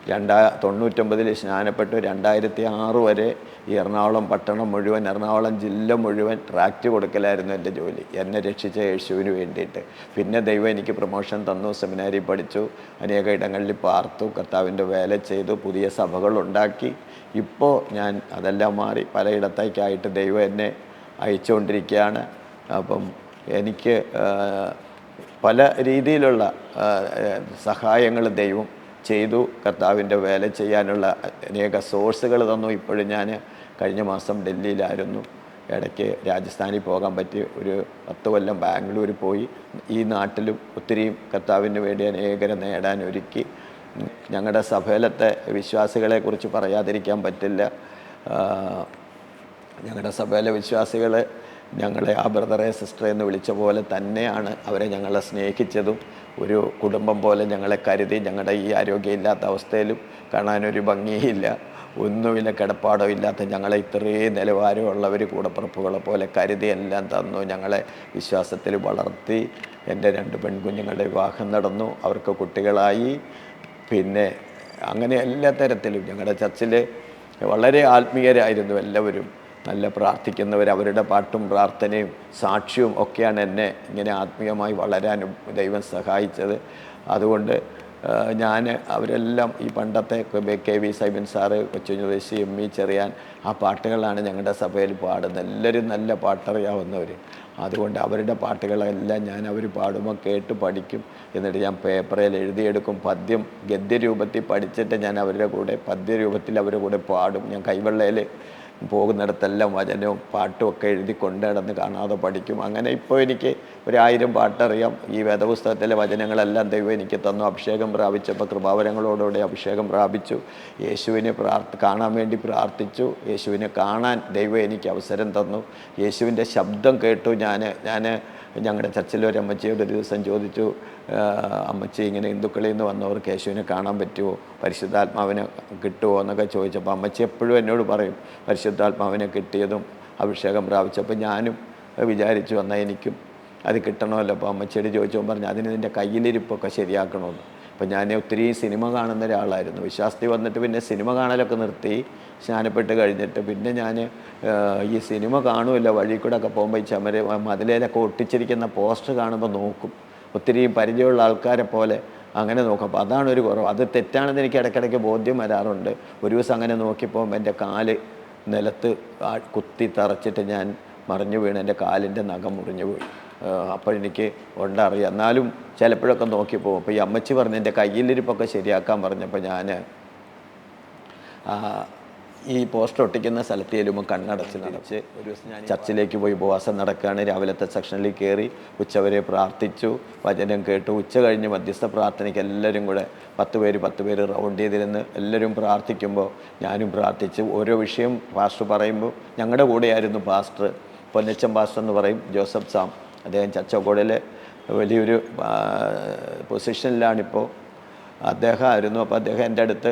1999 സ്നാനപ്പെട്ടു. 2006 വരെ ഈ എറണാകുളം പട്ടണം മുഴുവൻ, എറണാകുളം ജില്ല മുഴുവൻ ട്രാക്റ്റ് കൊടുക്കലായിരുന്നു എൻ്റെ ജോലി, എന്നെ രക്ഷിച്ച യേശുവിന് വേണ്ടിയിട്ട്. പിന്നെ ദൈവം എനിക്ക് പ്രൊമോഷൻ തന്നു, സെമിനാരി പഠിച്ചു, അനേക ഇടങ്ങളിൽ പാർത്തു, കർത്താവിൻ്റെ വേല ചെയ്തു, പുതിയ സഭകളുണ്ടാക്കി. ഇപ്പോൾ ഞാൻ അതെല്ലാം മാറി പലയിടത്തേക്കായിട്ട് ദൈവം എന്നെ അയച്ചുകൊണ്ടിരിക്കുകയാണ്. അപ്പം എനിക്ക് പല രീതിയിലുള്ള സഹായങ്ങൾ ദൈവം ചെയ്തു. കർത്താവിൻ്റെ വേല ചെയ്യാനുള്ള അനേക സോഴ്സുകൾ തന്നു. ഇപ്പോഴും ഞാൻ കഴിഞ്ഞ മാസം ഡൽഹിയിലായിരുന്നു. ഇടയ്ക്ക് രാജസ്ഥാനിൽ പോകാൻ പറ്റി. ഒരു 10 കൊല്ലം ബാംഗ്ലൂർ പോയി. ഈ നാട്ടിലും ഒത്തിരിയും കർത്താവിന് വേണ്ടി അനേകരെ നേടാൻ ഒരുക്കി. ഞങ്ങളുടെ സഭയിലത്തെ വിശ്വാസികളെക്കുറിച്ച് പറയാതിരിക്കാൻ പറ്റില്ല. ഞങ്ങളുടെ സഭയിലെ വിശ്വാസികൾ ഞങ്ങളെ ആ ബ്രദറെ സിസ്റ്ററെ എന്ന് വിളിച്ച പോലെ തന്നെയാണ് അവരെ ഞങ്ങളെ സ്നേഹിച്ചതും. ഒരു കുടുംബം പോലെ ഞങ്ങളെ കരുതി. ഞങ്ങളുടെ ഈ ആരോഗ്യമില്ലാത്ത അവസ്ഥയിലും കാണാനൊരു ഭംഗിയില്ല, ഒന്നുമില്ല, കിടപ്പാടോ ഇല്ലാത്ത ഞങ്ങളെ ഇത്രയും നിലവാരമുള്ളവർ കൂടപ്പിറപ്പുകളെ പോലെ കരുതി എല്ലാം തന്നു. ഞങ്ങളെ വിശ്വാസത്തിൽ വളർത്തി. എൻ്റെ 2 പെൺകുഞ്ഞുങ്ങളുടെ വിവാഹം നടന്നു, അവർക്ക് കുട്ടികളായി. പിന്നെ അങ്ങനെ എല്ലാ തരത്തിലും ഞങ്ങളുടെ ചർച്ചിൽ വളരെ ആത്മീയരായിരുന്നു എല്ലാവരും, നല്ല പ്രാർത്ഥിക്കുന്നവർ. അവരുടെ പാട്ടും പ്രാർത്ഥനയും സാക്ഷ്യവും ഒക്കെയാണ് എന്നെ ഇങ്ങനെ ആത്മീയമായി വളരാനും ദൈവം സഹായിച്ചത്. അതുകൊണ്ട് ഞാൻ അവരെല്ലാം ഈ പണ്ടത്തെ KV സൈബൻ സാറ്, കൊച്ചുഞ്ഞുദേശി, ME ചെറിയാൻ, ആ പാട്ടുകളാണ് ഞങ്ങളുടെ സഭയിൽ പാടുന്നത്. എല്ലാവരും നല്ല പാട്ടറിയാവുന്നവർ. അതുകൊണ്ട് അവരുടെ പാട്ടുകളെല്ലാം ഞാൻ അവർ പാടുമ്പോൾ കേട്ട് പഠിക്കും. എന്നിട്ട് ഞാൻ പേപ്പറിൽ എഴുതിയെടുക്കും. പദ്യം ഗദ്യരൂപത്തിൽ പഠിച്ചിട്ട് ഞാൻ അവരുടെ കൂടെ പദ്യരൂപത്തിൽ അവരുടെ കൂടെ പാടും. ഞാൻ കൈവെള്ളയിൽ പോകുന്നിടത്തെല്ലാം വചനവും പാട്ടും ഒക്കെ എഴുതി കൊണ്ട് നടന്ന് കാണാതെ പഠിക്കും. അങ്ങനെ ഇപ്പോൾ എനിക്ക് 1000 പാട്ടറിയാം. ഈ വേദപുസ്തകത്തിലെ വചനങ്ങളെല്ലാം ദൈവം എനിക്ക് തന്നു. അഭിഷേകം പ്രാപിച്ചപ്പോൾ കൃപാവരങ്ങളോടുകൂടി അഭിഷേകം പ്രാപിച്ചു. യേശുവിനെ കാണാൻ വേണ്ടി പ്രാർത്ഥിച്ചു. യേശുവിനെ കാണാൻ ദൈവം എനിക്ക് അവസരം തന്നു. യേശുവിൻ്റെ ശബ്ദം കേട്ടു. ഞാൻ ഞങ്ങളുടെ ചർച്ചിലെ ഒരു അമ്മച്ചിയോട് ഒരു ദിവസം ചോദിച്ചു, അമ്മച്ചി ഇങ്ങനെ ഹിന്ദുക്കളിൽ നിന്ന് വന്നവർക്ക് യേശുവിനെ കാണാൻ പറ്റുമോ, പരിശുദ്ധാത്മാവിനെ കിട്ടുമോ എന്നൊക്കെ ചോദിച്ചപ്പോൾ അമ്മച്ചി എപ്പോഴും എന്നോട് പറയും പരിശുദ്ധാത്മാവിനെ കിട്ടിയതും അഭിഷേകം പ്രാപിച്ചപ്പോൾ ഞാനും വിചാരിച്ചു വന്നാൽ എനിക്കും അത് കിട്ടണമല്ലോ. അപ്പോൾ അമ്മച്ചിയോട് ചോദിച്ചപ്പോൾ പറഞ്ഞു അതിന് നിൻ്റെ കയ്യിലിരിപ്പൊക്കെ ശരിയാക്കണമെന്ന്. അപ്പോൾ ഞാൻ ഒത്തിരി സിനിമ കാണുന്ന ഒരാളായിരുന്നു. വിശ്വാസത്തിൽ വന്നിട്ട് പിന്നെ സിനിമ കാണലൊക്കെ നിർത്തി. സ്നാനപ്പെട്ട് കഴിഞ്ഞിട്ട് പിന്നെ ഞാൻ ഈ സിനിമ കാണുമല്ലോ, വഴി കൂടെ ഒക്കെ പോകുമ്പോൾ ഈ മതിലേലൊക്കെ ഒട്ടിച്ചിരിക്കുന്ന പോസ്റ്റർ കാണുമ്പോൾ നോക്കും. ഒത്തിരി പരിചയമുള്ള ആൾക്കാരെ പോലെ അങ്ങനെ നോക്കും. അപ്പോൾ അതാണ് ഒരു കുറവ്. അത് തെറ്റാണെന്ന് എനിക്ക് ഇടയ്ക്കിടയ്ക്ക് ബോധ്യം വരാറുണ്ട്. ഒരു ദിവസം അങ്ങനെ നോക്കിയപ്പോൾ എൻ്റെ കാല് നിലത്ത് കുത്തി തറച്ചിട്ട് ഞാൻ മറിഞ്ഞു വീണ് എൻ്റെ കാലിൻ്റെ നഖം മുറിഞ്ഞു പോയി. അപ്പോൾ എനിക്ക് ഉണ്ടറിയാം. എന്നാലും ചിലപ്പോഴൊക്കെ നോക്കിപ്പോകും. അപ്പോൾ ഈ അമ്മച്ചി പറഞ്ഞ് എൻ്റെ കയ്യിലിരിപ്പൊക്കെ ശരിയാക്കാൻ പറഞ്ഞപ്പോൾ ഞാൻ ഈ പോസ്റ്റർ ഒട്ടിക്കുന്ന സ്ഥലത്ത് ചെല്ലുമ്പോൾ കണ്ണടച്ച് നടച്ച് ഒരു ദിവസം ഞാൻ ചർച്ചിലേക്ക് പോയി ഉപവാസം നടക്കുകയാണ്. രാവിലത്തെ സെക്ഷനിൽ കയറി ഉച്ചവരെ പ്രാർത്ഥിച്ചു, വചനം കേട്ടു. ഉച്ച കഴിഞ്ഞ് മധ്യസ്ഥ പ്രാർത്ഥനയ്ക്ക് എല്ലാവരും കൂടെ 10 പേര് റൗണ്ട് ചെയ്തിരുന്ന് എല്ലാവരും പ്രാർത്ഥിക്കുമ്പോൾ ഞാനും പ്രാർത്ഥിച്ചു. ഓരോ വിഷയം പാസ്റ്റർ പറയുമ്പോൾ ഞങ്ങളുടെ കൂടെയായിരുന്നു പാസ്റ്റർ, പൊന്നച്ചൻ പാസ്റ്റർ എന്ന് പറയും, ജോസഫ് സാം. അദ്ദേഹം ചച്ചക്കോടിലെ വലിയൊരു പൊസിഷനിലാണിപ്പോൾ. അദ്ദേഹമായിരുന്നു. അപ്പോൾ അദ്ദേഹം എൻ്റെ അടുത്ത്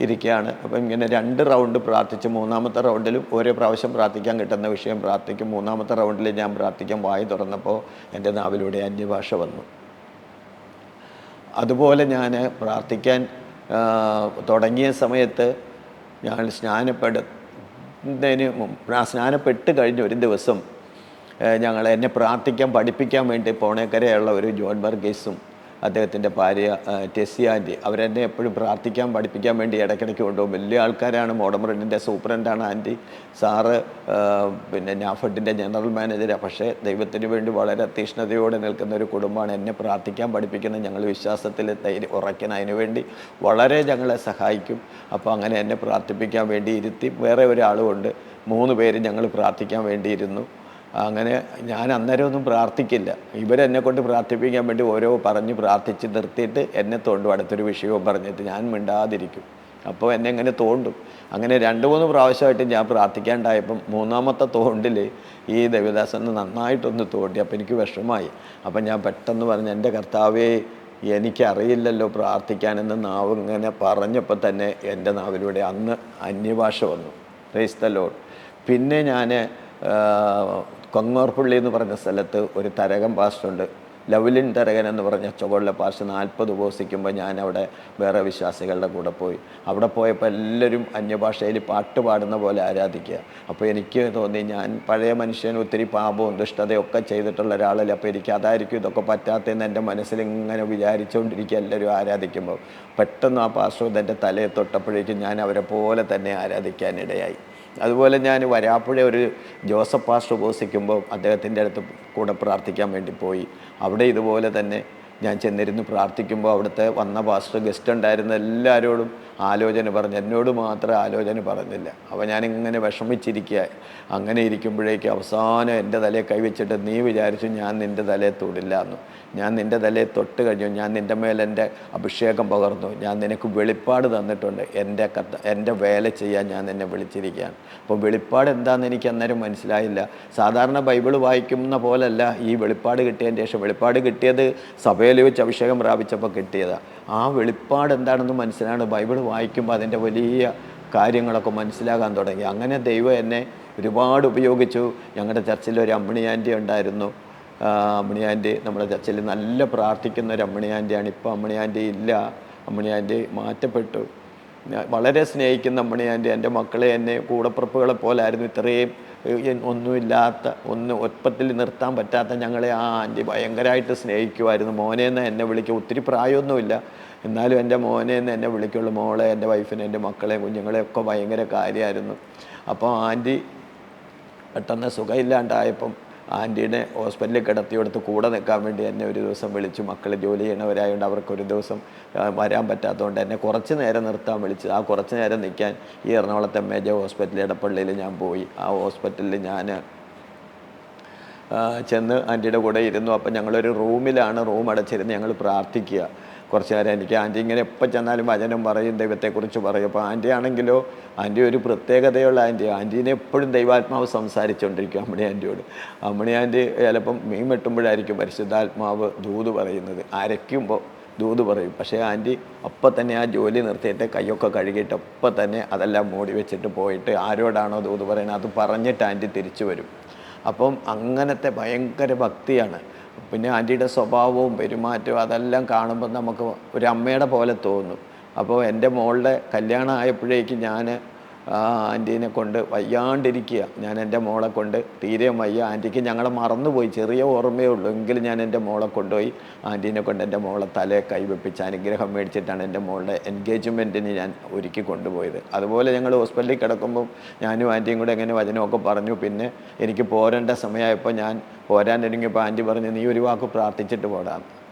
ഇരിക്കുകയാണ്. അപ്പം ഇങ്ങനെ 2 റൗണ്ട് പ്രാർത്ഥിച്ച് 3ാമത്തെ റൗണ്ടിലും ഓരോ പ്രാവശ്യം പ്രാർത്ഥിക്കാൻ കിട്ടുന്ന വിഷയം പ്രാർത്ഥിക്കും. 3ാമത്തെ റൗണ്ടിൽ ഞാൻ പ്രാർത്ഥിക്കാൻ വായി തുറന്നപ്പോൾ എൻ്റെ നാവിലൂടെ അന്യഭാഷ വന്നു. അതുപോലെ ഞാൻ പ്രാർത്ഥിക്കാൻ തുടങ്ങിയ സമയത്ത് ഞാൻ സ്നാനപ്പെട്ട് കഴിഞ്ഞ ഒരു ദിവസം എന്നെ പ്രാർത്ഥിക്കാൻ പഠിപ്പിക്കാൻ വേണ്ടി പോണേക്കരയുള്ള ഒരു ജോൺ ബർഗീസും അദ്ദേഹത്തിൻ്റെ ഭാര്യ ടെസ്സി ആൻറ്റി അവരെന്നെ എപ്പോഴും പ്രാർത്ഥിക്കാൻ പഠിപ്പിക്കാൻ വേണ്ടി ഇടയ്ക്കിടയ്ക്ക് കൊണ്ടുപോകും. വലിയ ആൾക്കാരാണ്. മോഡമറിൻ്റെ സൂപ്രണ്ടാണ് ആൻറ്റി. സാറ് പിന്നെ നാഫഡിൻ്റെ ജനറൽ മാനേജരാണ്. പക്ഷേ ദൈവത്തിന് വേണ്ടി വളരെ തീഷ്ണതയോടെ നിൽക്കുന്ന ഒരു കുടുംബമാണ്. എന്നെ പ്രാർത്ഥിക്കാൻ പഠിപ്പിക്കുന്ന ഞങ്ങൾ വിശ്വാസത്തിൽ ഉറയ്ക്കാൻ അതിനുവേണ്ടി വളരെ ഞങ്ങളെ സഹായിക്കും. അപ്പോൾ അങ്ങനെ എന്നെ പ്രാർത്ഥിപ്പിക്കാൻ വേണ്ടി ഇരുത്തി. വേറെ ഒരാളുമുണ്ട്. 3 പേര് ഞങ്ങൾ പ്രാർത്ഥിക്കാൻ വേണ്ടിയിരുന്നു. അങ്ങനെ ഞാൻ അന്നേരമൊന്നും പ്രാർത്ഥിക്കില്ല. ഇവരെന്നെ കൊണ്ട് പ്രാർത്ഥിപ്പിക്കാൻ വേണ്ടി ഓരോ പറഞ്ഞ് പ്രാർത്ഥിച്ച് നിർത്തിയിട്ട് എന്നെ തൊണ്ടും അടുത്തൊരു വിഷയവും പറഞ്ഞിട്ട് ഞാൻ മിണ്ടാതിരിക്കും. അപ്പോൾ എന്നെ ഇങ്ങനെ തോണ്ടും. അങ്ങനെ 2-3 പ്രാവശ്യമായിട്ട് ഞാൻ പ്രാർത്ഥിക്കാണ്ടായപ്പം 3-ാമത്തെ തോണ്ടിൽ ഈ ദേവദാസന് നന്നായിട്ടൊന്ന് തോണ്ടി. അപ്പോൾ എനിക്ക് വിഷമമായി. അപ്പം ഞാൻ പെട്ടെന്ന് പറഞ്ഞു, എൻ്റെ കർത്താവേ, എനിക്കറിയില്ലല്ലോ പ്രാർത്ഥിക്കാനെന്ന് നാവ് ഇങ്ങനെ പറഞ്ഞപ്പോൾ തന്നെ എൻ്റെ നാവിലൂടെ അന്ന് അന്യഭാഷ വന്നു. Praise the Lord. പിന്നെ ഞാൻ കൊങ്ങോർപ്പള്ളി എന്ന് പറഞ്ഞ സ്ഥലത്ത് ഒരു തരകൻ പാസ്റ്ററുണ്ട്, ലവ്ലിൻ തരകൻ എന്ന് പറഞ്ഞ ചുവള്ള പാസ്റ്റർ. 40 ഉപവസിക്കുമ്പോൾ ഞാൻ അവിടെ വേറെ വിശ്വാസികളുടെ കൂടെ പോയി. അവിടെ പോയപ്പോൾ എല്ലാവരും അന്യഭാഷയിൽ പാട്ട് പാടുന്ന പോലെ ആരാധിക്കുക. അപ്പോൾ എനിക്ക് തോന്നി, ഞാൻ പഴയ മനുഷ്യൻ, ഒത്തിരി പാപവും ദുഷ്ടതയും ഒക്കെ ചെയ്തിട്ടുള്ള ഒരാളല്ലേ, അപ്പോൾ എനിക്ക് അതായിരിക്കും ഇതൊക്കെ പറ്റാത്തതെന്ന് എൻ്റെ മനസ്സിൽ ഇങ്ങനെ വിചാരിച്ചുകൊണ്ടിരിക്കുക. എല്ലാവരും ആരാധിക്കുമ്പോൾ പെട്ടെന്ന് ആ പാസ്റ്റർ എൻ്റെ തലയെ തൊട്ടപ്പോഴേക്കും ഞാൻ അവരെ പോലെ തന്നെ ആരാധിക്കാനിടയായി. അതുപോലെ ഞാൻ വരാപ്പുഴ ഒരു ജോസഫ് പാസ്റ്റർ ഉപവസിക്കുമ്പോൾ അദ്ദേഹത്തിൻ്റെ അടുത്ത് കൂടെ പ്രാർത്ഥിക്കാൻ വേണ്ടി പോയി. അവിടെ ഇതുപോലെ തന്നെ ഞാൻ ചെന്നിരുന്ന് പ്രാർത്ഥിക്കുമ്പോൾ അവിടുത്തെ വന്ന പാസ്റ്റർ, ഗസ്റ്റ് ഉണ്ടായിരുന്ന എല്ലാവരോടും ആലോചന പറഞ്ഞു, എന്നോട് മാത്രമേ ആലോചന പറഞ്ഞില്ല. അപ്പോൾ ഞാനിങ്ങനെ വിഷമിച്ചിരിക്കുക. അങ്ങനെ ഇരിക്കുമ്പോഴേക്ക് അവസാനം എൻ്റെ തലയെ കൈവച്ചിട്ട്, നീ വിചാരിച്ചു ഞാൻ നിൻ്റെ തലയെ തൊടില്ല എന്ന്. ഞാൻ നിൻ്റെ തലയെ തൊട്ട് കഴിഞ്ഞു. ഞാൻ നിൻ്റെ മേലെ എൻ്റെ അഭിഷേകം പകർന്നു. ഞാൻ നിനക്ക് വെളിപ്പാട് തന്നിട്ടുണ്ട്. എൻ്റെ വേല ചെയ്യാൻ ഞാൻ നിന്നെ വിളിച്ചിരിക്കുകയാണ്. അപ്പോൾ വെളിപ്പാട് എന്താണെന്ന് എനിക്ക് അന്നേരം മനസ്സിലായില്ല. സാധാരണ ബൈബിൾ വായിക്കുന്ന പോലല്ല ഈ വെളിപ്പാട് കിട്ടിയതിന് ശേഷം. വെളിപ്പാട് കിട്ടിയത് സഭയിൽ വെച്ച് അഭിഷേകം പ്രാപിച്ചപ്പോൾ കിട്ടിയതാണ്. ആ വെളിപ്പാട് എന്താണെന്ന് മനസ്സിലാണ്. ബൈബിൾ വായിക്കുമ്പോൾ അതിൻ്റെ വലിയ കാര്യങ്ങളൊക്കെ മനസ്സിലാകാൻ തുടങ്ങി. അങ്ങനെ ദൈവം എന്നെ ഒരുപാട് ഉപയോഗിച്ചു. ഞങ്ങളുടെ ചർച്ചിൽ ഒരു അമ്മിണി ആൻറ്റി ഉണ്ടായിരുന്നു. അമ്മിണി ആൻറ്റി നമ്മുടെ ചർച്ചിൽ നല്ല പ്രാർത്ഥിക്കുന്ന ഒരു അമ്മിണി ആൻറ്റിയാണ്. ഇപ്പോൾ അമ്മിണി ആൻറ്റി ഇല്ല. അമ്മിണി ആൻറ്റി മാറ്റപ്പെട്ടു. വളരെ സ്നേഹിക്കുന്ന അമ്മിണി ആൻറ്റി. എൻ്റെ മക്കളെ, എന്നെ കൂടപ്പുറപ്പുകളെ പോലായിരുന്നു. ഇത്രയും ഒന്നുമില്ലാത്ത, ഒപ്പത്തിൽ നിർത്താൻ പറ്റാത്ത ഞങ്ങളെ ആ ആൻറ്റി ഭയങ്കരമായിട്ട് സ്നേഹിക്കുമായിരുന്നു. മോനേന്ന് എന്നെ വിളിക്കും. ഒത്തിരി പ്രായമൊന്നുമില്ല, എന്നാലും എൻ്റെ മോനേന്ന് എന്നെ വിളിക്കുള്ളൂ. മോളെ, എൻ്റെ വൈഫിനെ, എൻ്റെ മക്കളെ, കുഞ്ഞുങ്ങളെയൊക്കെ ഭയങ്കര കാര്യമായിരുന്നു. അപ്പോൾ ആൻറ്റി പെട്ടെന്ന് സുഖമില്ലാണ്ടായപ്പം ആൻറ്റീനെ ഹോസ്പിറ്റലിൽ കിടത്തിയെടുത്ത് കൂടെ നിൽക്കാൻ വേണ്ടി എന്നെ ഒരു ദിവസം വിളിച്ചു. മക്കൾ ജോലി ചെയ്യണവരായതുകൊണ്ട് അവർക്കൊരു ദിവസം വരാൻ പറ്റാത്തതുകൊണ്ട് എന്നെ കുറച്ച് നേരം നിർത്താൻ വിളിച്ചു. ആ കുറച്ച് നേരം നിൽക്കാൻ ഈ എറണാകുളത്തെ മേജർ ഹോസ്പിറ്റൽ ഇടപ്പള്ളിയിൽ ഞാൻ പോയി. ആ ഹോസ്പിറ്റലിൽ ഞാൻ ചെന്ന് ആൻറ്റിയുടെ കൂടെ ഇരുന്നു. അപ്പം ഞങ്ങളൊരു റൂമിലാണ്, റൂം അടച്ചിരുന്ന് ഞങ്ങൾ പ്രാർത്ഥിക്കുക. കുറച്ച് നേരം എനിക്ക് ആൻറ്റി ഇങ്ങനെ എപ്പോൾ ചെന്നാലും വചനം പറയും, ദൈവത്തെക്കുറിച്ച് പറയും. അപ്പോൾ ആൻറ്റി ആണെങ്കിലോ, ആൻറ്റി ഒരു പ്രത്യേകതയുള്ള ആൻറ്റീനെ എപ്പോഴും ദൈവാത്മാവ് സംസാരിച്ചുകൊണ്ടിരിക്കും അമ്മിണി ആൻറ്റിയോട്. അമ്മിണി ആൻറ്റി ചിലപ്പം മീൻ വെട്ടുമ്പോഴായിരിക്കും പരിശുദ്ധാത്മാവ് ദൂത് പറയുന്നത്, അരയ്ക്കുമ്പോൾ ദൂത് പറയും. പക്ഷേ ആൻറ്റി അപ്പം തന്നെ ആ ജോലി നിർത്തിയിട്ട് കൈയൊക്കെ കഴുകിയിട്ട് അപ്പം തന്നെ അതെല്ലാം മൂടി വെച്ചിട്ട് പോയിട്ട് ആരോടാണോ ദൂത് പറയുന്നത് അത് പറഞ്ഞിട്ട് ആൻറ്റി തിരിച്ചു വരും. അപ്പം അങ്ങനത്തെ ഭയങ്കര ഭക്തിയാണ്. പിന്നെ ആൻറ്റിയുടെ സ്വഭാവവും പെരുമാറ്റവും അതെല്ലാം കാണുമ്പോൾ നമുക്ക് ഒരു അമ്മയുടെ പോലെ തോന്നും. അപ്പോൾ എൻ്റെ മോളുടെ കല്യാണം ആയപ്പോഴേക്കും ഞാൻ ആൻറ്റീനെ കൊണ്ട് വയ്യാണ്ടിരിക്കുക. ഞാൻ എൻ്റെ മോളെ കൊണ്ട് തീരെ വയ്യ. ആൻറ്റിക്ക് ഞങ്ങളെ മറന്നുപോയി, ചെറിയ ഓർമ്മയേ ഉള്ളൂ. എങ്കിലും ഞാൻ എൻ്റെ മോളെ കൊണ്ടുപോയി ആൻറ്റീനെ കൊണ്ട് എൻ്റെ മോളെ തലയെ കൈവെപ്പിച്ച് അനുഗ്രഹം മേടിച്ചിട്ടാണ് എൻ്റെ മോളുടെ എൻഗേജ്മെൻറ്റിന് ഞാൻ ഒരുക്കി കൊണ്ടുപോയത്. അതുപോലെ ഞങ്ങൾ ഹോസ്പിറ്റലിൽ കിടക്കുമ്പം ഞാനും ആൻറ്റിയും കൂടെ എങ്ങനെ വചനമൊക്കെ പറഞ്ഞു. പിന്നെ എനിക്ക് പോരേണ്ട സമയമായപ്പോൾ ഞാൻ പോരാനൊരുങ്ങിയപ്പോൾ ആൻറ്റി പറഞ്ഞു, നീ ഒരു വാക്ക് പ്രാർത്ഥിച്ചിട്ട് പോടാം.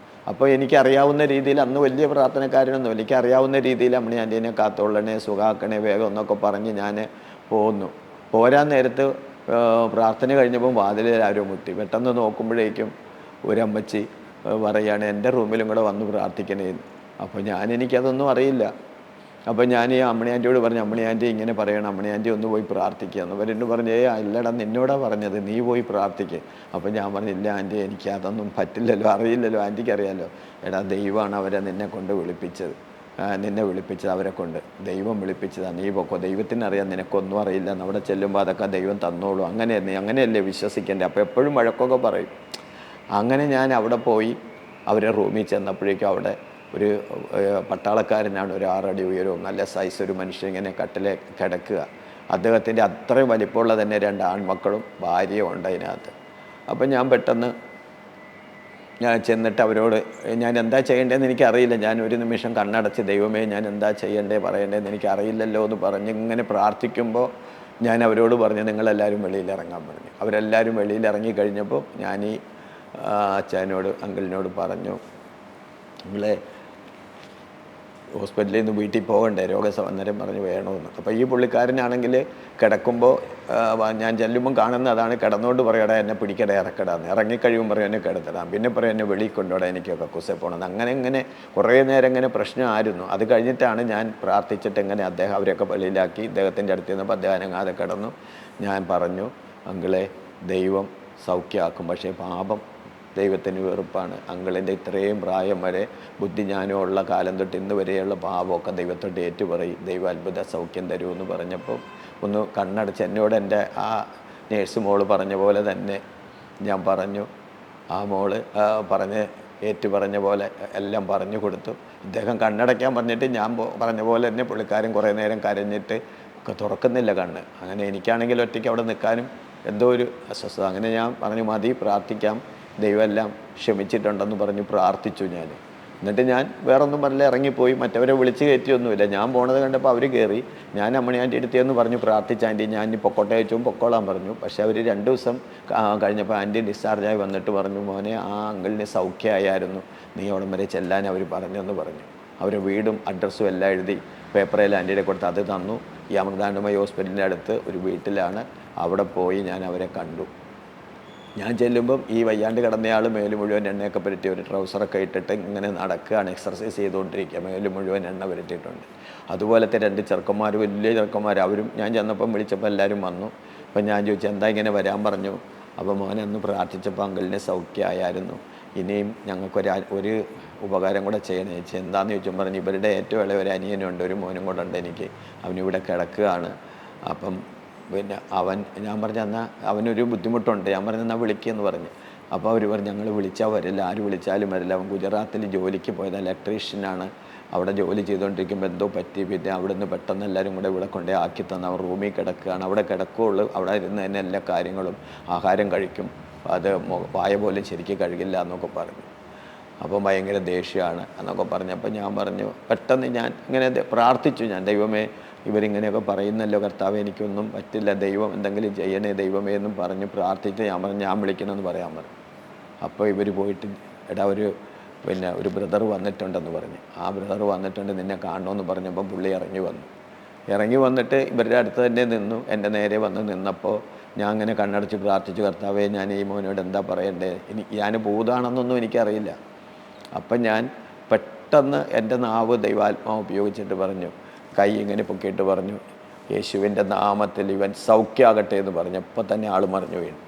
അപ്പോൾ എനിക്കറിയാവുന്ന രീതിയിൽ, അന്ന് വലിയ പ്രാർത്ഥനക്കാരനൊന്നും എനിക്കറിയാവുന്ന രീതിയിൽ അമ്മണി ആൻറ്റീനെ കാത്തോളണേ, സുഖാക്കണേ, വേഗം എന്നൊക്കെ പറഞ്ഞ് ഞാൻ പോന്നു. പോരാൻ നേരത്ത് പ്രാർത്ഥന കഴിഞ്ഞപ്പോൾ വാതിലിൽ ആരോ മുട്ടി. പെട്ടെന്ന് നോക്കുമ്പോഴേക്കും ഒരമ്മച്ചി പറയുകയാണ്, എൻ്റെ റൂമിലും കൂടെ വന്ന് പ്രാർത്ഥിക്കണേന്ന്. അപ്പോൾ എനിക്കതൊന്നും അറിയില്ല. അപ്പോൾ ഞാൻ ഈ അമ്മിണി ആൻറ്റിയോട് പറഞ്ഞു, അമ്മിണി ആൻറ്റി ഇങ്ങനെ പറയണം, അമ്മിണി ആൻറ്റി ഒന്ന് പോയി പ്രാർത്ഥിക്കുക എന്ന്. അവരെന്നോട് പറഞ്ഞു, ഇല്ലടാ, നിന്നോടാ പറഞ്ഞത്, നീ പോയി പ്രാർത്ഥിക്കുക. അപ്പോൾ ഞാൻ പറഞ്ഞു, ഇല്ല ആൻറ്റി, എനിക്ക് അതൊന്നും പറ്റില്ലല്ലോ, അറിയില്ലല്ലോ, ആൻറ്റിക്ക് അറിയാമല്ലോ. എടാ, ദൈവമാണ് അവരെ നിന്നെ കൊണ്ട് വിളിപ്പിച്ചത്, നിന്നെ വിളിപ്പിച്ചത് അവരെ കൊണ്ട്, ദൈവം വിളിപ്പിച്ചതാണ്. നീ പൊക്കോ, ദൈവത്തിനറിയാം, നിനക്കൊന്നും അറിയില്ല, അവിടെ ചെല്ലുമ്പോൾ അതൊക്കെ ദൈവം തന്നോളൂ, അങ്ങനെയല്ലേ വിശ്വസിക്കേണ്ടത്. അപ്പോൾ എപ്പോഴും വഴക്കൊക്കെ പറയും. അങ്ങനെ ഞാൻ അവിടെ പോയി അവരെ റൂമിൽ ചെന്നപ്പോഴേക്കും അവിടെ ഒരു പട്ടാളക്കാരനാണ്, ഒരു 6 അടി ഉയരവും നല്ല സൈസ് ഒരു മനുഷ്യൻ ഇങ്ങനെ കട്ടിലെ കിടക്കുക. അദ്ദേഹത്തിൻ്റെ അത്രയും വലിപ്പമുള്ള തന്നെ 2 ആൺമക്കളും ഭാര്യയും ഉണ്ട് അതിനകത്ത്. അപ്പം ഞാൻ പെട്ടെന്ന് ഞാൻ ചെന്നിട്ട് അവരോട്, ഞാൻ എന്താ ചെയ്യേണ്ടതെന്ന് എനിക്കറിയില്ല. ഞാൻ ഒരു നിമിഷം കണ്ണടച്ച്, ദൈവമേ, ഞാൻ എന്താ പറയേണ്ടതെന്ന് എനിക്കറിയില്ലല്ലോ എന്ന് പറഞ്ഞ് ഇങ്ങനെ പ്രാർത്ഥിക്കുമ്പോൾ ഞാൻ അവരോട് പറഞ്ഞു, നിങ്ങളെല്ലാവരും വെളിയിലിറങ്ങാൻ പറഞ്ഞു. അവരെല്ലാവരും വെളിയിലിറങ്ങി കഴിഞ്ഞപ്പോൾ ഞാൻ ഈ അച്ഛനോട്, അങ്കിളിനോട് പറഞ്ഞു, നിങ്ങളെ ഹോസ്പിറ്റലിൽ നിന്ന് വീട്ടിൽ പോകണ്ടേ, അന്നേരം പറഞ്ഞു വേണമെന്ന്. അപ്പോൾ ഈ പുള്ളിക്കാരനാണെങ്കിൽ കിടക്കുമ്പോൾ ഞാൻ ചെല്ലുമ്പം കാണുന്ന അതാണ്, കിടന്നുകൊണ്ട് പറയടാ എന്നെ പിടിക്കട ഇറക്കടാന്ന്, ഇറങ്ങിക്കഴിയുമ്പോൾ പറയും എന്നെ കിടത്തിടാം, പിന്നെ പറയും എന്നെ വെളിയിൽ കൊണ്ടുപോടാ എനിക്കൊക്കെ കുസെ പോകണമെന്ന്. അങ്ങനെ കുറേ നേരം ഇങ്ങനെ പ്രശ്നമായിരുന്നു. അത് കഴിഞ്ഞിട്ടാണ് ഞാൻ പ്രാർത്ഥിച്ചിട്ട് എങ്ങനെ അവരെയൊക്കെ വെളിയിലാക്കി ഇദ്ദേഹത്തിൻ്റെ അടുത്ത് നിന്നപ്പോൾ അദ്ദേഹം അനങ്ങാതെ കിടന്നു. ഞാൻ പറഞ്ഞു, അങ്കിളെ ദൈവം സൗഖ്യമാക്കും, പക്ഷേ പാപം ദൈവത്തിന് വെറുപ്പാണ്. അങ്കിളിൻ്റെ ഇത്രയും പ്രായം വരെ ബുദ്ധിജ്ഞാനമുള്ള കാലം തൊട്ട് ഇന്ന് വരെയുള്ള പാപമൊക്കെ ദൈവത്തോട്ട് ഏറ്റുപറയും, ദൈവം അത്ഭുത സൗഖ്യം തരുമെന്ന് പറഞ്ഞപ്പോൾ ഒന്ന് കണ്ണടച്ച് എന്നോട് എൻ്റെ ആ നേഴ്സ് മോള് പറഞ്ഞ പോലെ തന്നെ ഞാൻ പറഞ്ഞു. ആ മോള് പറഞ്ഞ് പറഞ്ഞ പോലെ എല്ലാം പറഞ്ഞു കൊടുത്തു. ഇദ്ദേഹം കണ്ണടയ്ക്കാൻ പറഞ്ഞിട്ട് ഞാൻ പറഞ്ഞ പോലെ തന്നെ പുള്ളിക്കാരൻ കുറേ നേരം കരഞ്ഞിട്ട് തുറക്കുന്നില്ല കണ്ണ്. അങ്ങനെ എനിക്കാണെങ്കിൽ ഒറ്റയ്ക്ക് അവിടെ നിൽക്കാനും എന്തോ ഒരു അസ്വസ്ഥത. അങ്ങനെ ഞാൻ പറഞ്ഞു മതി, പ്രാർത്ഥിക്കാം, ദൈവം എല്ലാം ക്ഷമിച്ചിട്ടുണ്ടെന്ന് പറഞ്ഞ് പ്രാർത്ഥിച്ചു ഞാൻ. എന്നിട്ട് ഞാൻ വേറൊന്നും പറഞ്ഞില്ല, ഇറങ്ങിപ്പോയി. മറ്റവരെ വിളിച്ച് കയറ്റിയൊന്നുമില്ല. ഞാൻ പോണത് കണ്ടപ്പോൾ അവർ കയറി. ഞാൻ അമ്മണി ആൻറ്റി എടുത്തിയെന്ന് പറഞ്ഞു പ്രാർത്ഥിച്ച ആൻറ്റി ഞാൻ ഇനി പൊക്കോട്ടെ വെച്ചും പൊക്കോളാൻ പറഞ്ഞു. പക്ഷേ അവർ 2 ദിവസം കഴിഞ്ഞപ്പോൾ ആൻറ്റി ഡിസ്ചാർജായി വന്നിട്ട് പറഞ്ഞു, മോനെ ആ അങ്കിളിന് സൗഖ്യമായിരുന്നു, നീ അവിടം വരെ ചെല്ലാൻ അവർ പറഞ്ഞെന്ന് പറഞ്ഞു. അവർ വീടും അഡ്രസ്സും എല്ലാം എഴുതി പേപ്പറിൽ ആൻറ്റിയുടെ കൊടുത്ത് അത് തന്നു. ഈ അമൃതാനന്ദമയി ഹോസ്പിറ്റലിൻ്റെ അടുത്ത് ഒരു വീട്ടിലാണ്. അവിടെ പോയി ഞാൻ അവരെ കണ്ടു. ഞാൻ ചെല്ലുമ്പം ഈ വയ്യാണ്ട് കിടന്നയാൾ മേല് മുഴുവൻ എണ്ണയൊക്കെ പുരട്ടി ഒരു ട്രൗസറൊക്കെ ഇട്ടിട്ട് ഇങ്ങനെ നടക്കുകയാണ്, എക്സർസൈസ് ചെയ്തുകൊണ്ടിരിക്കുക, മേല് മുഴുവൻ എണ്ണ പുരട്ടിയിട്ടുണ്ട്. അതുപോലത്തെ 2 ചെറുക്കന്മാർ, വലിയ ചെറുക്കന്മാർ, അവരും ഞാൻ ചെന്നപ്പം വിളിച്ചപ്പോൾ എല്ലാവരും വന്നു. അപ്പം ഞാൻ ചോദിച്ചു എന്താ ഇങ്ങനെ വരാൻ പറഞ്ഞു. അപ്പോൾ മോനെ അന്ന് പ്രാർത്ഥിച്ചപ്പോൾ അങ്കിളിന് സൗഖ്യമായിരുന്നു, ഇനിയും ഞങ്ങൾക്കൊരു ഉപകാരം കൂടെ ചെയ്യണേ ചേച്ചി. എന്താണെന്ന് ചോദിച്ചും പറഞ്ഞു, ഇവരുടെ ഏറ്റവും ഇളയ ഒരു അനിയനുണ്ട്, ഒരു മോനും കൂടെ ഉണ്ട് എനിക്ക്, അവനിവിടെ കിടക്കുകയാണ്. അപ്പം പിന്നെ ഞാൻ പറഞ്ഞു എന്നാൽ അവനൊരു ബുദ്ധിമുട്ടുണ്ട്, ഞാൻ പറഞ്ഞു എന്നാൽ വിളിക്കുകയെന്ന് പറഞ്ഞു. അപ്പോൾ അവർ പറഞ്ഞു ഞങ്ങൾ വിളിച്ചാൽ വരില്ല, ആര് വിളിച്ചാലും വരില്ല, അവൻ ഗുജറാത്തിൽ ജോലിക്ക് പോയത്, ഇലക്ട്രീഷ്യനാണ്, അവിടെ ജോലി ചെയ്തുകൊണ്ടിരിക്കുമ്പോൾ എന്തോ പറ്റി, പിന്നെ അവിടെ നിന്ന് പെട്ടെന്ന് എല്ലാവരും കൂടെ ഇവിടെ കൊണ്ടേ ആക്കി തന്ന് അവൻ റൂമിൽ കിടക്കുകയാണ്, അവിടെ കിടക്കുകയുള്ളൂ, അവിടെ ഇരുന്ന് തന്നെ എല്ലാ കാര്യങ്ങളും ആഹാരം കഴിക്കും, അത് വായ പോലും ശരിക്കും കഴുകില്ല എന്നൊക്കെ പറഞ്ഞു. അപ്പം ഭയങ്കര ദേഷ്യമാണ് എന്നൊക്കെ പറഞ്ഞപ്പോൾ ഞാൻ പറഞ്ഞു, പെട്ടെന്ന് ഞാൻ ഇങ്ങനെ പ്രാർത്ഥിച്ചു, ഞാൻ ദൈവമേ ഇവരിങ്ങനെയൊക്കെ പറയുന്നല്ലോ കർത്താവേ, എനിക്കൊന്നും പറ്റില്ല, ദൈവം എന്തെങ്കിലും ചെയ്യണേ ദൈവമേ എന്നും പറഞ്ഞ് പ്രാർത്ഥിച്ച് ഞാൻ പറഞ്ഞു ഞാൻ വിളിക്കണമെന്ന് പറയാൻ പറഞ്ഞു. അപ്പോൾ ഇവർ പോയിട്ട് എടാ ഒരു ബ്രദർ വന്നിട്ടുണ്ടെന്ന് പറഞ്ഞ്, ആ ബ്രദർ വന്നിട്ടുണ്ട് നിന്നെ കാണണമെന്ന് പറഞ്ഞപ്പോൾ പുള്ളി ഇറങ്ങി വന്നിട്ട് ഇവരുടെ അടുത്ത് തന്നെ നിന്നു. എൻ്റെ നേരെ വന്ന് നിന്നപ്പോൾ ഞാൻ അങ്ങനെ കണ്ണടച്ച് പ്രാർത്ഥിച്ചു, കർത്താവേ ഞാൻ ഈ മോനോട് എന്താ പറയണ്ടേ, ഞാൻ ഭൂതാണെന്നൊന്നും എനിക്കറിയില്ല. അപ്പം ഞാൻ പെട്ടെന്ന് എൻ്റെ നാവ് ദൈവാത്മാവ് ഉപയോഗിച്ചിട്ട് പറഞ്ഞു, കൈ ഇങ്ങനെ പൊക്കിയിട്ട് പറഞ്ഞു, യേശുവിൻ്റെ നാമത്തിൽ ഇവൻ സൗഖ്യമാകട്ടെ എന്ന് പറഞ്ഞപ്പോൾ തന്നെ ആൾ മറിഞ്ഞു വീണു.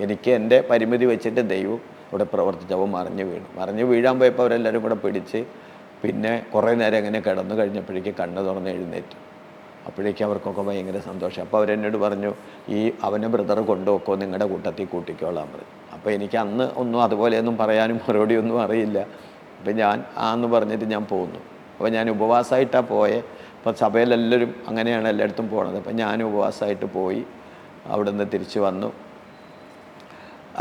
എനിക്ക് എൻ്റെ പരിമിതി വെച്ചിട്ട് ദൈവം ഇവിടെ പ്രവർത്തിച്ചപ്പോൾ മറിഞ്ഞു വീഴാൻ പോയപ്പോൾ അവരെല്ലാവരും കൂടെ പിടിച്ച് പിന്നെ കുറേ നേരം ഇങ്ങനെ കിടന്നു കഴിഞ്ഞപ്പോഴേക്ക് കണ്ണ് തുറന്ന് എഴുന്നേറ്റു. അപ്പോഴേക്കും അവർക്കൊക്കെ ഭയങ്കര സന്തോഷം. അപ്പോൾ അവരെന്നോട് പറഞ്ഞു, അവനെ ബ്രദർ കൊണ്ടുപോക്കോ, നിങ്ങളുടെ കൂട്ടത്തിൽ കൂട്ടിക്കോളാൻ പറഞ്ഞു. അപ്പോൾ എനിക്ക് അന്ന് ഒന്നും അതുപോലെയൊന്നും പറയാനും മറുപടിയൊന്നും അറിയില്ല. അപ്പം ഞാൻ എന്ന് പറഞ്ഞിട്ട് ഞാൻ പോന്നു. അപ്പോൾ ഞാൻ ഉപവാസമായിട്ടാണ് പോയത്. അപ്പോൾ സഭയിലെല്ലാവരും അങ്ങനെയാണ് എല്ലായിടത്തും പോണത്. അപ്പം ഞാൻ ഉപവാസമായിട്ട് പോയി, അവിടെ നിന്ന് തിരിച്ചു വന്നു.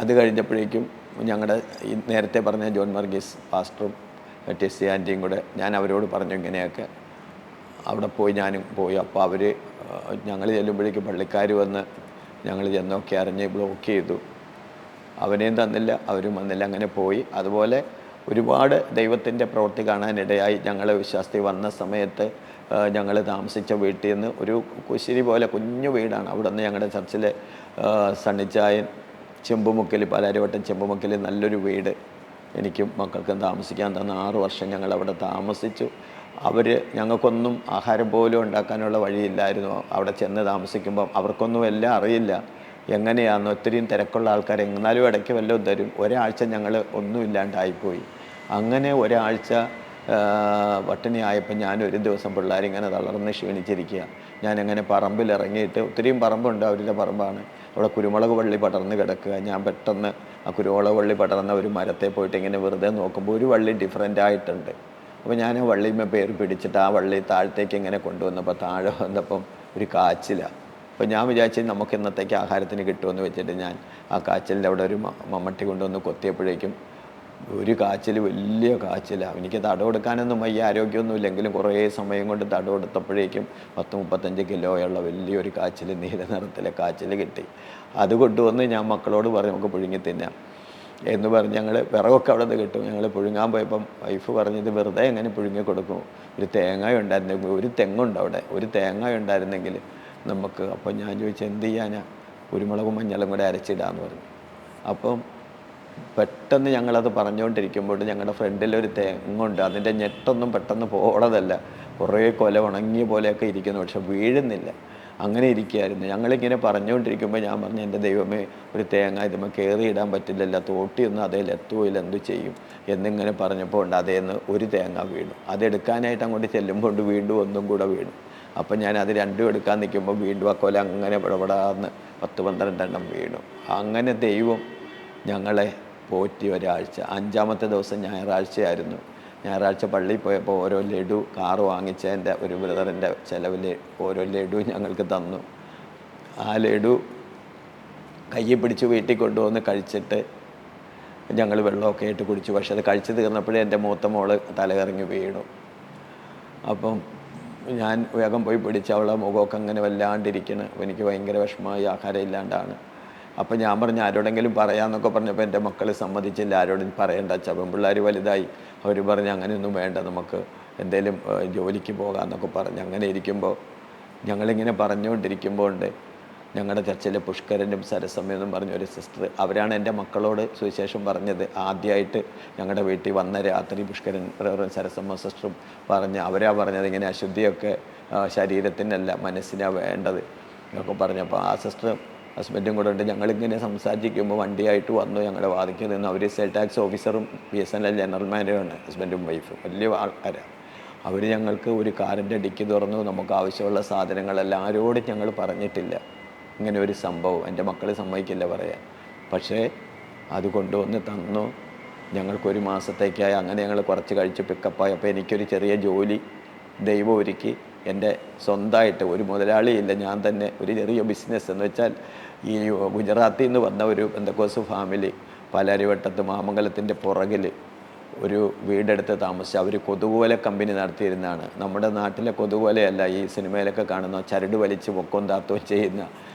അത് കഴിഞ്ഞപ്പോഴേക്കും ഞങ്ങളുടെ ഈ നേരത്തെ പറഞ്ഞ ജോൺ വർഗീസ് പാസ്റ്ററും ടെസ്സി ആൻറ്റിയും കൂടെ ഞാൻ അവരോട് പറഞ്ഞു ഇങ്ങനെയൊക്കെ. അവിടെ പോയി ഞാനും പോയി. അപ്പോൾ അവർ ഞങ്ങൾ ചെല്ലുമ്പോഴേക്കും പള്ളിക്കാർ വന്ന് ഞങ്ങൾ ചെന്നൊക്കെ അറിഞ്ഞ് ബ്ലോക്ക് ചെയ്തു. അവനെയും തന്നില്ല, അവരും വന്നില്ല, അങ്ങനെ പോയി. അതുപോലെ ഒരുപാട് ദൈവത്തിൻ്റെ പ്രവൃത്തി കാണാനിടയായി. ഞങ്ങൾ വിശ്വാസത്തിൽ വന്ന സമയത്ത് ഞങ്ങൾ താമസിച്ച വീട്ടിൽ നിന്ന് ഒരു കുശിരി പോലെ കുഞ്ഞു വീടാണ്. അവിടെ നിന്ന് ഞങ്ങളുടെ ചർച്ചിലെ സണ്ണിച്ചായൻ ചെമ്പുമുക്കിൽ, പാലാരിവട്ടം ചെമ്പുമുക്കിൽ നല്ലൊരു വീട് എനിക്കും മക്കൾക്കും താമസിക്കാൻ തന്ന 6 വർഷം ഞങ്ങൾ അവിടെ താമസിച്ചു. അവർ ഞങ്ങൾക്കൊന്നും ആഹാരം പോലും ഉണ്ടാക്കാനുള്ള വഴിയില്ലായിരുന്നു. അവിടെ ചെന്ന് താമസിക്കുമ്പം അവർക്കൊന്നും എല്ലാം അറിയില്ല, എങ്ങനെയാണെന്ന്. ഒത്തിരിയും തിരക്കുള്ള ആൾക്കാർ, എന്നാലും ഇടയ്ക്ക് വല്ലതും തരും. ഒരാഴ്ച ഞങ്ങൾ ഒന്നുമില്ലാണ്ടായിപ്പോയി. അങ്ങനെ ഒരാഴ്ച പട്ടിണിയായപ്പോൾ ഞാനൊരു ദിവസം പിള്ളേരിങ്ങനെ തളർന്ന് ക്ഷീണിച്ചിരിക്കുക. ഞാനങ്ങനെ പറമ്പിലിറങ്ങിയിട്ട്, ഒത്തിരിയും പറമ്പുണ്ട്, അവരുടെ പറമ്പാണ്, അവിടെ കുരുമുളക് വള്ളി പടർന്ന് കിടക്കുക. ഞാൻ പെട്ടെന്ന് ആ കുരുമുളക് വള്ളി പടർന്ന ഒരു മരത്തെ പോയിട്ട് ഇങ്ങനെ വെറുതെ നോക്കുമ്പോൾ ഒരു വള്ളി ഡിഫറൻ്റ് ആയിട്ടുണ്ട്. അപ്പോൾ ഞാൻ ആ വള്ളിമേ പേര് പിടിച്ചിട്ട് ആ വള്ളി താഴത്തേക്ക് ഇങ്ങനെ കൊണ്ടുവന്നപ്പോൾ താഴെ വന്നപ്പം ഒരു കാച്ചിലാണ്. അപ്പോൾ ഞാൻ വിചാരിച്ചു നമുക്ക് ഇന്നത്തേക്ക് ആഹാരത്തിന് കിട്ടുമെന്ന് വെച്ചിട്ട് ഞാൻ ആ കാച്ചിലിൻ്റെ അവിടെ ഒരു മമ്മട്ടി കൊണ്ടുവന്ന് കൊത്തിയപ്പോഴേക്കും ഒരു കാച്ചിൽ, വലിയ കാച്ചിലാണ്. എനിക്ക് തടവെടുക്കാനൊന്നും വയ്യ, ആരോഗ്യമൊന്നും ഇല്ലെങ്കിലും കുറേ സമയം കൊണ്ട് തടവെടുത്തപ്പോഴേക്കും 30-35 കിലോയുള്ള വലിയൊരു കാച്ചിൽ, നീല നിറത്തിലെ കാച്ചിൽ കിട്ടി. അത് കൊണ്ടുവന്ന് ഞാൻ മക്കളോട് പറഞ്ഞു നമുക്ക് പുഴുങ്ങി തിന്നാം. എന്ന് പറഞ്ഞ് ഞങ്ങൾ വിറകൊക്കെ അവിടെ നിന്ന് കിട്ടും. ഞങ്ങൾ പുഴുങ്ങാൻ പോയപ്പം വൈഫ് പറഞ്ഞത് വെറുതെ എങ്ങനെ പുഴുങ്ങി കൊടുക്കും, ഒരു തേങ്ങ ഉണ്ടായിരുന്നെങ്കിൽ, ഒരു തെങ്ങുണ്ട് അവിടെ, ഒരു തേങ്ങ ഉണ്ടായിരുന്നെങ്കിൽ നമുക്ക്. അപ്പം ഞാൻ ചോദിച്ചു എന്ത് ചെയ്യാനാ, കുരുമുളകും മഞ്ഞളും കൂടെ അരച്ചിടാന്ന് പറഞ്ഞു. അപ്പം പെട്ടെന്ന് ഞങ്ങളത് പറഞ്ഞുകൊണ്ടിരിക്കുമ്പോൾ ഞങ്ങളുടെ ഫ്രണ്ടിലൊരു തെങ്ങുണ്ട്, അതിൻ്റെ ഞെട്ടൊന്നും പെട്ടെന്ന് പോളതല്ല, കുറേ കൊല ഉണങ്ങിയ പോലെയൊക്കെ ഇരിക്കുന്നു, പക്ഷെ വീഴുന്നില്ല. അങ്ങനെ ഇരിക്കുകയായിരുന്നു. ഞങ്ങളിങ്ങനെ പറഞ്ഞുകൊണ്ടിരിക്കുമ്പോൾ ഞാൻ പറഞ്ഞു, എൻ്റെ ദൈവമേ, ഒരു തേങ്ങ ഇതുമ്പോൾ കയറിയിടാൻ പറ്റില്ലല്ലോ, തോട്ടിയൊന്നും അതിൽ എത്തുകയില്ല, എന്ത് ചെയ്യും എന്നിങ്ങനെ പറഞ്ഞപ്പോൾ ഉണ്ട് അതേന്ന് ഒരു തേങ്ങ വീണു. അതെടുക്കാനായിട്ട് അങ്ങോട്ട് ചെല്ലുമ്പോൾ വീണ്ടും ഒന്നും കൂടെ വീണു. അപ്പം ഞാൻ അത് രണ്ടും എടുക്കാൻ നിൽക്കുമ്പോൾ വീണ്ടും ആ കൊല അങ്ങനെ പടപടാന്ന് 10-12 എണ്ണം വീണു. അങ്ങനെ ദൈവം ഞങ്ങളെ പോറ്റി ഒരാഴ്ച. 5-ാമത്തെ ദിവസം ഞായറാഴ്ചയായിരുന്നു. ഞായറാഴ്ച പള്ളിയിൽ പോയപ്പോൾ ഓരോ ലഡു കാറ് വാങ്ങിച്ച എൻ്റെ ഒരു ബ്രദറിൻ്റെ ചിലവിൽ ഓരോ ലഡു ഞങ്ങൾക്ക് തന്നു. ആ ലഡു കയ്യിൽ പിടിച്ച് വീട്ടിൽ കൊണ്ടുവന്ന് കഴിച്ചിട്ട് ഞങ്ങൾ വെള്ളമൊക്കെ ആയിട്ട് കുടിച്ചു. പക്ഷെ അത് കഴിച്ച് തീർന്നപ്പോഴേ എൻ്റെ മൂത്ത മോള് തലകറങ്ങി വീണു. അപ്പം ഞാൻ വേഗം പോയി പിടിച്ച് അവളെ മുഖമൊക്കെ അങ്ങനെ വല്ലാണ്ടിരിക്കണം. എനിക്ക് ഭയങ്കര വിഷമമായി, ആഹാരം ഇല്ലാണ്ടാണ്. അപ്പം ഞാൻ പറഞ്ഞു ആരോടെങ്കിലും പറയാമെന്നൊക്കെ പറഞ്ഞപ്പോൾ എൻ്റെ മക്കൾ സമ്മതിച്ചില്ല, ആരോടും പറയേണ്ട അച്ഛാ, പെൺപിള്ളേർ വലുതായി. അവർ പറഞ്ഞ് അങ്ങനെയൊന്നും വേണ്ട, നമുക്ക് എന്തെങ്കിലും ജോലിക്ക് പോകാമെന്നൊക്കെ പറഞ്ഞ്. അങ്ങനെ ഇരിക്കുമ്പോൾ ഞങ്ങളിങ്ങനെ പറഞ്ഞുകൊണ്ടിരിക്കുമ്പോൾ ഉണ്ട് ഞങ്ങളുടെ ചർച്ചിലെ പുഷ്കരനും സരസമ്മയെന്നും പറഞ്ഞൊരു സിസ്റ്റർ, അവരാണ് എൻ്റെ മക്കളോട് സുവിശേഷം പറഞ്ഞത്. ആദ്യമായിട്ട് ഞങ്ങളുടെ വീട്ടിൽ വന്ന രാത്രി പുഷ്കരൻ ബ്രദറും സരസമ്മ സിസ്റ്ററും അവരാ പറഞ്ഞത് ഇങ്ങനെ അശുദ്ധിയൊക്കെ ശരീരത്തിനല്ല മനസ്സിനാണ് വേണ്ടത് എന്നൊക്കെ പറഞ്ഞപ്പോൾ ആ സിസ്റ്റർ ഹസ്ബൻഡും കൂടെ ഉണ്ട്. ഞങ്ങളിങ്ങനെ സംസാരിക്കുമ്പോൾ വണ്ടിയായിട്ട് വന്നു, ഞങ്ങളുടെ വാതിക്കൽ നിന്ന്. അവർ സെൽ ടാക്സ് ഓഫീസറും BSNL ജനറൽ മാനേജറുമാണ്, ഹസ്ബൻഡും വൈഫും, വലിയ ആൾക്കാരാണ്. അവർ ഞങ്ങൾക്ക് ഒരു കാറിൻ്റെ ഡിക്കി തുറന്നു, നമുക്ക് ആവശ്യമുള്ള സാധനങ്ങളെല്ലാം ആരോടും ഞങ്ങൾ പറഞ്ഞിട്ടില്ല ഇങ്ങനെ ഒരു സംഭവം. എൻ്റെ മക്കൾ സമ്മതിക്കില്ല പറയാൻ. പക്ഷേ അത് കൊണ്ടുവന്ന് തന്നു. ഞങ്ങൾക്കൊരു മാസത്തേക്കായി. അങ്ങനെ ഞങ്ങൾ കുറച്ച് കഴിച്ച് പിക്കപ്പായി. അപ്പോൾ എനിക്കൊരു ചെറിയ ജോലി ദൈവം ഒരുക്കി. എൻ്റെ സ്വന്തമായിട്ട് ഒരു മുതലാളിയില്ല, ഞാൻ തന്നെ ഒരു ചെറിയ ബിസിനസ്. എന്ന് വെച്ചാൽ ഈ ഗുജറാത്തിൽ നിന്ന് വന്ന ഒരു പെന്തക്കോസ് ഫാമിലി പാലാരിവട്ടത്ത് മാമംഗലത്തിൻ്റെ പുറകിൽ ഒരു വീടെടുത്ത് താമസിച്ച് അവർ കൊതുകുവല കമ്പനി നടത്തിയിരുന്നതാണ്. നമ്മുടെ നാട്ടിലെ കൊതുകുവലയല്ല, ഈ സിനിമയിലൊക്കെ കാണുന്ന ചരട് വലിച്ച് പൊക്കവും താത്തവും ചെയ്യുന്ന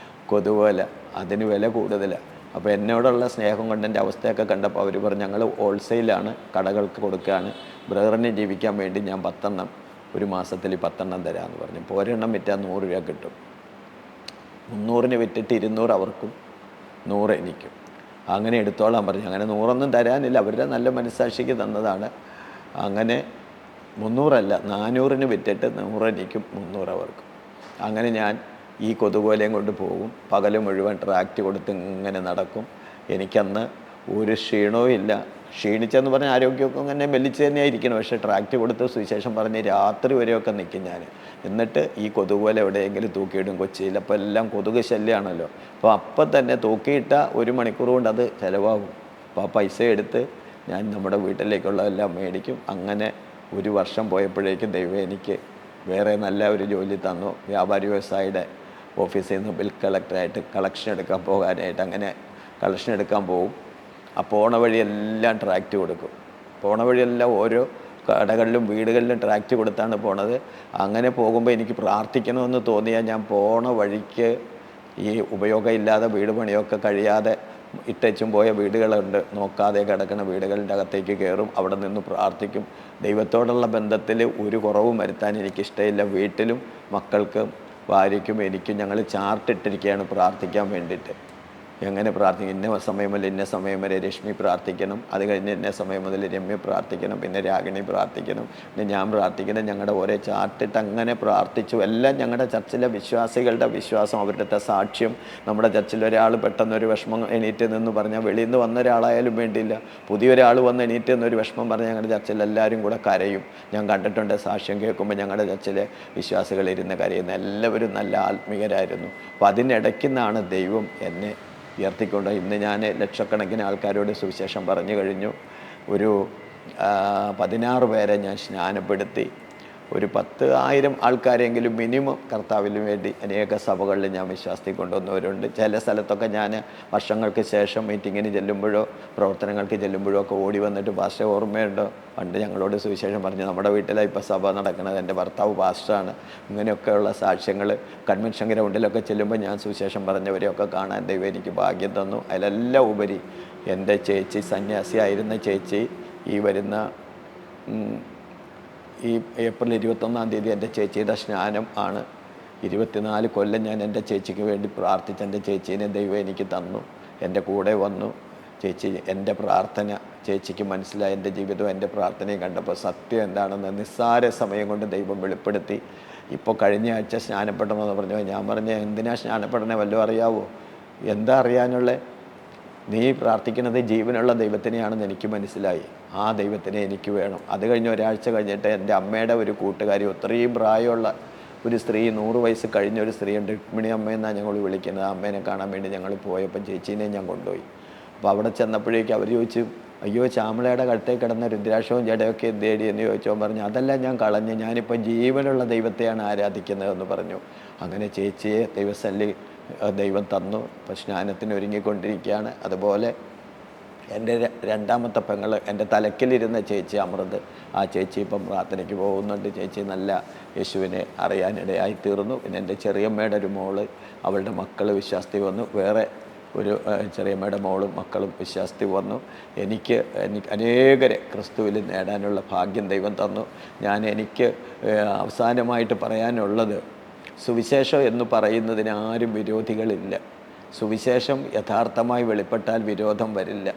കൊതുകുവല. അതിന് വില കൂടുതലാണ്. അപ്പോൾ എന്നോടുള്ള സ്നേഹം കൊണ്ട് എൻ്റെ അവസ്ഥയൊക്കെ കണ്ടപ്പോൾ അവർ പറഞ്ഞു ഞങ്ങൾ ഹോൾസെയിലാണ് കടകൾക്ക് കൊടുക്കുകയാണ്, ബ്രദറിനെ ജീവിക്കാൻ വേണ്ടി ഞാൻ 10 എണ്ണം ഒരു മാസത്തിൽ 10 എണ്ണം തരാമെന്ന് പറഞ്ഞു. ഇപ്പോൾ ഒരെണ്ണം വിറ്റാൽ 100 രൂപ കിട്ടും. 300-ന് വിറ്റിട്ട് 200 അവർക്കും 100 എനിക്കും. അങ്ങനെ എടുത്തോളാൻ പറഞ്ഞു. അങ്ങനെ 100 തരാനില്ല, അവരുടെ നല്ല മനസ്സാക്ഷിക്ക് തന്നതാണ്. അങ്ങനെ 300 400-ന് വിറ്റിട്ട് 100 എനിക്കും 300 അവർക്കും. അങ്ങനെ ഞാൻ ഈ കൊതുകുവലയും കൊണ്ട് പോകും, പകൽ മുഴുവൻ ട്രാക്റ്റ് കൊടുത്ത് ഇങ്ങനെ നടക്കും. എനിക്കന്ന് ഒരു ക്ഷീണവും ഇല്ല. ക്ഷീണിച്ചെന്ന് പറഞ്ഞാൽ ആരോഗ്യമൊക്കെ അങ്ങനെ മെല്ലിച്ച് തന്നെയായിരിക്കണം. പക്ഷേ ട്രാക്റ്റ് കൊടുത്ത് സുവിശേഷം പറഞ്ഞ് രാത്രി വരെയൊക്കെ നിൽക്കും ഞാൻ. എന്നിട്ട് ഈ കൊതുകുവല എവിടെയെങ്കിലും തൂക്കിയിടും കൊച്ചിയിൽ. അപ്പോൾ എല്ലാം കൊതുക് ശല്യമാണല്ലോ. അപ്പോൾ അപ്പം തന്നെ തൂക്കിയിട്ട 1 മണിക്കൂർ കൊണ്ട് അത് ചിലവാകും. അപ്പോൾ ആ പൈസ എടുത്ത് ഞാൻ നമ്മുടെ വീട്ടിലേക്കുള്ളതെല്ലാം മേടിക്കും. അങ്ങനെ 1 വർഷം പോയപ്പോഴേക്കും ദൈവം എനിക്ക് വേറെ നല്ല ഒരു ജോലി തന്നു. വ്യാപാരി വ്യവസായിയുടെ ഓഫീസിൽ നിന്ന് ബിൽ കളക്ടറായിട്ട് കളക്ഷൻ എടുക്കാൻ പോകാനായിട്ട്. അങ്ങനെ കളക്ഷൻ എടുക്കാൻ പോകും. ആ പോണ വഴിയെല്ലാം ട്രാക്റ്റ് കൊടുക്കും. പോണ വഴിയെല്ലാം ഓരോ കടകളിലും വീടുകളിലും ട്രാക്റ്റ് കൊടുത്താണ് പോണത്. അങ്ങനെ പോകുമ്പോൾ എനിക്ക് പ്രാർത്ഥിക്കണമെന്ന് തോന്നിയാൽ ഞാൻ പോണ വഴിക്ക് ഈ ഉപയോഗമില്ലാതെ വീട് പണിയൊക്കെ കഴിയാതെ ഇട്ടച്ചും പോയ വീടുകളുണ്ട്, നോക്കാതെ കിടക്കുന്ന വീടുകളുടെ അകത്തേക്ക് കയറും. അവിടെ നിന്ന് പ്രാർത്ഥിക്കും. ദൈവത്തോടുള്ള ബന്ധത്തിൽ ഒരു കുറവും വരുത്താൻ എനിക്കിഷ്ടമില്ല. വീട്ടിലും മക്കൾക്കും ഭാര്യയ്ക്കും എനിക്കും ഞങ്ങൾ ചാർട്ടിട്ടിരിക്കുകയാണ് പ്രാർത്ഥിക്കാൻ വേണ്ടിയിട്ട്. എങ്ങനെ പ്രാർത്ഥിക്കും, ഇന്ന സമയം മുതൽ ഇന്ന സമയം വരെ രശ്മി പ്രാർത്ഥിക്കണം, അത് കഴിഞ്ഞ് ഇന്ന സമയം മുതൽ രമ്യ പ്രാർത്ഥിക്കണം, പിന്നെ രാഗിണി പ്രാർത്ഥിക്കണം, പിന്നെ ഞാൻ പ്രാർത്ഥിക്കണം. ഞങ്ങളുടെ ഓരോ ചാർട്ടിട്ട് അങ്ങനെ പ്രാർത്ഥിച്ചു. എല്ലാം ഞങ്ങളുടെ ചർച്ചിലെ വിശ്വാസികളുടെ വിശ്വാസം, അവരുടെ സാക്ഷ്യം. നമ്മുടെ ചർച്ചിൽ ഒരാൾ പെട്ടെന്നൊരു വിഷമം എണീറ്റ് നിന്ന് പറഞ്ഞാൽ, വെളിയിൽ നിന്ന് വന്ന ഒരാളായാലും വേണ്ടിയില്ല, പുതിയൊരാൾ വന്ന് എണീറ്റ് എന്നൊരു വിഷമം പറഞ്ഞാൽ ഞങ്ങളുടെ ചർച്ചിൽ എല്ലാവരും കൂടെ കരയും. ഞാൻ കണ്ടിട്ടുണ്ട് സാക്ഷ്യം കേൾക്കുമ്പോൾ ഞങ്ങളുടെ ചർച്ചിലെ വിശ്വാസികൾ ഇരുന്ന് കരയുന്ന. എല്ലാവരും നല്ല ആത്മീയരായിരുന്നു. അപ്പോൾ അതിനിടയ്ക്കുന്നാണ് ദൈവം എന്നെ ഉയർത്തിക്കൊണ്ട് ഇന്ന് ഞാൻ ലക്ഷക്കണക്കിന് ആൾക്കാരോട് സുവിശേഷം പറഞ്ഞു കഴിഞ്ഞു. ഒരു 16 പേരെ ഞാൻ സ്നാനപ്പെടുത്തി. ഒരു 10,000 ആൾക്കാരെങ്കിലും മിനിമം കർത്താവിന് വേണ്ടി അനേക സഭകളിൽ ഞാൻ വിശ്വാസത്തിൽ കൊണ്ടുവന്നവരുണ്ട്. ചില സ്ഥലത്തൊക്കെ ഞാൻ വർഷങ്ങൾക്ക് ശേഷം മീറ്റിങ്ങിന് ചെല്ലുമ്പോഴോ പ്രവർത്തനങ്ങൾക്ക് ചെല്ലുമ്പോഴോ ഒക്കെ ഓടി വന്നിട്ട് പാസ്റ്റർ ഓർമ്മയുണ്ടോ, പണ്ട് ഞങ്ങളോട് സുവിശേഷം പറഞ്ഞ് നമ്മുടെ വീട്ടിലാണ് ഇപ്പോൾ സഭ നടക്കുന്നത്, എൻ്റെ ഭർത്താവ് പാസ്റ്ററാണ്, ഇങ്ങനെയൊക്കെയുള്ള സാക്ഷ്യങ്ങൾ കൺവെൻഷൻ ഗ്രൗണ്ടിലൊക്കെ ചെല്ലുമ്പോൾ ഞാൻ സുവിശേഷം പറഞ്ഞവരെയൊക്കെ കാണാൻ ദൈവം എനിക്ക് ഭാഗ്യം തന്നു. അതിലെല്ലാം ഉപരി എൻ്റെ ചേച്ചി, സന്യാസിയായിരുന്ന ചേച്ചി, ഈ വരുന്ന ഈ ഏപ്രിൽ 21-ാം തീയതി എൻ്റെ ചേച്ചിയുടെ സ്നാനം ആണ്. 24 കൊല്ലം ഞാൻ എൻ്റെ ചേച്ചിക്ക് വേണ്ടി പ്രാർത്ഥിച്ച് എൻ്റെ ചേച്ചീനെ ദൈവം എനിക്ക് തന്നു, എൻ്റെ കൂടെ വന്നു. ചേച്ചി എൻ്റെ പ്രാർത്ഥന ചേച്ചിക്ക് മനസ്സിലായി, എൻ്റെ ജീവിതവും എൻ്റെ പ്രാർത്ഥനയും കണ്ടപ്പോൾ സത്യം എന്താണെന്ന് നിസ്സാര സമയം കൊണ്ട് ദൈവം വെളിപ്പെടുത്തി. ഇപ്പോൾ കഴിഞ്ഞ ആഴ്ച സ്നാനപ്പെടണമെന്ന് പറഞ്ഞു. ഞാൻ പറഞ്ഞ എന്തിനാ സ്നാനപ്പെടണേ, വല്ലതും അറിയാവോ? എന്താ അറിയാനുള്ളത്? നീ പ്രാർത്ഥിക്കുന്നത് ജീവനുള്ള ദൈവത്തിനെയാണെന്ന് എനിക്ക് മനസ്സിലായി. ആ ദൈവത്തിനെ എനിക്ക് വേണം. അത് കഴിഞ്ഞ് ഒരാഴ്ച കഴിഞ്ഞിട്ട് എൻ്റെ അമ്മയുടെ ഒരു കൂട്ടുകാരി, ഒത്തിരിയും പ്രായമുള്ള ഒരു സ്ത്രീ, 100 വയസ്സ് കഴിഞ്ഞ ഒരു സ്ത്രീയുണ്ട്, രുക്മിണി അമ്മയെന്നാണ് ഞങ്ങൾ വിളിക്കുന്നത്. ആ അമ്മേനെ കാണാൻ വേണ്ടി ഞങ്ങൾ പോയപ്പോൾ ചേച്ചീനെ ഞാൻ കൊണ്ടുപോയി. അപ്പോൾ അവിടെ ചെന്നപ്പോഴേക്കും അവർ ചോദിച്ചു, അയ്യോ ചാമളയുടെ കഴുത്തേൽ കിടന്ന രുദ്രാക്ഷവും ജടയൊക്കെ എന്തേടി എന്ന് ചോദിച്ചോ. പറഞ്ഞു, അതെല്ലാം ഞാൻ കളഞ്ഞ് ഞാനിപ്പോൾ ജീവനുള്ള ദൈവത്തെയാണ് ആരാധിക്കുന്നതെന്ന് പറഞ്ഞു. അങ്ങനെ ചേച്ചിയെ ദൈവസല്ലി ദൈവം തന്നു. ഇപ്പോൾ സ്നാനത്തിന് ഒരുങ്ങിക്കൊണ്ടിരിക്കുകയാണ്. അതുപോലെ എൻ്റെ രണ്ടാമത്തെ പെങ്ങൾ, എൻ്റെ തലക്കിലിരുന്ന ചേച്ചി അമൃത്, ആ ചേച്ചി ഇപ്പം പ്രാർത്ഥനയ്ക്ക് പോകുന്നുണ്ട്. ചേച്ചി നല്ല യേശുവിനെ അറിയാനിടയായി തീർന്നു. പിന്നെ എൻ്റെ ചെറിയമ്മയുടെ ഒരു മോള്, അവളുടെ മക്കൾ വിശ്വാസത്തിൽ വന്നു. വേറെ ഒരു ചെറിയമ്മയുടെ മോളും മക്കളും വിശ്വാസത്തിൽ വന്നു. എനിക്ക് അനേകരെ ക്രിസ്തുവിൽ നേടാനുള്ള ഭാഗ്യം ദൈവം തന്നു. എനിക്ക് അവസാനമായിട്ട് പറയാനുള്ളത്, സുവിശേഷം എന്ന് പറയുന്നതിന് ആരും വിരോധികളില്ല. സുവിശേഷം യഥാർത്ഥമായി വെളിപ്പെട്ടാൽ വിരോധം വരില്ല.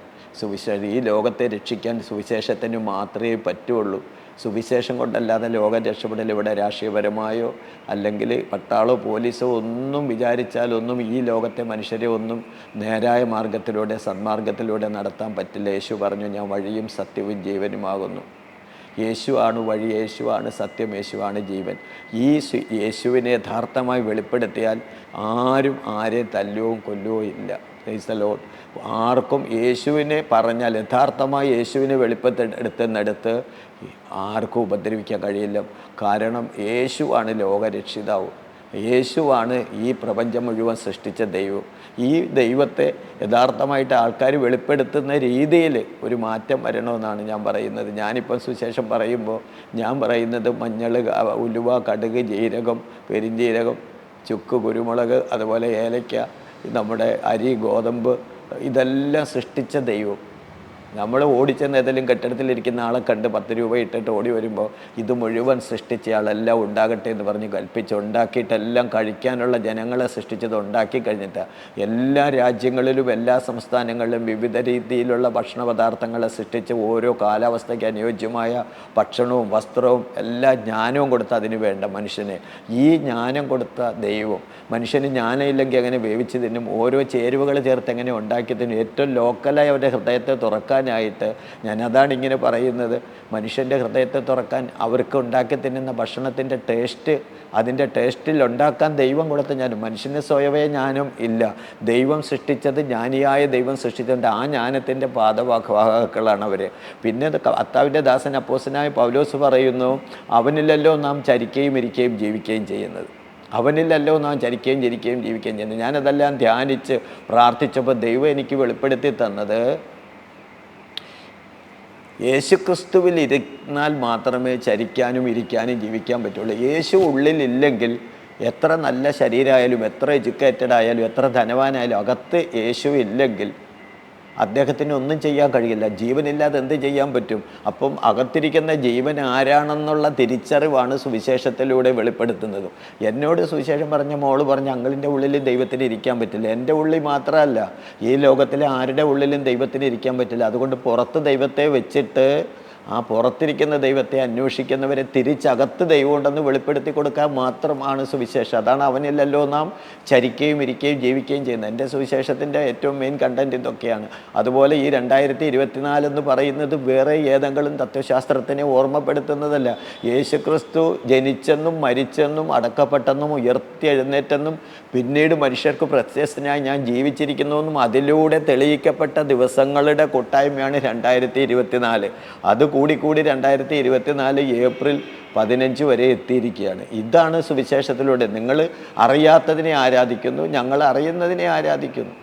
ഈ ലോകത്തെ രക്ഷിക്കാൻ സുവിശേഷത്തിന് മാത്രമേ പറ്റുള്ളൂ. സുവിശേഷം കൊണ്ടല്ലാതെ ലോകം രക്ഷപ്പെടൽ ഇവിടെ രാഷ്ട്രീയപരമായോ അല്ലെങ്കിൽ പട്ടാളോ പോലീസോ ഒന്നും വിചാരിച്ചാലൊന്നും ഈ ലോകത്തെ മനുഷ്യരെ ഒന്നും നേരായ മാർഗത്തിലൂടെ, സന്മാർഗത്തിലൂടെ നടത്താൻ പറ്റില്ല. യേശു പറഞ്ഞു, ഞാൻ വഴിയും സത്യവും ജീവനുമാകുന്നു. യേശുവാണ് വഴി, യേശുവാണ് സത്യം, യേശുവാണ് ജീവൻ. ഈ യേശുവിനെ യഥാർത്ഥമായി വെളിപ്പെടുത്തിയാൽ ആരും ആരെയും തല്ലുകയോ കൊല്ലുകയോ ഇല്ല. Price the Lord. ആർക്കും യേശുവിനെ പറഞ്ഞാൽ, യഥാർത്ഥമായി യേശുവിനെ വെളിപ്പെടുത്തെടുത്ത് ആർക്കും ഉപദ്രവിക്കാൻ കഴിയില്ല. കാരണം യേശുവാണ് ലോകരക്ഷിതാവ്, യേശുവാണ് ഈ പ്രപഞ്ചം മുഴുവൻ സൃഷ്ടിച്ച ദൈവം. ഈ ദൈവത്തെ യഥാർത്ഥമായിട്ട് ആൾക്കാർ വെളിപ്പെടുത്തുന്ന രീതിയിൽ ഒരു മാറ്റം വരണമെന്നാണ് ഞാൻ പറയുന്നത്. ഞാനിപ്പം സുവിശേഷം പറയുമ്പോൾ ഞാൻ പറയുന്നത് മഞ്ഞൾ, ഉലുവ, കടുക്, ജീരകം, പെരിഞ്ജീരകം, ചുക്ക്, കുരുമുളക്, അതുപോലെ ഏലയ്ക്ക, നമ്മുടെ അരി, ഗോതമ്പ്, ഇതെല്ലാം സൃഷ്ടിച്ച ദൈവം. നമ്മൾ ഓടിച്ചെന്ന് ഏതെങ്കിലും കെട്ടിടത്തിലിരിക്കുന്ന ആളെ കണ്ട് 10 രൂപ ഇട്ടിട്ട് ഓടി വരുമ്പോൾ ഇത് മുഴുവൻ സൃഷ്ടിച്ചയാളെല്ലാം ഉണ്ടാകട്ടെ എന്ന് പറഞ്ഞ് കൽപ്പിച്ച് ഉണ്ടാക്കിയിട്ടെല്ലാം കഴിക്കാനുള്ള ജനങ്ങളെ സൃഷ്ടിച്ചത് ഉണ്ടാക്കി കഴിഞ്ഞിട്ട് എല്ലാ രാജ്യങ്ങളിലും എല്ലാ സംസ്ഥാനങ്ങളിലും വിവിധ രീതിയിലുള്ള ഭക്ഷണ പദാർത്ഥങ്ങളെ സൃഷ്ടിച്ച് ഓരോ കാലാവസ്ഥയ്ക്ക് അനുയോജ്യമായ ഭക്ഷണവും വസ്ത്രവും എല്ലാ ജ്ഞാനവും കൊടുത്ത് അതിന് വേണ്ട മനുഷ്യനെ. ഈ ജ്ഞാനം കൊടുത്ത ദൈവം മനുഷ്യന് ജ്ഞാനമില്ലെങ്കിൽ അങ്ങനെ വേവിച്ച് തിന്നും, ഓരോ ചേരുവകൾ ചേർത്ത് എങ്ങനെ ഉണ്ടാക്കി തിന്നും. ഏറ്റവും ലോക്കലായി അവരുടെ ഹൃദയത്തെ തുറക്കാനായിട്ട് അതാണ് ഇങ്ങനെ പറയുന്നത്. മനുഷ്യൻ്റെ ഹൃദയത്തെ തുറക്കാൻ അവർക്ക് ഉണ്ടാക്കി തിന്നുന്ന ഭക്ഷണത്തിൻ്റെ ടേസ്റ്റ്, അതിൻ്റെ ടേസ്റ്റിൽ ഉണ്ടാക്കാൻ ദൈവം കൊടുത്ത ജ്ഞാനം. മനുഷ്യന് സ്വയമേ ജ്ഞാനം ഇല്ല. ദൈവം സൃഷ്ടിച്ചത്, ജ്ഞാനിയായ ദൈവം സൃഷ്ടിച്ചതുകൊണ്ട് ആ ജ്ഞാനത്തിൻ്റെ പാദവാഹകളാണ് അവർ. പിന്നെ കർത്താവിൻ്റെ ദാസൻ അപ്പോസ്തലനായ പൗലോസ് പറയുന്നു, അവനിലല്ലോ നാം ചരിക്കുകയും ഇരിക്കുകയും ജീവിക്കുകയും ചെയ്യുന്നത്. അവനിലല്ലോ നാം ചരിക്കുകയും ജനിക്കുകയും ജീവിക്കുകയും ചെയ്യുന്നത്. ഞാനതെല്ലാം ധ്യാനിച്ച് പ്രാർത്ഥിച്ചപ്പോൾ ദൈവം എനിക്ക് വെളിപ്പെടുത്തി തന്നത്, യേശുക്രിസ്തുവിൽ ഇരുന്നാൽ മാത്രമേ ചരിക്കാനും ഇരിക്കാനും ജീവിക്കാൻ പറ്റുള്ളൂ. യേശു ഉള്ളിലില്ലെങ്കിൽ എത്ര നല്ല ശരീരമായാലും, എത്ര എഡ്യൂക്കേറ്റഡ് ആയാലും, എത്ര ധനവാനായാലും, അകത്ത് യേശു ഇല്ലെങ്കിൽ അദ്ദേഹത്തിന് ഒന്നും ചെയ്യാൻ കഴിയില്ല. ജീവനില്ലാതെ എന്ത് ചെയ്യാൻ പറ്റും? അപ്പം അകത്തിരിക്കുന്ന ജീവൻ ആരാണെന്നുള്ള തിരിച്ചറിവാണ് സുവിശേഷത്തിലൂടെ വെളിപ്പെടുത്തുന്നത്. എന്നോട് സുവിശേഷം പറഞ്ഞ മോള് പറഞ്ഞ അങ്കിളിൻ്റെ ഉള്ളിൽ ദൈവത്തിന് ഇരിക്കാൻ പറ്റില്ല. എൻ്റെ ഉള്ളിൽ മാത്രമല്ല, ഈ ലോകത്തിലെ ആരുടെ ഉള്ളിലും ദൈവത്തിന് ഇരിക്കാൻ പറ്റില്ല. അതുകൊണ്ട് പുറത്ത് ദൈവത്തെ വെച്ചിട്ട് ആ പുറത്തിരിക്കുന്ന ദൈവത്തെ അന്വേഷിക്കുന്നവരെ തിരിച്ചകത്ത് ദൈവമുണ്ടെന്ന് വെളിപ്പെടുത്തി കൊടുക്കാൻ മാത്രമാണ് സുവിശേഷം. അതാണ് അവനിലല്ലോ നാം ചരിക്കുകയും ഇരിക്കുകയും ജീവിക്കുകയും ചെയ്യുന്നത്. എൻ്റെ സുവിശേഷത്തിൻ്റെ ഏറ്റവും മെയിൻ കണ്ടൻറ്റ് ഇതൊക്കെയാണ്. അതുപോലെ ഈ 2024 എന്ന് പറയുന്നത് വേറെ ഏതെങ്കിലും തത്വശാസ്ത്രത്തിനെ ഓർമ്മപ്പെടുത്തുന്നതല്ല. യേശുക്രിസ്തു ജനിച്ചെന്നും മരിച്ചെന്നും അടക്കപ്പെട്ടെന്നും ഉയർത്തെഴുന്നേറ്റെന്നും പിന്നീട് മനുഷ്യർക്ക് പ്രത്യക്ഷനായി ഞാൻ ജീവിച്ചിരിക്കുന്നുവെന്നും അതിലൂടെ തെളിയിക്കപ്പെട്ട ദിവസങ്ങളുടെ കൂട്ടായ്മയാണ് 2024. കൂടിക്കൂടി 2024 ഏപ്രിൽ 15 വരെ എത്തിയിരിക്കുകയാണ്. ഇതാണ് സുവിശേഷത്തിലൂടെ. നിങ്ങൾ അറിയാത്തതിനെ ആരാധിക്കുന്നു, ഞങ്ങൾ അറിയുന്നതിനെ ആരാധിക്കുന്നു.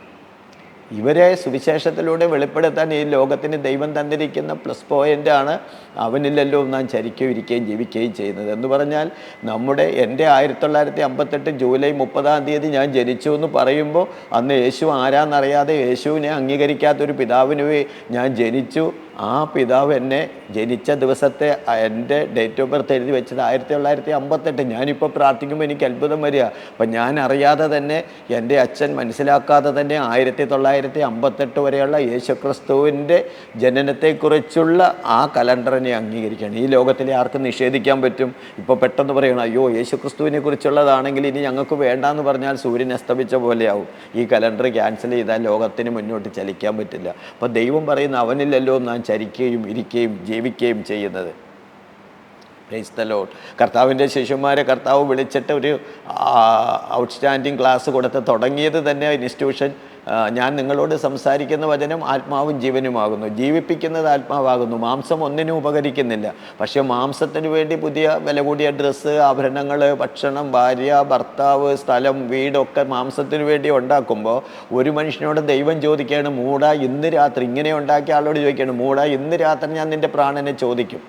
ഇവരെ സുവിശേഷത്തിലൂടെ വെളിപ്പെടുത്താൻ ഈ ലോകത്തിന് ദൈവം തന്നിരിക്കുന്ന പ്ലസ് പോയിൻ്റാണ് അവനിലല്ലോ നാം ചരിക്കുകയും ഇരിക്കുകയും ജീവിക്കുകയും ചെയ്യുന്നത്. എന്ന് പറഞ്ഞാൽ എൻ്റെ 1958 ജൂലൈ 30 ഞാൻ ജനിച്ചു എന്ന് പറയുമ്പോൾ അന്ന് യേശു ആരാന്നറിയാതെ യേശുവിനെ അംഗീകരിക്കാത്തൊരു പിതാവിന് ഞാൻ ജനിച്ചു. ആ പിതാവ് എന്നെ ജനിച്ച ദിവസത്തെ എൻ്റെ ഡേറ്റ് ഓഫ് ബർത്ത് എഴുതി വെച്ചത് 1958. ഞാനിപ്പോൾ പ്രാർത്ഥിക്കുമ്പോൾ എനിക്ക് അത്ഭുതം വരിക. അപ്പം ഞാൻ അറിയാതെ തന്നെ, എൻ്റെ അച്ഛൻ മനസ്സിലാക്കാതെ തന്നെ 1958 വരെയുള്ള യേശുക്രിസ്തുവിൻ്റെ ജനനത്തെക്കുറിച്ചുള്ള ആ കലണ്ടറിനെ അംഗീകരിക്കുകയാണ്. ഈ ലോകത്തിലെ ആർക്കും നിഷേധിക്കാൻ പറ്റും? ഇപ്പോൾ പെട്ടെന്ന് പറയണം, അയ്യോ യേശുക്രിസ്തുവിനെ കുറിച്ചുള്ളതാണെങ്കിൽ ഇനി ഞങ്ങൾക്ക് വേണ്ടാന്ന് പറഞ്ഞാൽ സൂര്യൻ അസ്തമിച്ച പോലെയാവും. ഈ കലണ്ടർ ക്യാൻസൽ ചെയ്താൽ ലോകത്തിന് മുന്നോട്ട് ചലിക്കാൻ പറ്റില്ല. അപ്പോൾ ദൈവം പറയുന്ന അവനിലല്ലോ നാം ചരിക്കുകയും ഇരിക്കുകയും ജീവിക്കുകയും ചെയ്യുന്നത്. Praise the Lord. കർത്താവിൻ്റെ ശിഷ്യന്മാരെ കർത്താവ് വിളിച്ചിട്ട് ഒരു ഔട്ട്സ്റ്റാൻഡിങ് ക്ലാസ് കൊടുത്ത് തുടങ്ങിയത് തന്നെ ഇൻസ്റ്റിറ്റ്യൂഷൻ, ഞാൻ നിങ്ങളോട് സംസാരിക്കുന്ന വചനം ആത്മാവും ജീവനുമാകുന്നു, ജീവിപ്പിക്കുന്നത് ആത്മാവാകുന്നു, മാംസം ഒന്നിനും ഉപകരിക്കുന്നില്ല. പക്ഷേ മാംസത്തിന് വേണ്ടി പുതിയ വില കൂടിയ ഡ്രസ്സ്, ആഭരണങ്ങൾ, ഭക്ഷണം, ഭാര്യ, ഭർത്താവ്, സ്ഥലം, വീടൊക്കെ മാംസത്തിന് വേണ്ടി ഉണ്ടാക്കുമ്പോൾ ഒരു മനുഷ്യനോട് ദൈവം ചോദിക്കുകയാണ്, മൂടാ ഇന്ന് രാത്രി, ഇങ്ങനെ ഉണ്ടാക്കിയ ആളോട് ചോദിക്കുകയാണ്, മൂടാ ഇന്ന് രാത്രി ഞാൻ നിൻ്റെ പ്രാണനെ ചോദിക്കും.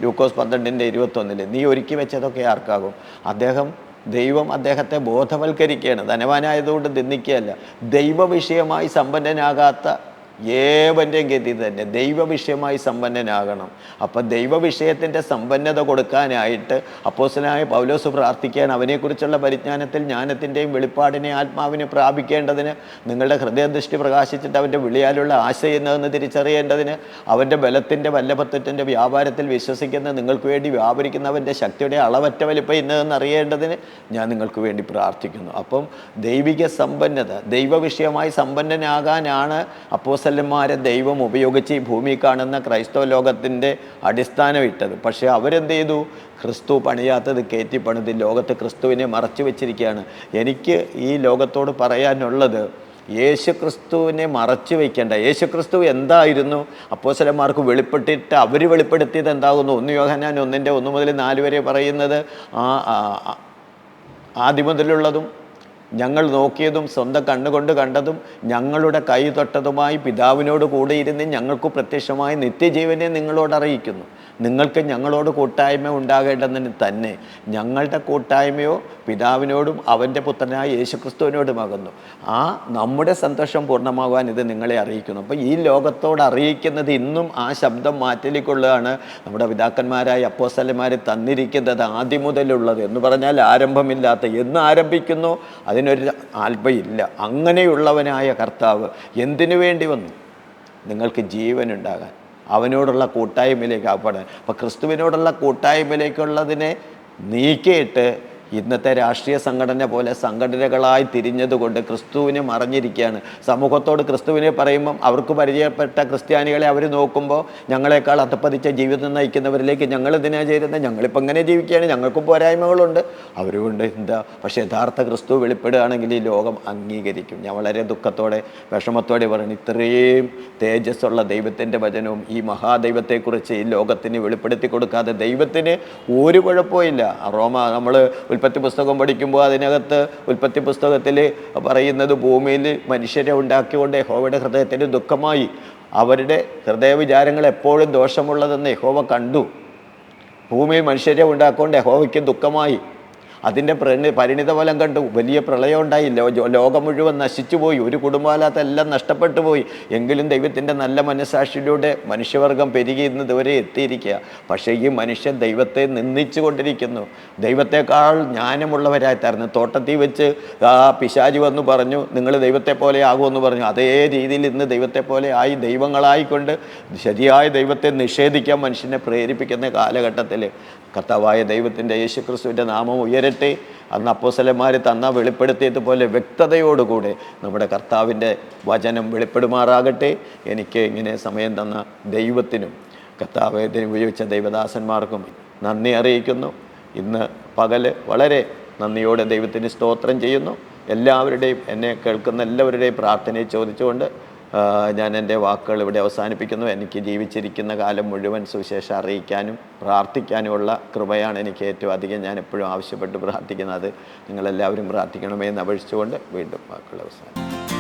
ലൂക്കോസ് 12:21 നീ ഒരുക്കി വെച്ചതൊക്കെ ആർക്കാകും? ദൈവം അദ്ദേഹത്തെ ബോധവൽക്കരിക്കുകയാണ്. ധനവാനായതുകൊണ്ട് നിന്ദിക്കുകയല്ല. ദൈവവിഷയമായി സമ്പന്നനാകാത്ത ഏവൻ്റെയും ഗതി തന്നെ ദൈവവിഷയമായി സമ്പന്നനാകണം. അപ്പം ദൈവവിഷയത്തിൻ്റെ സമ്പന്നത കൊടുക്കാനായിട്ട് അപ്പോസ്തലനായ പൗലോസ് പ്രാർത്ഥിക്കുകയാണ്. അവനെക്കുറിച്ചുള്ള പരിജ്ഞാനത്തിൽ ജ്ഞാനത്തിൻ്റെയും വെളിപ്പാടിനെ ആത്മാവിനെ പ്രാപിക്കേണ്ടതിന്, നിങ്ങളുടെ ഹൃദയദൃഷ്ടി പ്രകാശിച്ചിട്ട് അവൻ്റെ വിളിയാലുള്ള ആശ എന്നതെന്ന് തിരിച്ചറിയേണ്ടതിന്, അവൻ്റെ ബലത്തിൻ്റെ വല്ലഭത്വത്തിൻ്റെ വ്യാപാരത്തിൽ വിശ്വസിക്കുന്ന നിങ്ങൾക്ക് വേണ്ടി വ്യാപരിക്കുന്നവൻ്റെ ശക്തിയുടെ അളവറ്റ വലിപ്പം ഇന്നതെന്ന് അറിയേണ്ടതിന് ഞാൻ നിങ്ങൾക്ക് വേണ്ടി പ്രാർത്ഥിക്കുന്നു. അപ്പം ദൈവിക സമ്പന്നത, ദൈവവിഷയമായി സമ്പന്നനാകാനാണ് അപ്പോസ്തലന്മാരെ ദൈവം ഉപയോഗിച്ച് ഈ ഭൂമി കാണുന്ന ക്രൈസ്തവ ലോകത്തിൻ്റെ അടിസ്ഥാനം ഇട്ടത്. പക്ഷേ അവരെന്ത് ചെയ്തു? ക്രിസ്തു പണിയാത്തത് കയറ്റി പണിത് ലോകത്ത് ക്രിസ്തുവിനെ മറച്ചു വെച്ചിരിക്കുകയാണ്. എനിക്ക് ഈ ലോകത്തോട് പറയാനുള്ളത്, യേശുക്രിസ്തുവിനെ മറച്ചു വയ്ക്കേണ്ട. യേശുക്രിസ്തു എന്തായിരുന്നു അപ്പോസ്തലന്മാർക്ക് വെളിപ്പെട്ടിട്ട് അവർ വെളിപ്പെടുത്തിയത് എന്താകുന്നു? 1 യോഹന്നാൻ 1:1-4 വരെ പറയുന്നത്, ആദ്യം മുതലുള്ളതും ഞങ്ങൾ നോക്കിയതും സ്വന്തം കണ്ണുകൊണ്ട് കണ്ടതും ഞങ്ങളുടെ കൈ തൊട്ടതുമായി പിതാവിനോട് കൂടെ ഇരുന്ന് ഞങ്ങൾക്ക് പ്രത്യക്ഷമായ നിത്യജീവനെ നിങ്ങളോട് അറിയിക്കുന്നു. നിങ്ങൾക്ക് ഞങ്ങളോട് കൂട്ടായ്മ ഉണ്ടാകേണ്ടതിന് തന്നെ ഞങ്ങളുടെ കൂട്ടായ്മയോ പിതാവിനോടും അവൻ്റെ പുത്രനായ യേശുക്രിസ്തുവിനോടുമാകുന്നു. നമ്മുടെ സന്തോഷം പൂർണ്ണമാകാൻ ഇത് നിങ്ങളെ അറിയിക്കുന്നു. അപ്പോൾ ഈ ലോകത്തോട് അറിയിക്കുന്നത് ഇന്നും ആ ശബ്ദം മാറ്റിക്കൊള്ളുകയാണ് നമ്മുടെ പിതാക്കന്മാരായ അപ്പോസ്തലന്മാർ തന്നിരിക്കുന്നത്. ആദ്യം മുതലുള്ളത് എന്ന് പറഞ്ഞാൽ ആരംഭമില്ലാത്ത, എന്ന് ആരംഭിക്കുന്നു അതിനൊരു ആൽബയില്ല. അങ്ങനെയുള്ളവനായ കർത്താവ് എന്തിനു വേണ്ടി വന്നു? നിങ്ങൾക്ക് ജീവനുണ്ടാകാൻ, അവനോടുള്ള കൂട്ടായ്മയിലേക്ക് ആപ്പാടാൻ. അപ്പോൾ ക്രിസ്തുവിനോടുള്ള കൂട്ടായ്മയിലേക്കുള്ളതിനെ നീക്കിയിട്ട് ഇന്നത്തെ രാഷ്ട്രീയ സംഘടന പോലെ സംഘടനകളായി തിരിഞ്ഞതുകൊണ്ട് ക്രിസ്തുവിനെ മറഞ്ഞിരിക്കുകയാണ്. സമൂഹത്തോട് ക്രിസ്തുവിനെ പറയുമ്പം അവർക്ക് പരിചയപ്പെട്ട ക്രിസ്ത്യാനികളെ അവർ നോക്കുമ്പോൾ ഞങ്ങളെക്കാൾ അധപ്പതിച്ച ജീവിതം നയിക്കുന്നവരിലേക്ക് ഞങ്ങൾ ഇതിനാ ചേരുന്നത്, ഞങ്ങളിപ്പോൾ ഇങ്ങനെ ജീവിക്കുകയാണ്, ഞങ്ങൾക്കും പോരായ്മകളുണ്ട്, അവരുകൊണ്ട് എന്താ. പക്ഷേ യഥാർത്ഥ ക്രിസ്തു വെളിപ്പെടുകയാണെങ്കിൽ ഈ ലോകം അംഗീകരിക്കും. ഞാൻ വളരെ ദുഃഖത്തോടെ വിഷമത്തോടെ പറയുന്നു, ഇത്രയും തേജസ്സുള്ള ദൈവത്തിൻ്റെ വചനവും ഈ മഹാദൈവത്തെക്കുറിച്ച് ഈ ലോകത്തിന് വെളിപ്പെടുത്തി കൊടുക്കാതെ ദൈവത്തിന് ഒരു കുഴപ്പമില്ല. നമ്മൾ ഉൽപ്പത്തി പുസ്തകം പഠിക്കുമ്പോൾ അതിനകത്ത് ഉൽപ്പത്തി പുസ്തകത്തിൽ പറയുന്നത്, ഭൂമിയിൽ മനുഷ്യരെ ഉണ്ടാക്കിക്കൊണ്ട് യഹോവയുടെ ഹൃദയത്തിന് ദുഃഖമായി, അവരുടെ ഹൃദയവിചാരങ്ങൾ എപ്പോഴും ദോഷമുള്ളതെന്ന് യഹോവ കണ്ടു. ഭൂമിയിൽ മനുഷ്യരെ ഉണ്ടാക്കിക്കൊണ്ട് യഹോവയ്ക്ക് ദുഃഖമായി. അതിൻ്റെ പരിണിത ഫലം കണ്ടു. വലിയ പ്രളയം ഉണ്ടായില്ല, ലോകം മുഴുവൻ നശിച്ചുപോയി, ഒരു കുടുംബാലാത്ത എല്ലാം നഷ്ടപ്പെട്ടു പോയി. എങ്കിലും ദൈവത്തിൻ്റെ നല്ല മനസ്സാക്ഷിയിലൂടെ മനുഷ്യവർഗം പെരുകി ഇന്ന് ഇതുവരെ എത്തിയിരിക്കുക. പക്ഷേ ഈ മനുഷ്യൻ ദൈവത്തെ നിന്ദിച്ചു കൊണ്ടിരിക്കുന്നു. ദൈവത്തെക്കാൾ ജ്ഞാനമുള്ളവരായി തരുന്നു. തോട്ടത്തിൽ വെച്ച് പിശാചി വന്നു പറഞ്ഞു, നിങ്ങൾ ദൈവത്തെ പോലെ ആകുമെന്ന് പറഞ്ഞു. അതേ രീതിയിൽ ഇന്ന് ദൈവത്തെ പോലെ ആയി ദൈവങ്ങളായിക്കൊണ്ട് ശരിയായ ദൈവത്തെ നിഷേധിക്കാൻ മനുഷ്യനെ പ്രേരിപ്പിക്കുന്ന കാലഘട്ടത്തിൽ കർത്താവായ ദൈവത്തിൻ്റെ യേശുക്രിസ്തുവിൻ്റെ നാമം ഉയരട്ടെ. അന്ന് അപ്പോസ്തലന്മാർ വെളിപ്പെടുത്തിയതുപോലെ വ്യക്തതയോടുകൂടെ നമ്മുടെ കർത്താവിൻ്റെ വചനം വെളിപ്പെടുമാറാകട്ടെ. എനിക്ക് ഇങ്ങനെ സമയം തന്ന ദൈവത്തിനും കർത്താവ് ഇതിന് ഉപയോഗിച്ച ദൈവദാസന്മാർക്കും നന്ദി അറിയിക്കുന്നു. ഇന്ന് പകല് വളരെ നന്ദിയോടെ ദൈവത്തിന് സ്തോത്രം ചെയ്യുന്നു. എല്ലാവരുടെയും, എന്നെ കേൾക്കുന്ന എല്ലാവരുടെയും പ്രാർത്ഥനയെ ചോദിച്ചുകൊണ്ട് ഞാൻ എൻ്റെ വാക്കുകൾ ഇവിടെ അവസാനിപ്പിക്കുന്നു. എനിക്ക് ജീവിച്ചിരിക്കുന്ന കാലം മുഴുവൻ സുവിശേഷം അറിയിക്കാനും പ്രാർത്ഥിക്കാനുമുള്ള കൃപയാണ് എനിക്ക് ഏറ്റവും അധികം ഞാൻ എപ്പോഴും ആവശ്യപ്പെട്ട് പ്രാർത്ഥിക്കുന്നത്. നിങ്ങളെല്ലാവരും പ്രാർത്ഥിക്കണമേ എന്ന് അപേക്ഷിച്ചുകൊണ്ട് വീണ്ടും വാക്കുകൾ അവസാനിപ്പിക്കുന്നു.